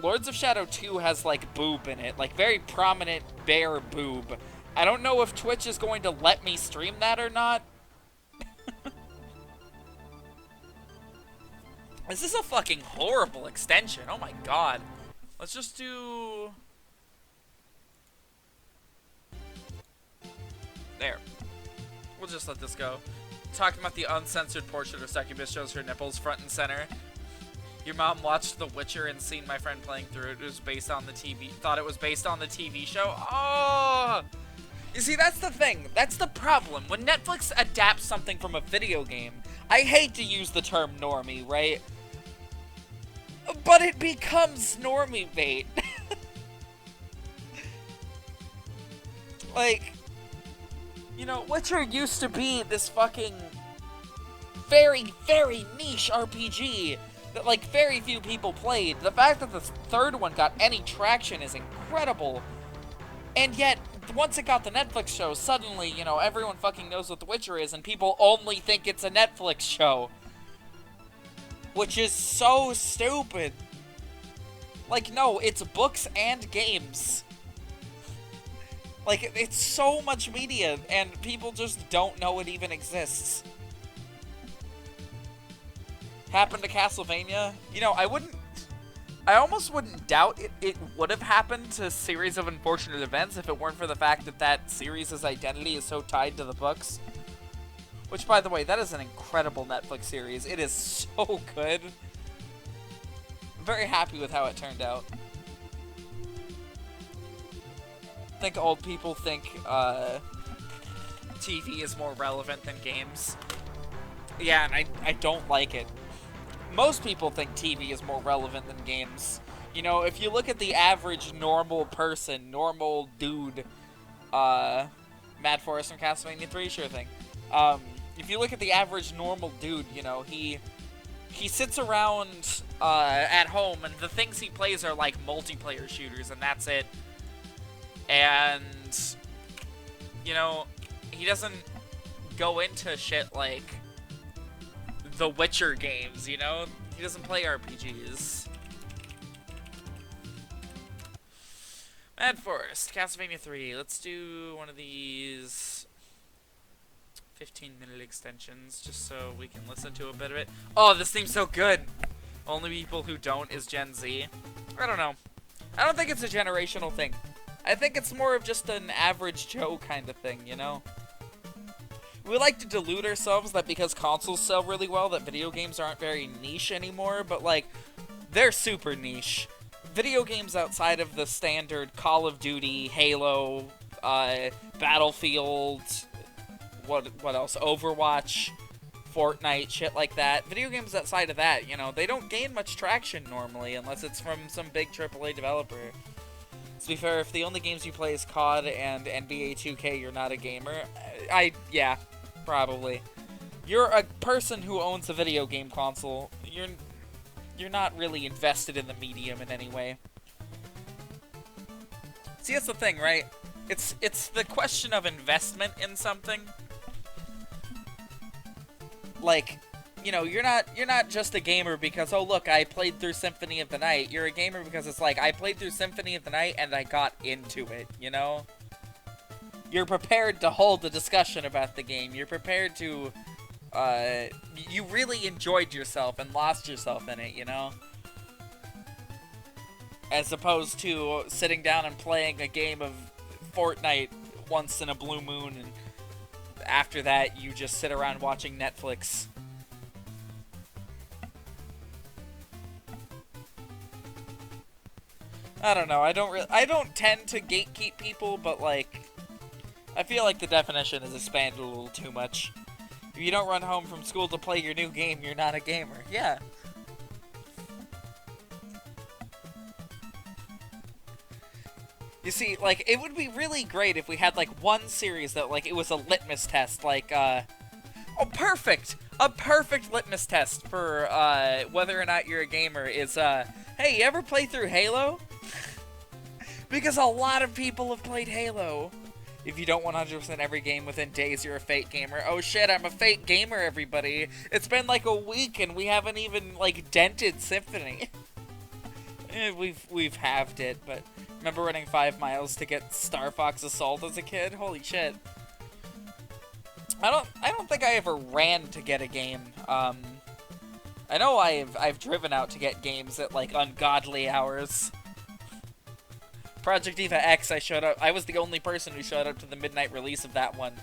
Lords of Shadow 2 has, like, boob in it. Like, very prominent bare boob. I don't know if Twitch is going to let me stream that or not. This is a fucking horrible extension. Oh my god. Let's just do... There. We'll just let this go. Talking about the uncensored portrait of Succubus shows her nipples front and center. Your mom watched The Witcher and seen my friend playing through it. It was based on the TV... Thought it was based on the TV show? Oh! You see, that's the thing. That's the problem. When Netflix adapts something from a video game, I hate to use the term normie, right? But it becomes normie bait. Like, you know, Witcher used to be this fucking very, very niche RPG that, like, very few people played. The fact that the third one got any traction is incredible. And yet, once it got the Netflix show, suddenly, you know, everyone fucking knows what The Witcher is, and people only think it's a Netflix show. Which is so stupid. Like, no, it's books and games. Like, it's so much media, and people just don't know it even exists. Happened to Castlevania? You know, I almost wouldn't doubt it would have happened to a series of unfortunate events if it weren't for the fact that that series' identity is so tied to the books. Which, by the way, that is an incredible Netflix series. It is so good. I'm very happy with how it turned out. I think old people think TV is more relevant than games. Yeah, and I don't like it. Most people think TV is more relevant than games. You know, if you look at the average normal person, normal dude, Mad Forest from Castlevania 3, sure thing. If you look at the average normal dude, you know, he sits around at home, and the things he plays are like multiplayer shooters, and that's it. And, you know, he doesn't go into shit like The Witcher games, you know? He doesn't play RPGs. Mad Forest, Castlevania 3. Let's do one of these 15-minute extensions, just so we can listen to a bit of it. Oh, this theme's so good! Only people who don't is Gen Z. I don't know. I don't think it's a generational thing. I think it's more of just an average Joe kind of thing, you know? We like to delude ourselves that because consoles sell really well, that video games aren't very niche anymore, but, like, they're super niche. Video games outside of the standard Call of Duty, Halo, Battlefield, what else? Overwatch, Fortnite, shit like that. Video games outside of that, you know, they don't gain much traction normally unless it's from some big AAA developer. To be fair, if the only games you play is COD and NBA 2K, you're not a gamer. Yeah, probably. You're a person who owns a video game console. You're not really invested in the medium in any way. See, that's the thing, right? It's the question of investment in something. Like, you know, you're not just a gamer because, oh look, I played through Symphony of the Night. You're a gamer because it's like, I played through Symphony of the Night and I got into it, you know? You're prepared to hold a discussion about the game. You're prepared to, you really enjoyed yourself and lost yourself in it, you know? As opposed to sitting down and playing a game of Fortnite once in a blue moon, and after that, you just sit around watching Netflix. I don't know, I don't tend to gatekeep people, but, like, I feel like the definition is expanded a little too much. If you don't run home from school to play your new game, you're not a gamer. Yeah. You see, like, it would be really great if we had, like, one series that, like, it was a litmus test, like, oh, perfect! A perfect litmus test for, whether or not you're a gamer is, hey, you ever play through Halo? Because a lot of people have played Halo. If you don't 100% every game within days, you're a fake gamer. Oh shit, I'm a fake gamer, everybody. It's been like a week and we haven't even, like, dented Symphony. We've halved it, but remember running 5 miles to get Star Fox Assault as a kid? Holy shit. I don't think I ever ran to get a game. I know I've driven out to get games at, like, ungodly hours. Project Eva X, I was the only person who showed up to the midnight release of that one.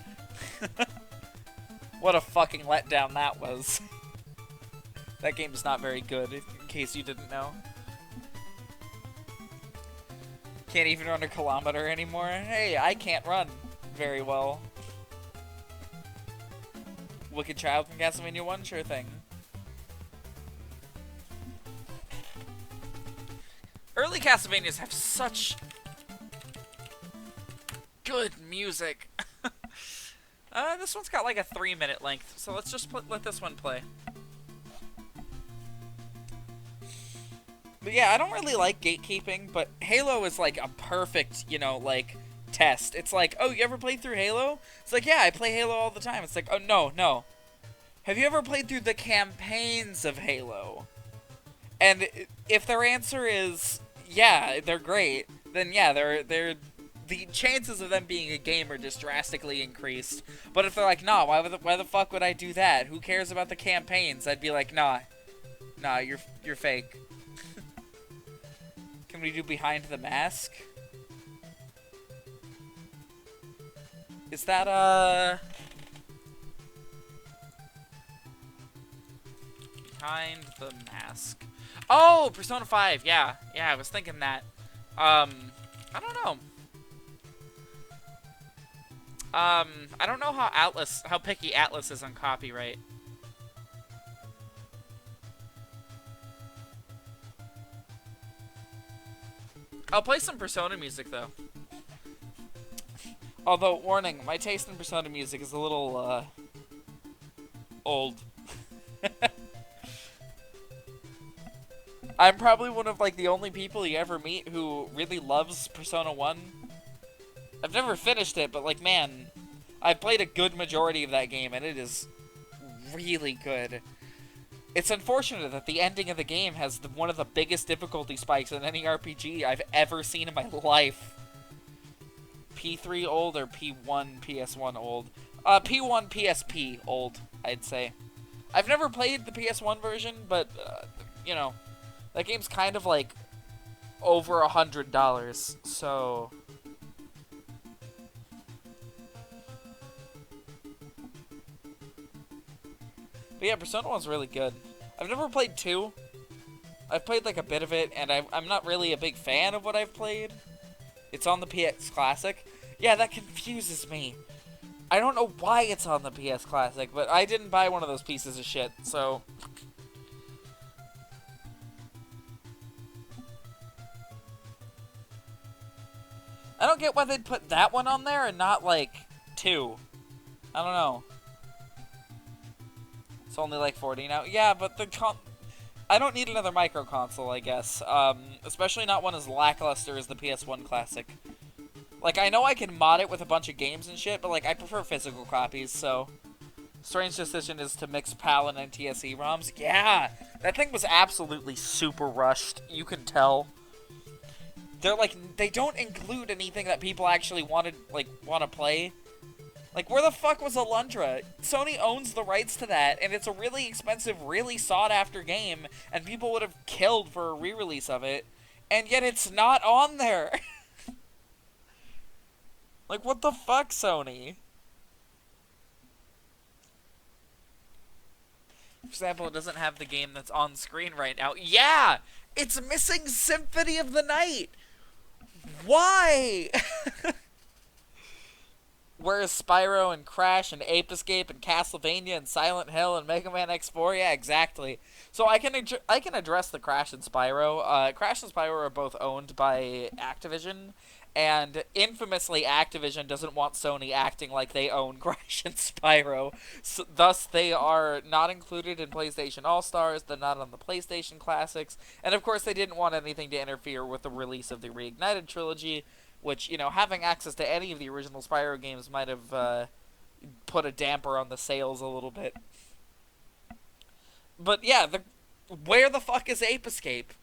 What a fucking letdown that was. That game is not very good, in case you didn't know. Can't even run a kilometer anymore. Hey, I can't run very well. Wicked Child from Castlevania 1, sure thing. Early Castlevanias have such good music. This one's got like a 3-minute length, so let's just let this one play. But yeah, I don't really like gatekeeping, but Halo is like a perfect, you know, like, test. It's like, oh, you ever played through Halo? It's like, yeah, I play Halo all the time. It's like, oh, no. Have you ever played through the campaigns of Halo? And if their answer is, yeah, they're great, then yeah, they're the chances of them being a gamer just drastically increased. But if they're like, nah, why the fuck would I do that? Who cares about the campaigns? I'd be like, nah, you're fake. Can we do Behind the Mask? Is that, Behind the Mask. Oh, Persona 5, yeah, I was thinking that. I don't know. I don't know how picky Atlas is on copyright. I'll play some Persona music, though. Although, warning, my taste in Persona music is a little, old. I'm probably one of, like, the only people you ever meet who really loves Persona 1. I've never finished it, but, like, man, I've played a good majority of that game, and it is really good. It's unfortunate that the ending of the game has one of the biggest difficulty spikes in any RPG I've ever seen in my life. P3 old or P1 PS1 old? P1 PSP old, I'd say. I've never played the PS1 version, but you know, that game's kind of like over $100, so... But yeah, Persona 1's really good. I've never played 2. I've played like a bit of it, and I'm not really a big fan of what I've played. It's on the PS Classic. Yeah, that confuses me. I don't know why it's on the PS Classic, but I didn't buy one of those pieces of shit, so... I don't get why they'd put that one on there and not, like, 2. I don't know. It's only like 40 now. Yeah, but I don't need another micro console, I guess. Especially not one as lackluster as the PS1 Classic. Like, I know I can mod it with a bunch of games and shit, but, like, I prefer physical copies, so... Strange decision is to mix PAL and NTSC ROMs. Yeah! That thing was absolutely super rushed. You can tell. They're, like, they don't include anything that people actually want to play. Like, where the fuck was Alundra? Sony owns the rights to that, and it's a really expensive, really sought-after game, and people would have killed for a re-release of it, and yet it's not on there. Like, what the fuck, Sony? For example, it doesn't have the game that's on screen right now. Yeah! It's missing Symphony of the Night! Why? Whereas Spyro and Crash and Ape Escape and Castlevania and Silent Hill and Mega Man X4, yeah, exactly. So I can address the Crash and Spyro. Crash and Spyro are both owned by Activision, and infamously Activision doesn't want Sony acting like they own Crash and Spyro. So, thus, they are not included in PlayStation All-Stars, they're not on the PlayStation Classics, and of course they didn't want anything to interfere with the release of the Reignited trilogy, which, you know, having access to any of the original Spyro games might have put a damper on the sales a little bit. But yeah, where the fuck is Ape Escape?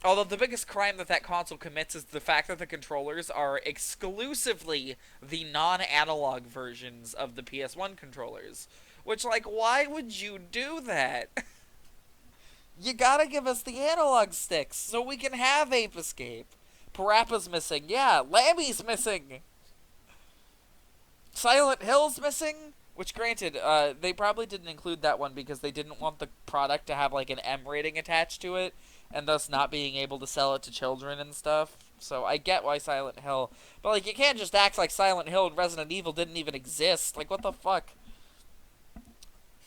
Although the biggest crime that console commits is the fact that the controllers are exclusively the non-analog versions of the PS1 controllers. Which, like, why would you do that? You gotta give us the analog sticks so we can have Ape Escape. Parappa's missing. Yeah, Lammy's missing. Silent Hill's missing. Which, granted, they probably didn't include that one because they didn't want the product to have, like, an M rating attached to it, and thus not being able to sell it to children and stuff. So I get why Silent Hill. But, like, you can't just act like Silent Hill and Resident Evil didn't even exist. Like, what the fuck?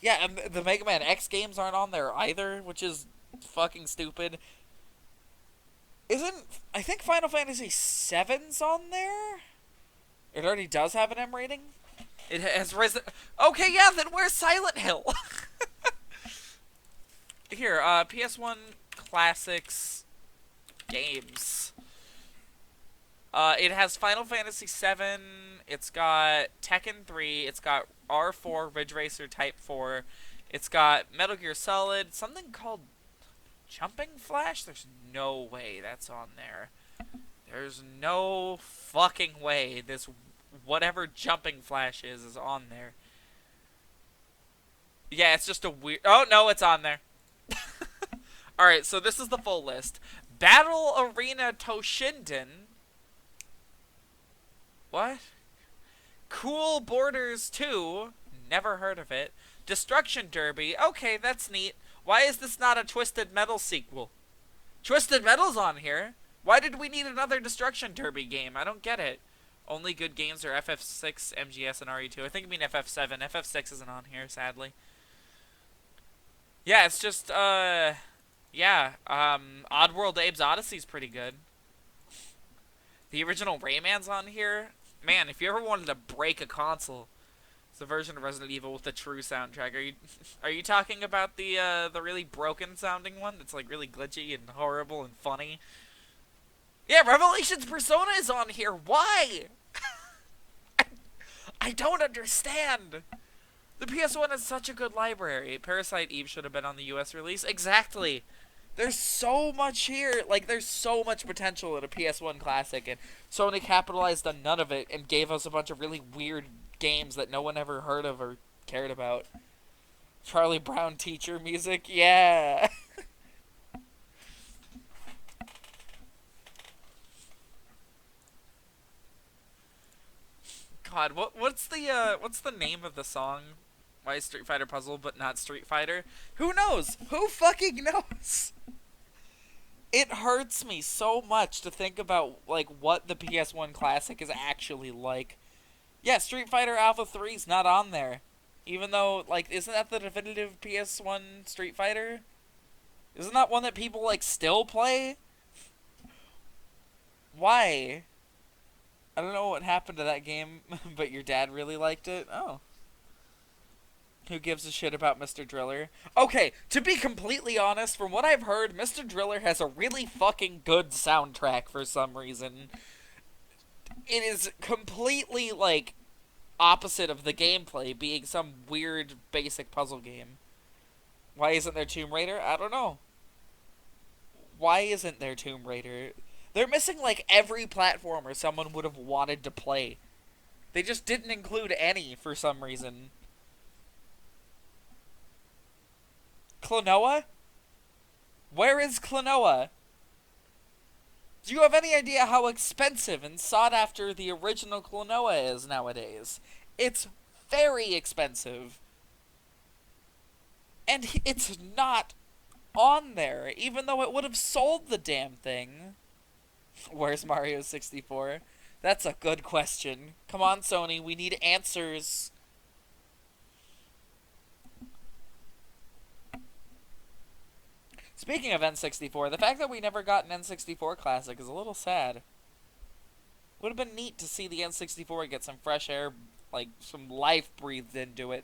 Yeah, and the Mega Man X games aren't on there either, which is fucking stupid. I think Final Fantasy VII's on there? It already does have an M rating? It has Okay, yeah, then where's Silent Hill? Here, PS1 Classics games. It has Final Fantasy VII, it's got Tekken 3, it's got R4, Ridge Racer Type 4, it's got Metal Gear Solid, something called Jumping Flash? There's no way that's on there. There's no fucking way this whatever Jumping Flash is on there. Yeah, it's just a weird... Oh, no, it's on there. Alright, so this is the full list. Battle Arena Toshinden. What? Cool Borders 2. Never heard of it. Destruction Derby. Okay, that's neat. Why is this not a Twisted Metal sequel? Twisted Metal's on here. Why did we need another Destruction Derby game? I don't get it. Only good games are FF6, MGS, and RE2. I think I mean FF7. FF6 isn't on here, sadly. Yeah, it's just, yeah, Oddworld Abe's Odyssey's pretty good. The original Rayman's on here. Man, if you ever wanted to break a console, it's a version of Resident Evil with the true soundtrack. Are you talking about the really broken sounding one that's like really glitchy and horrible and funny? Yeah, Revelations Persona is on here. Why? I don't understand. The PS1 has such a good library. Parasite Eve should have been on the US release. Exactly. There's so much here. Like, there's so much potential in a PS1 classic, and Sony capitalized on none of it and gave us a bunch of really weird games that no one ever heard of or cared about. Charlie Brown teacher music, yeah. God, what's the name of the song? Why is Street Fighter Puzzle but not Street Fighter? Who knows? Who fucking knows? It hurts me so much to think about like what the PS1 Classic is actually like. Yeah, Street Fighter Alpha 3's not on there. Even though, like, isn't that the definitive PS1 Street Fighter? Isn't that one that people, like, still play? Why? I don't know what happened to that game, but your dad really liked it? Oh. Who gives a shit about Mr. Driller? Okay, to be completely honest, from what I've heard, Mr. Driller has a really fucking good soundtrack for some reason. It is completely, like, opposite of the gameplay being some weird basic puzzle game. Why isn't there Tomb Raider? I don't know. Why isn't there Tomb Raider? They're missing like every platformer someone would have wanted to play. They just didn't include any for some reason. Klonoa? Where is Klonoa? Do you have any idea how expensive and sought after the original Klonoa is nowadays? It's very expensive. And it's not on there, even though it would have sold the damn thing. Where's Mario 64? That's a good question. Come on, Sony, we need answers. Speaking of N64, the fact that we never got an N64 Classic is a little sad. Would have been neat to see the N64 get some fresh air, like some life breathed into it.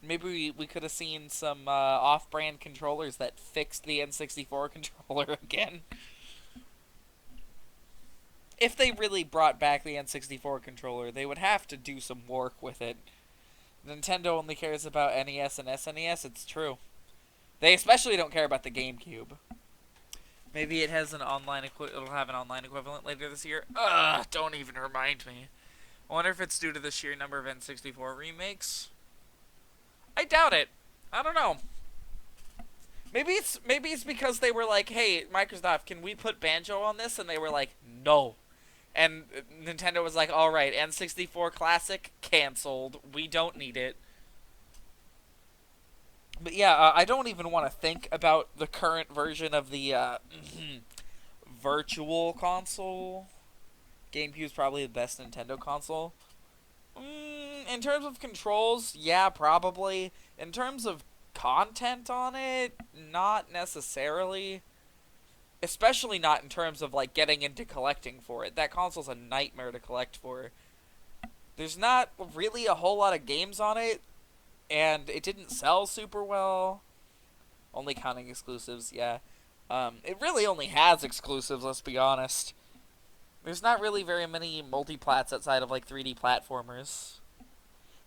Maybe we could have seen some off-brand controllers that fixed the N64 controller again. If they really brought back the N64 controller, they would have to do some work with it. Nintendo only cares about NES and SNES, it's true. They especially don't care about the GameCube. Maybe it has an online it'll have an online equivalent later this year. Ugh, don't even remind me. I wonder if it's due to the sheer number of N64 remakes. I doubt it. I don't know. Maybe it's because they were like, "Hey, Microsoft, can we put Banjo on this?" And they were like, "No." And Nintendo was like, "All right, N64 Classic canceled. We don't need it." But yeah, I don't even want to think about the current version of the Virtual Console. GameCube's probably the best Nintendo console. In terms of controls, yeah, probably. In terms of content on it, not necessarily. Especially not in terms of, like, getting into collecting for it. That console's a nightmare to collect for. There's not really a whole lot of games on it, and it didn't sell super well. Only counting exclusives, yeah. It really only has exclusives, let's be honest. There's not really very many multi-plats outside of, like, 3D platformers.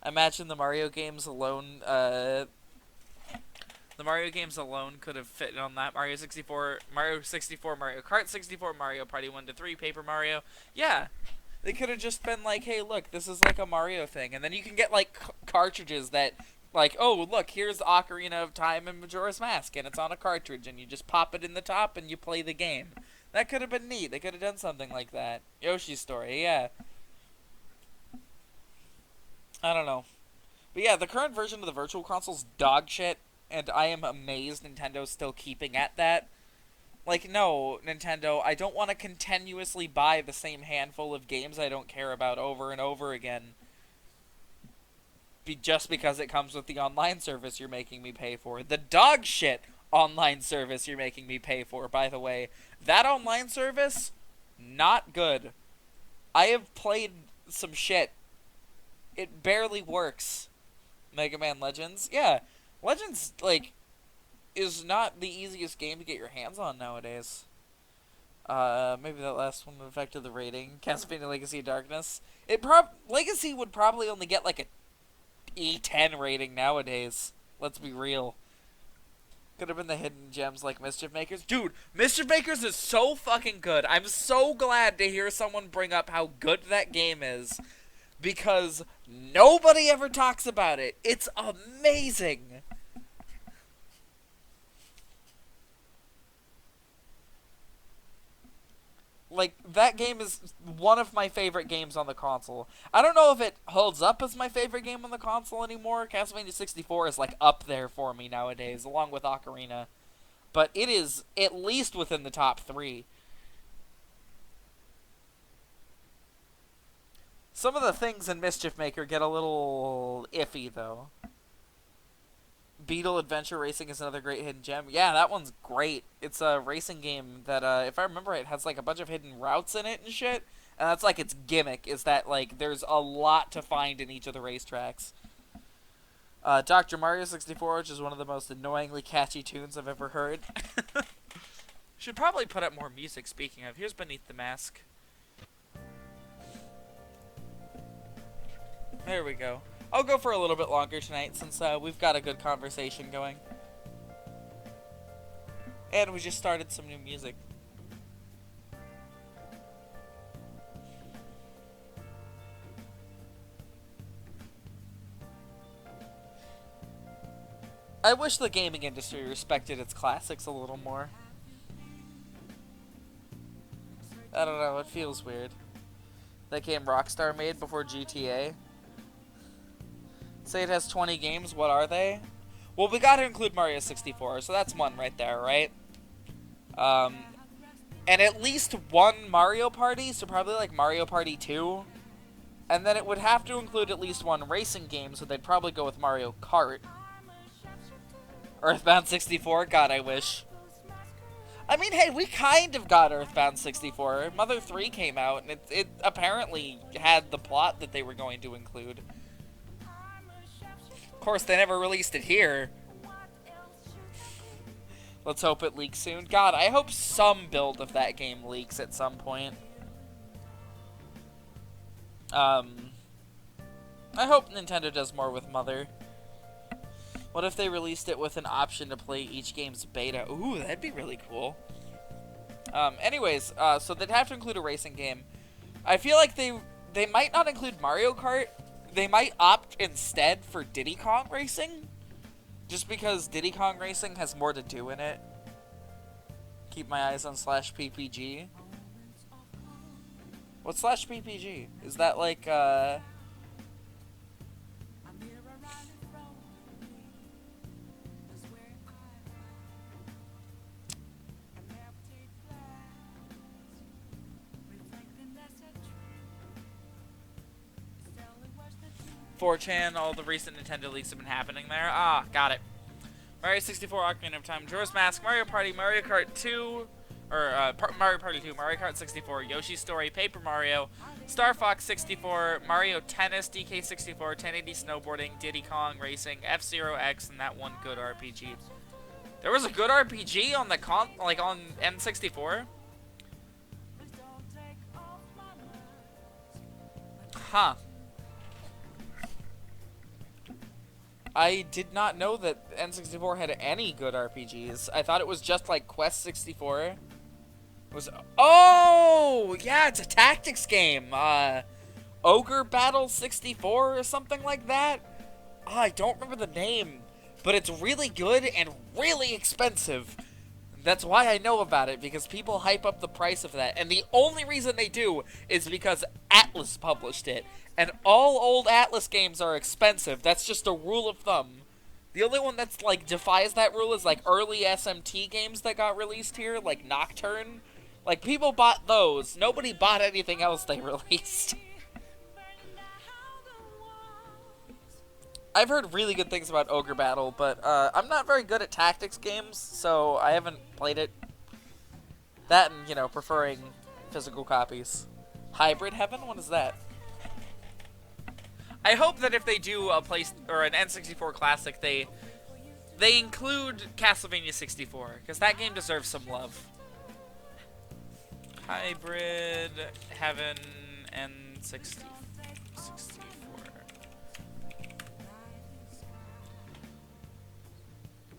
I imagine the Mario games alone, could have fit on that. Mario 64, Mario Kart 64, Mario Party 1 to 3, Paper Mario. Yeah, they could have just been like, hey, look, this is like a Mario thing. And then you can get, like, cartridges that, like, oh, look, here's Ocarina of Time and Majora's Mask, and it's on a cartridge, and you just pop it in the top and you play the game. That could have been neat. They could have done something like that. Yoshi's Story, yeah. I don't know. But yeah, the current version of the Virtual Console's dog shit, and I am amazed Nintendo's still keeping at that. Like, no, Nintendo, I don't want to continuously buy the same handful of games I don't care about over and over again. Just because it comes with the online service you're making me pay for. The dog shit online service you're making me pay for, by the way. That online service, not good. I have played some shit. It barely works. Mega Man Legends? Yeah. Legends, like, is not the easiest game to get your hands on nowadays. Maybe that last one affected the rating. Castlevania Legacy of Darkness. Legacy would probably only get, like, a E10 rating nowadays. Let's be real. Could have been the hidden gems like Mischief Makers. Dude, Mischief Makers is so fucking good. I'm so glad to hear someone bring up how good that game is. Because nobody ever talks about it. It's amazing. like, that game is one of my favorite games on the console. I don't know if it holds up as my favorite game on the console anymore. Castlevania 64 is, like, up there for me nowadays, along with Ocarina. But it is at least within the top 3. Some of the things in Mischief Maker get a little iffy, though. Beetle Adventure Racing is another great hidden gem. Yeah, that one's great. It's a racing game that, if I remember right, has, like, a bunch of hidden routes in it and shit. And that's, like, its gimmick, is that, like, there's a lot to find in each of the racetracks. Dr. Mario 64, which is one of the most annoyingly catchy tunes I've ever heard. Should probably put up more music, speaking of. Here's Beneath the Mask. There we go. I'll go for a little bit longer tonight since we've got a good conversation going. And we just started some new music. I wish the gaming industry respected its classics a little more. I don't know, it feels weird. That game Rockstar made before GTA. Say it has 20 games, what are they? Well, we gotta include Mario 64, so that's one right there, right? And at least one Mario Party, so probably like Mario Party 2. And then it would have to include at least one racing game, so they'd probably go with Mario Kart. Earthbound 64? God, I wish. I mean, hey, we kind of got Earthbound 64. Mother 3 came out, and it apparently had the plot that they were going to include. Of course, they never released it here. Let's hope it leaks soon. God, I hope some build of that game leaks at some point. I hope Nintendo does more with Mother. What if they released it with an option to play each game's beta? Ooh, that'd be really cool. Anyways, so they'd have to include a racing game. I feel like they might not include Mario Kart. They might opt instead for Diddy Kong Racing. Just because Diddy Kong Racing has more to do in it. Keep my eyes on /PPG. What's /PPG? Is that like, .4chan, all the recent Nintendo leaks have been happening there. Ah, got it. Mario 64, Ocarina of Time, Majora's Mask, Mario Party, Mario Kart 2, Mario Party 2, Mario Kart 64, Yoshi's Story, Paper Mario, Star Fox 64, Mario Tennis, DK64, 1080 Snowboarding, Diddy Kong Racing, F-Zero X, and that one good RPG. There was a good RPG on the on N64? Huh. I did not know that N64 had any good RPGs. I thought it was just like Quest 64. It was oh yeah, it's a tactics game. Ogre Battle 64 or something like that. Oh, I don't remember the name, but it's really good and really expensive. That's why I know about it, because people hype up the price of that, and the only reason they do is because Atlas published it. And all old Atlas games are expensive. That's just a rule of thumb. The only one that's, like, defies that rule is, like, early SMT games that got released here, like Nocturne. Like, people bought those. Nobody bought anything else they released. I've heard really good things about Ogre Battle, but, I'm not very good at tactics games, so I haven't played it. That and, you know, preferring physical copies. Hybrid Heaven? What is that? I hope that if they do a an N64 classic, they include Castlevania 64, because that game deserves some love. Hybrid Heaven N64.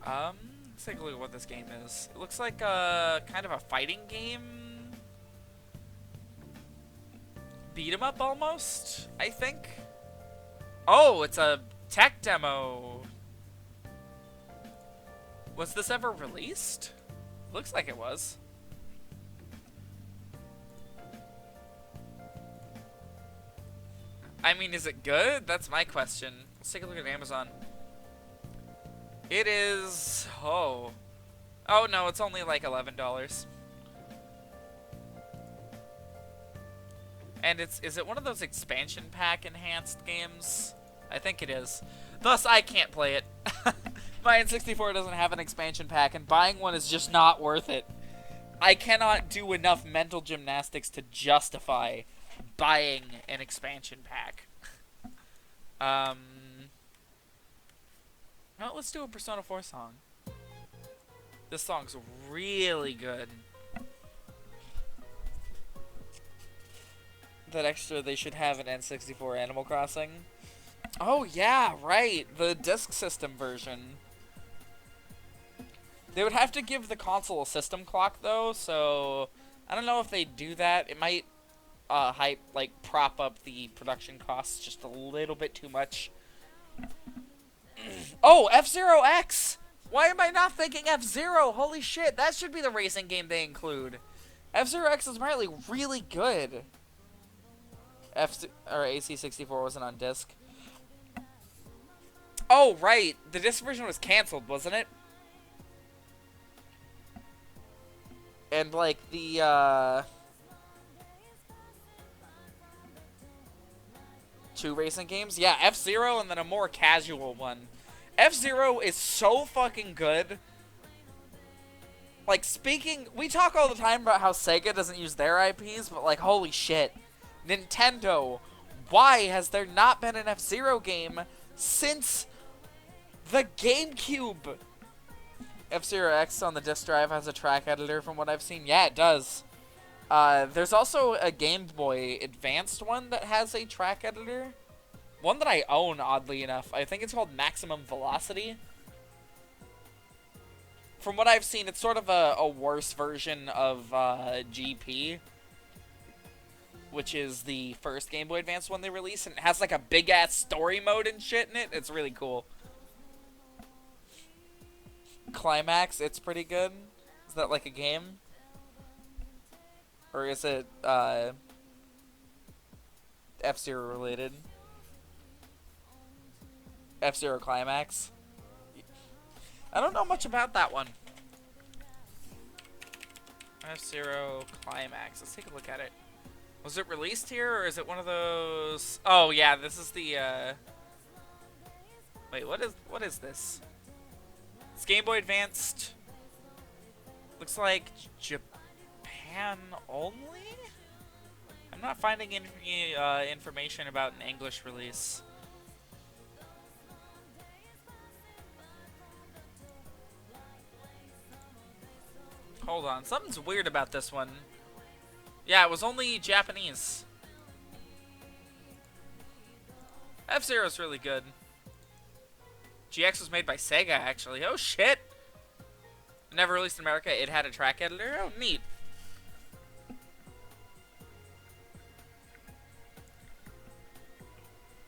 Let's take a look at what this game is. It looks like kind of a fighting game. Beat 'em up almost, I think. Oh, it's a tech demo. Was this ever released? Looks like it was. I mean, is it good? That's my question. Let's take a look at Amazon. It is... Oh. Oh, no, it's only like $11. And is it one of those expansion pack enhanced games? I think it is. Thus, I can't play it. My N64 doesn't have an expansion pack, and buying one is just not worth it. I cannot do enough mental gymnastics to justify buying an expansion pack. Well, let's do a Persona 4 song. This song's really good. That extra they should have an N64 Animal Crossing. Oh yeah, right, the disk system version. They would have to give the console a system clock though, so I don't know if they do that. It might prop up the production costs just a little bit too much. Oh, F-Zero X! Why am I not thinking F-Zero? Holy shit, that should be the racing game they include. F-Zero X is apparently really good. AC64 wasn't on disc. Oh, right. The disc version was canceled, wasn't it? And, like, the, two racing games? Yeah, F-Zero and then a more casual one. F-Zero is so fucking good. Like, we talk all the time about how Sega doesn't use their IPs, but, like, holy shit. Nintendo, why has there not been an F-Zero game since the GameCube? F-Zero X on the disk drive has a track editor from what I've seen. Yeah, it does. There's also a Game Boy Advanced one that has a track editor. One that I own, oddly enough. I think it's called Maximum Velocity. From what I've seen, it's sort of a worse version of GP, which is the first Game Boy Advance one they released, and it has like a big-ass story mode and shit in it. It's really cool. Climax, it's pretty good. Is that like a game? Or is it F-Zero related? F-Zero Climax? I don't know much about that one. F-Zero Climax. Let's take a look at it. Was it released here, or is it one of those... Oh, yeah, this is the, Wait, what is this? It's Game Boy Advanced. Looks like Japan only? I'm not finding any, information about an English release. Hold on, something's weird about this one. Yeah, it was only Japanese. F-Zero's really good. GX was made by Sega, actually. Oh, shit! Never released in America. It had a track editor. Oh, neat.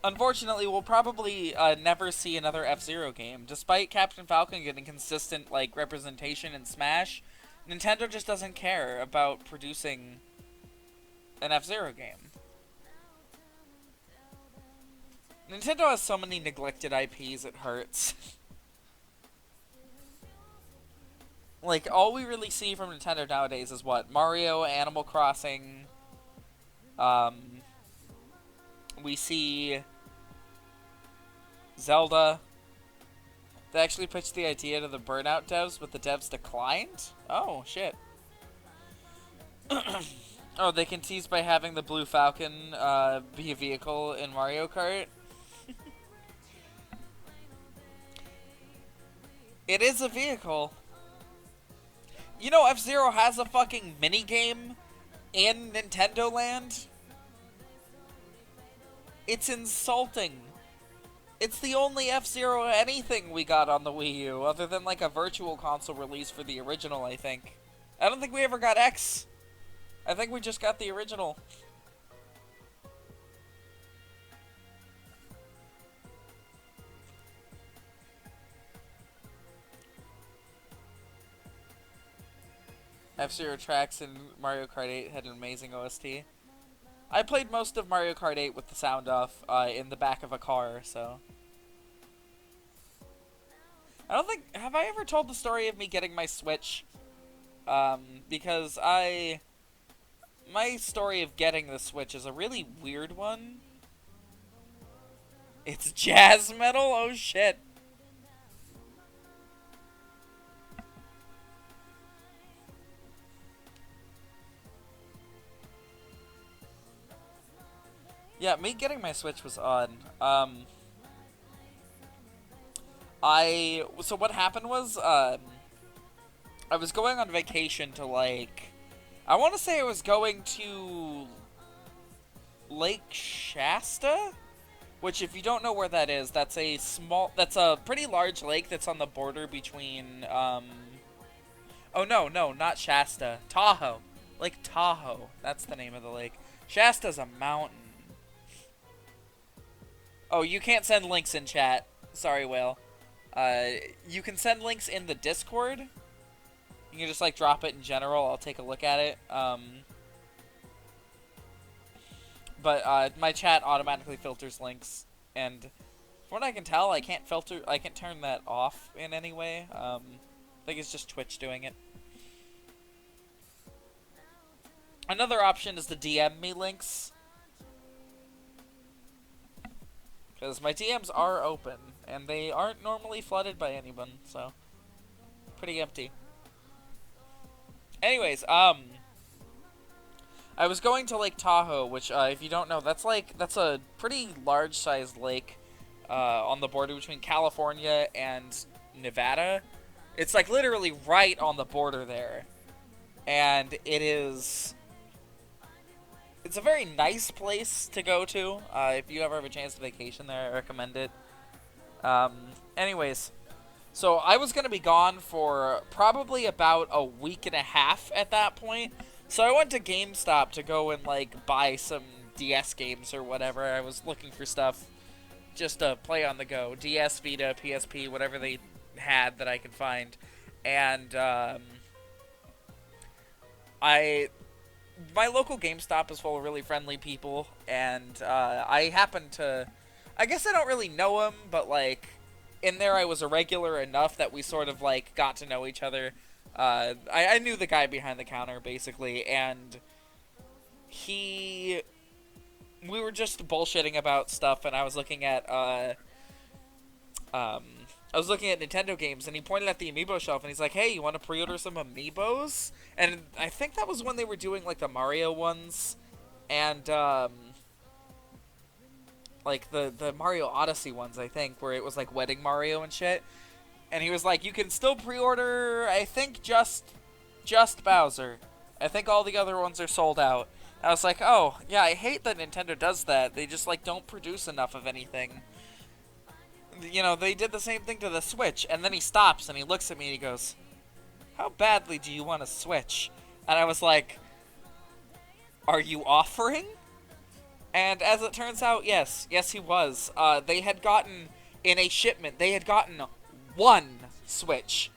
Unfortunately, we'll probably never see another F-Zero game. Despite Captain Falcon getting consistent, like, representation in Smash, Nintendo just doesn't care about producing an F-Zero game. Nintendo has so many neglected IPs, it hurts. Like, all we really see from Nintendo nowadays is what? Mario, Animal Crossing. We see Zelda. They actually pitched the idea to the Burnout devs, but the devs declined? Oh, shit. Oh, they can tease by having the Blue Falcon be a vehicle in Mario Kart? It is a vehicle. You know, F-Zero has a fucking minigame in Nintendo Land? It's insulting. It's the only F-Zero anything we got on the Wii U, other than like a virtual console release for the original, I think. I don't think we ever got X. I think we just got the original. F-Zero tracks in Mario Kart 8 had an amazing OST. I played most of Mario Kart 8 with the sound off in the back of a car, so... I don't think... Have I ever told the story of me getting my Switch? Because my story of getting the Switch is a really weird one. It's jazz metal? Oh shit. Yeah, me getting my Switch was odd. So what happened was, I was going on vacation to, like, I want to say I was going to Lake Shasta? Which, if you don't know where that is, that's a pretty large lake that's on the border between, oh no, not Shasta. Tahoe. Lake Tahoe. That's the name of the lake. Shasta's a mountain. Oh, you can't send links in chat. Sorry, Whale. You can send links in the Discord. You can just, like, drop it in general. I'll take a look at it. But my chat automatically filters links. And from what I can tell, I can't turn that off in any way. I think it's just Twitch doing it. Another option is to DM me links. Because my DMs are open, and they aren't normally flooded by anyone, so... Pretty empty. Anyways, I was going to Lake Tahoe, which, if you don't know, that's a pretty large-sized lake, on the border between California and Nevada. It's, like, literally right on the border there. And it's a very nice place to go to. If you ever have a chance to vacation there, I recommend it. Anyways, so I was going to be gone for probably about a week and a half at that point. So I went to GameStop to go and, like, buy some DS games or whatever. I was looking for stuff just to play on the go. DS, Vita, PSP, whatever they had that I could find. And, my local GameStop is full of really friendly people, and I happen to... I guess I don't really know them, but, like, in there I was a regular enough that we sort of, like, got to know each other. I knew the guy behind the counter, basically, and we were just bullshitting about stuff, and I was looking at, Nintendo games, and he pointed at the Amiibo shelf, and he's like, hey, you want to pre-order some Amiibos? And I think that was when they were doing, like, the Mario ones, and, like, the Mario Odyssey ones, I think, where it was, like, Wedding Mario and shit. And he was like, you can still pre-order, I think, just Bowser. I think all the other ones are sold out. I was like, oh, yeah, I hate that Nintendo does that. They just, like, don't produce enough of anything. You know, they did the same thing to the Switch, and then he stops, and he looks at me, and he goes, how badly do you want a Switch? And I was like, are you offering? And as it turns out, yes, he was. They had gotten, in a shipment, they had gotten one Switch.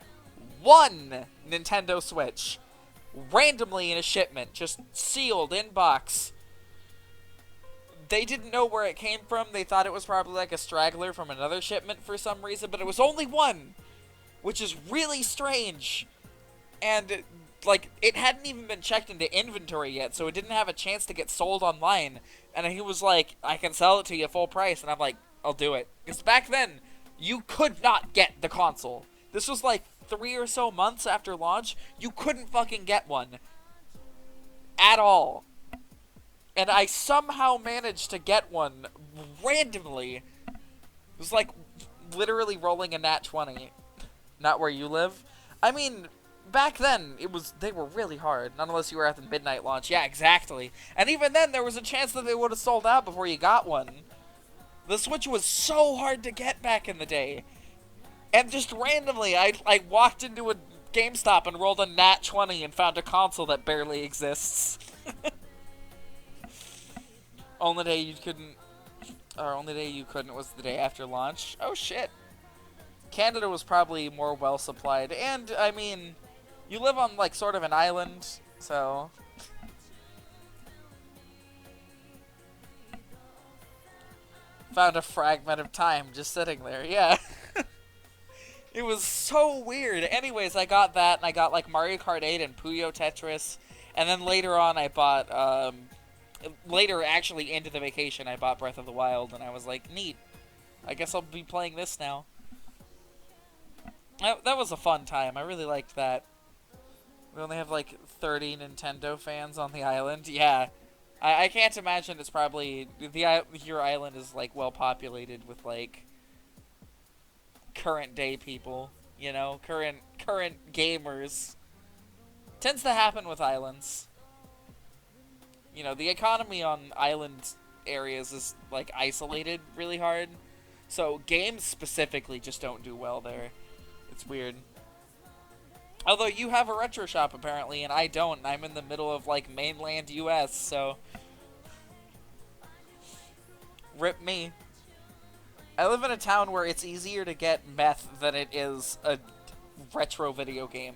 One Nintendo Switch. Randomly in a shipment, just sealed in box. They didn't know where it came from. They thought it was probably like a straggler from another shipment for some reason, but it was only one, which is really strange. And, like, it hadn't even been checked into inventory yet, so it didn't have a chance to get sold online. And he was like, I can sell it to you full price. And I'm like, I'll do it. Because back then, you could not get the console. This was like 3 or so months after launch. You couldn't fucking get one. At all. And I somehow managed to get one randomly. It was like literally rolling a nat 20. Not where you live. I mean, back then, they were really hard. Not unless you were at the midnight launch. Yeah, exactly. And even then, there was a chance that they would have sold out before you got one. The Switch was so hard to get back in the day. And just randomly, I walked into a GameStop and rolled a nat 20 and found a console that barely exists. Only day you couldn't was the day after launch. Oh shit. Canada was probably more well supplied, and I mean, you live on like sort of an island, so Found a fragment of time just sitting there. Yeah. It was so weird. Anyways, I got that, and I got like Mario Kart 8 and Puyo Tetris, and then later on I bought, later actually into the vacation I bought Breath of the Wild, and I was like, neat. I guess I'll be playing this now. That was a fun time. I really liked that. We only have like 30 Nintendo fans on the island. Yeah. I can't imagine it's probably... your island is like well populated with like current day people, you know, current gamers. Tends to happen with islands. You know, the economy on island areas is like isolated really hard. So games specifically just don't do well there. It's weird. Although you have a retro shop apparently, and I don't. And I'm in the middle of like mainland US, so rip me. I live in a town where it's easier to get meth than it is a retro video game.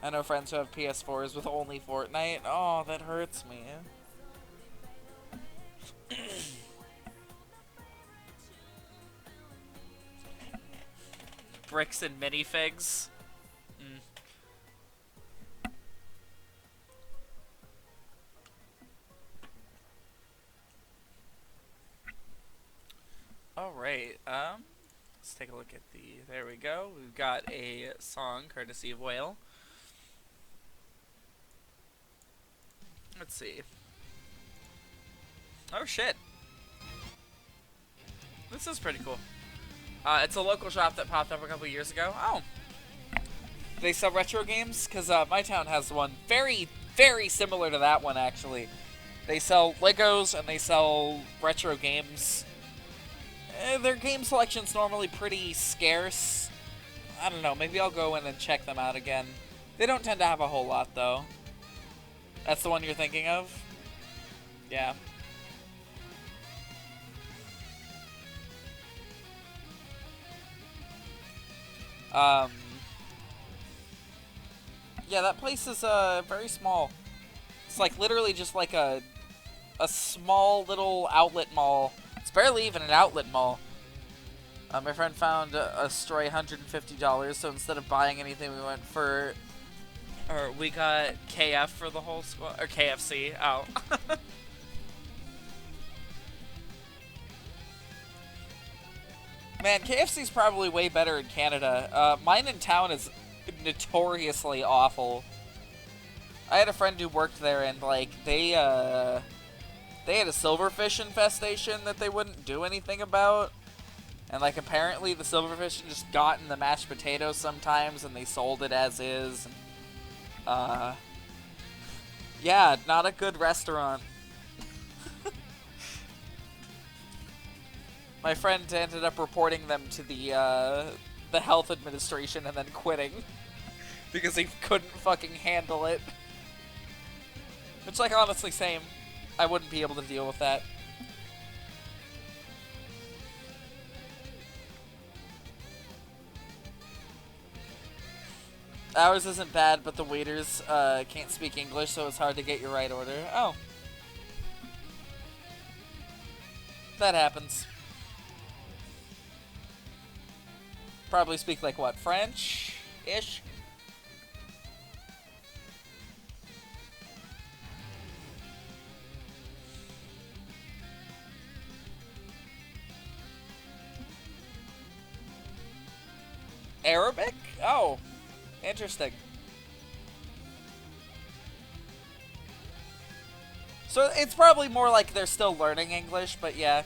I know friends who have PS4s with only Fortnite. Oh, that hurts me. Bricks and minifigs. Alright, let's take a look at there we go. We've got a song courtesy of Whale. Let's see. Oh shit. This is pretty cool. It's a local shop that popped up a couple years ago. Oh. They sell retro games? Because my town has one very, very similar to that one, actually. They sell Legos and they sell retro games. Their game selection's normally pretty scarce. I don't know, maybe I'll go in and check them out again. They don't tend to have a whole lot, though. That's the one you're thinking of? Yeah. Yeah, that place is very small. It's like literally just like a small little outlet mall. It's barely even an outlet mall. My friend found a stray $150, so instead of buying anything, we went for... Or we got KF for the whole squad. Or KFC. Oh. Man, KFC's probably way better in Canada. Mine in town is notoriously awful. I had a friend who worked there, and like they had a silverfish infestation that they wouldn't do anything about. And like apparently the silverfish just got in the mashed potatoes sometimes, and they sold it as is. Yeah, not a good restaurant. My friend ended up reporting them to the health administration and then quitting because he couldn't fucking handle it. Which, like, honestly, same. I wouldn't be able to deal with that. Ours isn't bad, but the waiters can't speak English, so it's hard to get your right order. Oh. That happens. Probably speak, like, what, French-ish? Arabic? Oh. Interesting. So it's probably more like they're still learning English, but yeah.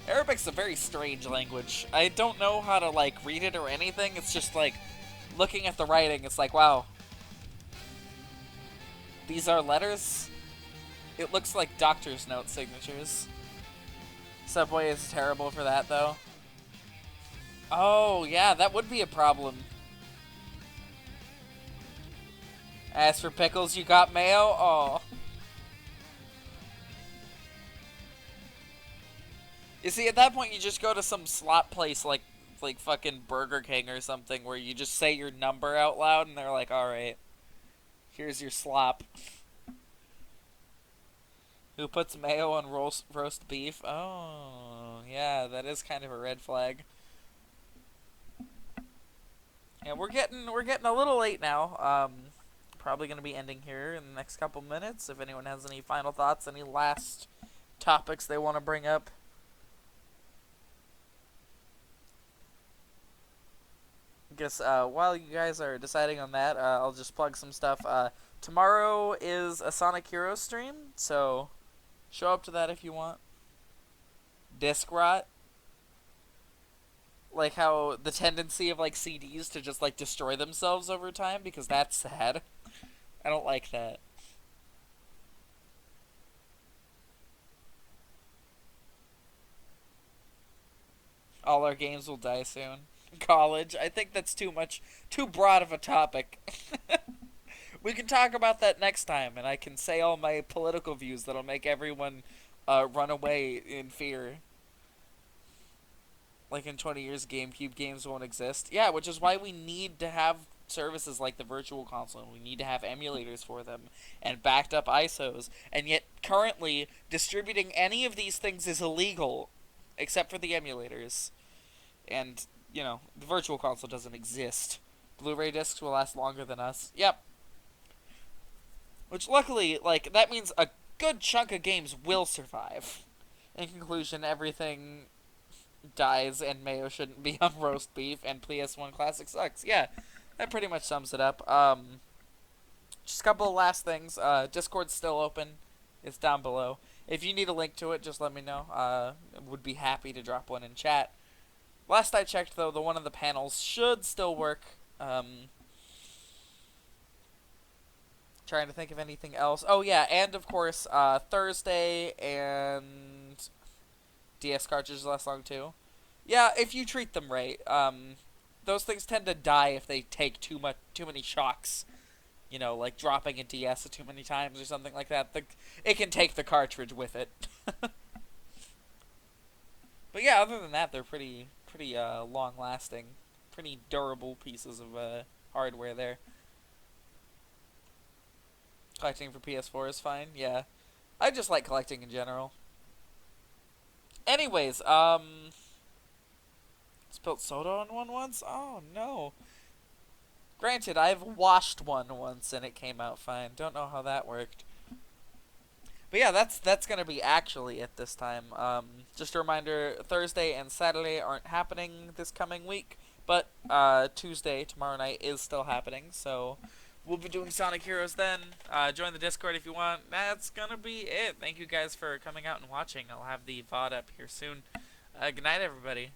Arabic's a very strange language. I don't know how to, like, read it or anything. It's just, like, looking at the writing, it's like, wow. These are letters? It looks like doctor's note signatures. Subway is terrible for that, though. Oh, yeah, that would be a problem. As for pickles, you got mayo? Oh. You see, at that point, you just go to some slot place like fucking Burger King or something where you just say your number out loud and they're like, alright, here's your slop. Who puts mayo on roast beef? Oh, yeah, that is kind of a red flag. And we're getting a little late now. Probably going to be ending here in the next couple minutes. If anyone has any final thoughts, any last topics they want to bring up. I guess while you guys are deciding on that, I'll just plug some stuff. Tomorrow is a Sonic Heroes stream, so show up to that if you want. Disc rot. Like how the tendency of like CDs to just like destroy themselves over time, because that's sad. I don't like that. All our games will die soon. College, I think that's too broad of a topic. We can talk about that next time, and I can say all my political views that'll make everyone run away in fear. Like in 20 years, GameCube games won't exist. Yeah, which is why we need to have services like the Virtual Console, and we need to have emulators for them, and backed up ISOs. And yet, currently, distributing any of these things is illegal, except for the emulators. And, you know, the Virtual Console doesn't exist. Blu-ray discs will last longer than us. Yep. Which, luckily, like, that means a good chunk of games will survive. In conclusion, everything dies and mayo shouldn't be on roast beef, and PS1 Classic sucks. Yeah, that pretty much sums it up. Just a couple of last things. Discord's still open. It's down below. If you need a link to it, just let me know. Would be happy to drop one in chat. Last I checked, though, the one on the panels should still work. Trying to think of anything else. Oh, yeah, and of course, Thursday and DS cartridges last long, too. Yeah, if you treat them right. Those things tend to die if they take too many shocks. You know, like dropping a DS too many times or something like that. It can take the cartridge with it. But yeah, other than that, they're pretty long-lasting, pretty durable pieces of hardware there. Collecting for PS4 is fine. Yeah, I just like collecting in general. Anyways, spilled soda on one once? Oh no. Granted, I've washed one once and it came out fine. Don't know how that worked. But yeah, that's gonna be actually it this time. Just a reminder, Thursday and Saturday aren't happening this coming week, but Tuesday, tomorrow night, is still happening, so we'll be doing Sonic Heroes then. Join the Discord if you want. That's gonna be it. Thank you guys for coming out and watching. I'll have the VOD up here soon. Good night, everybody.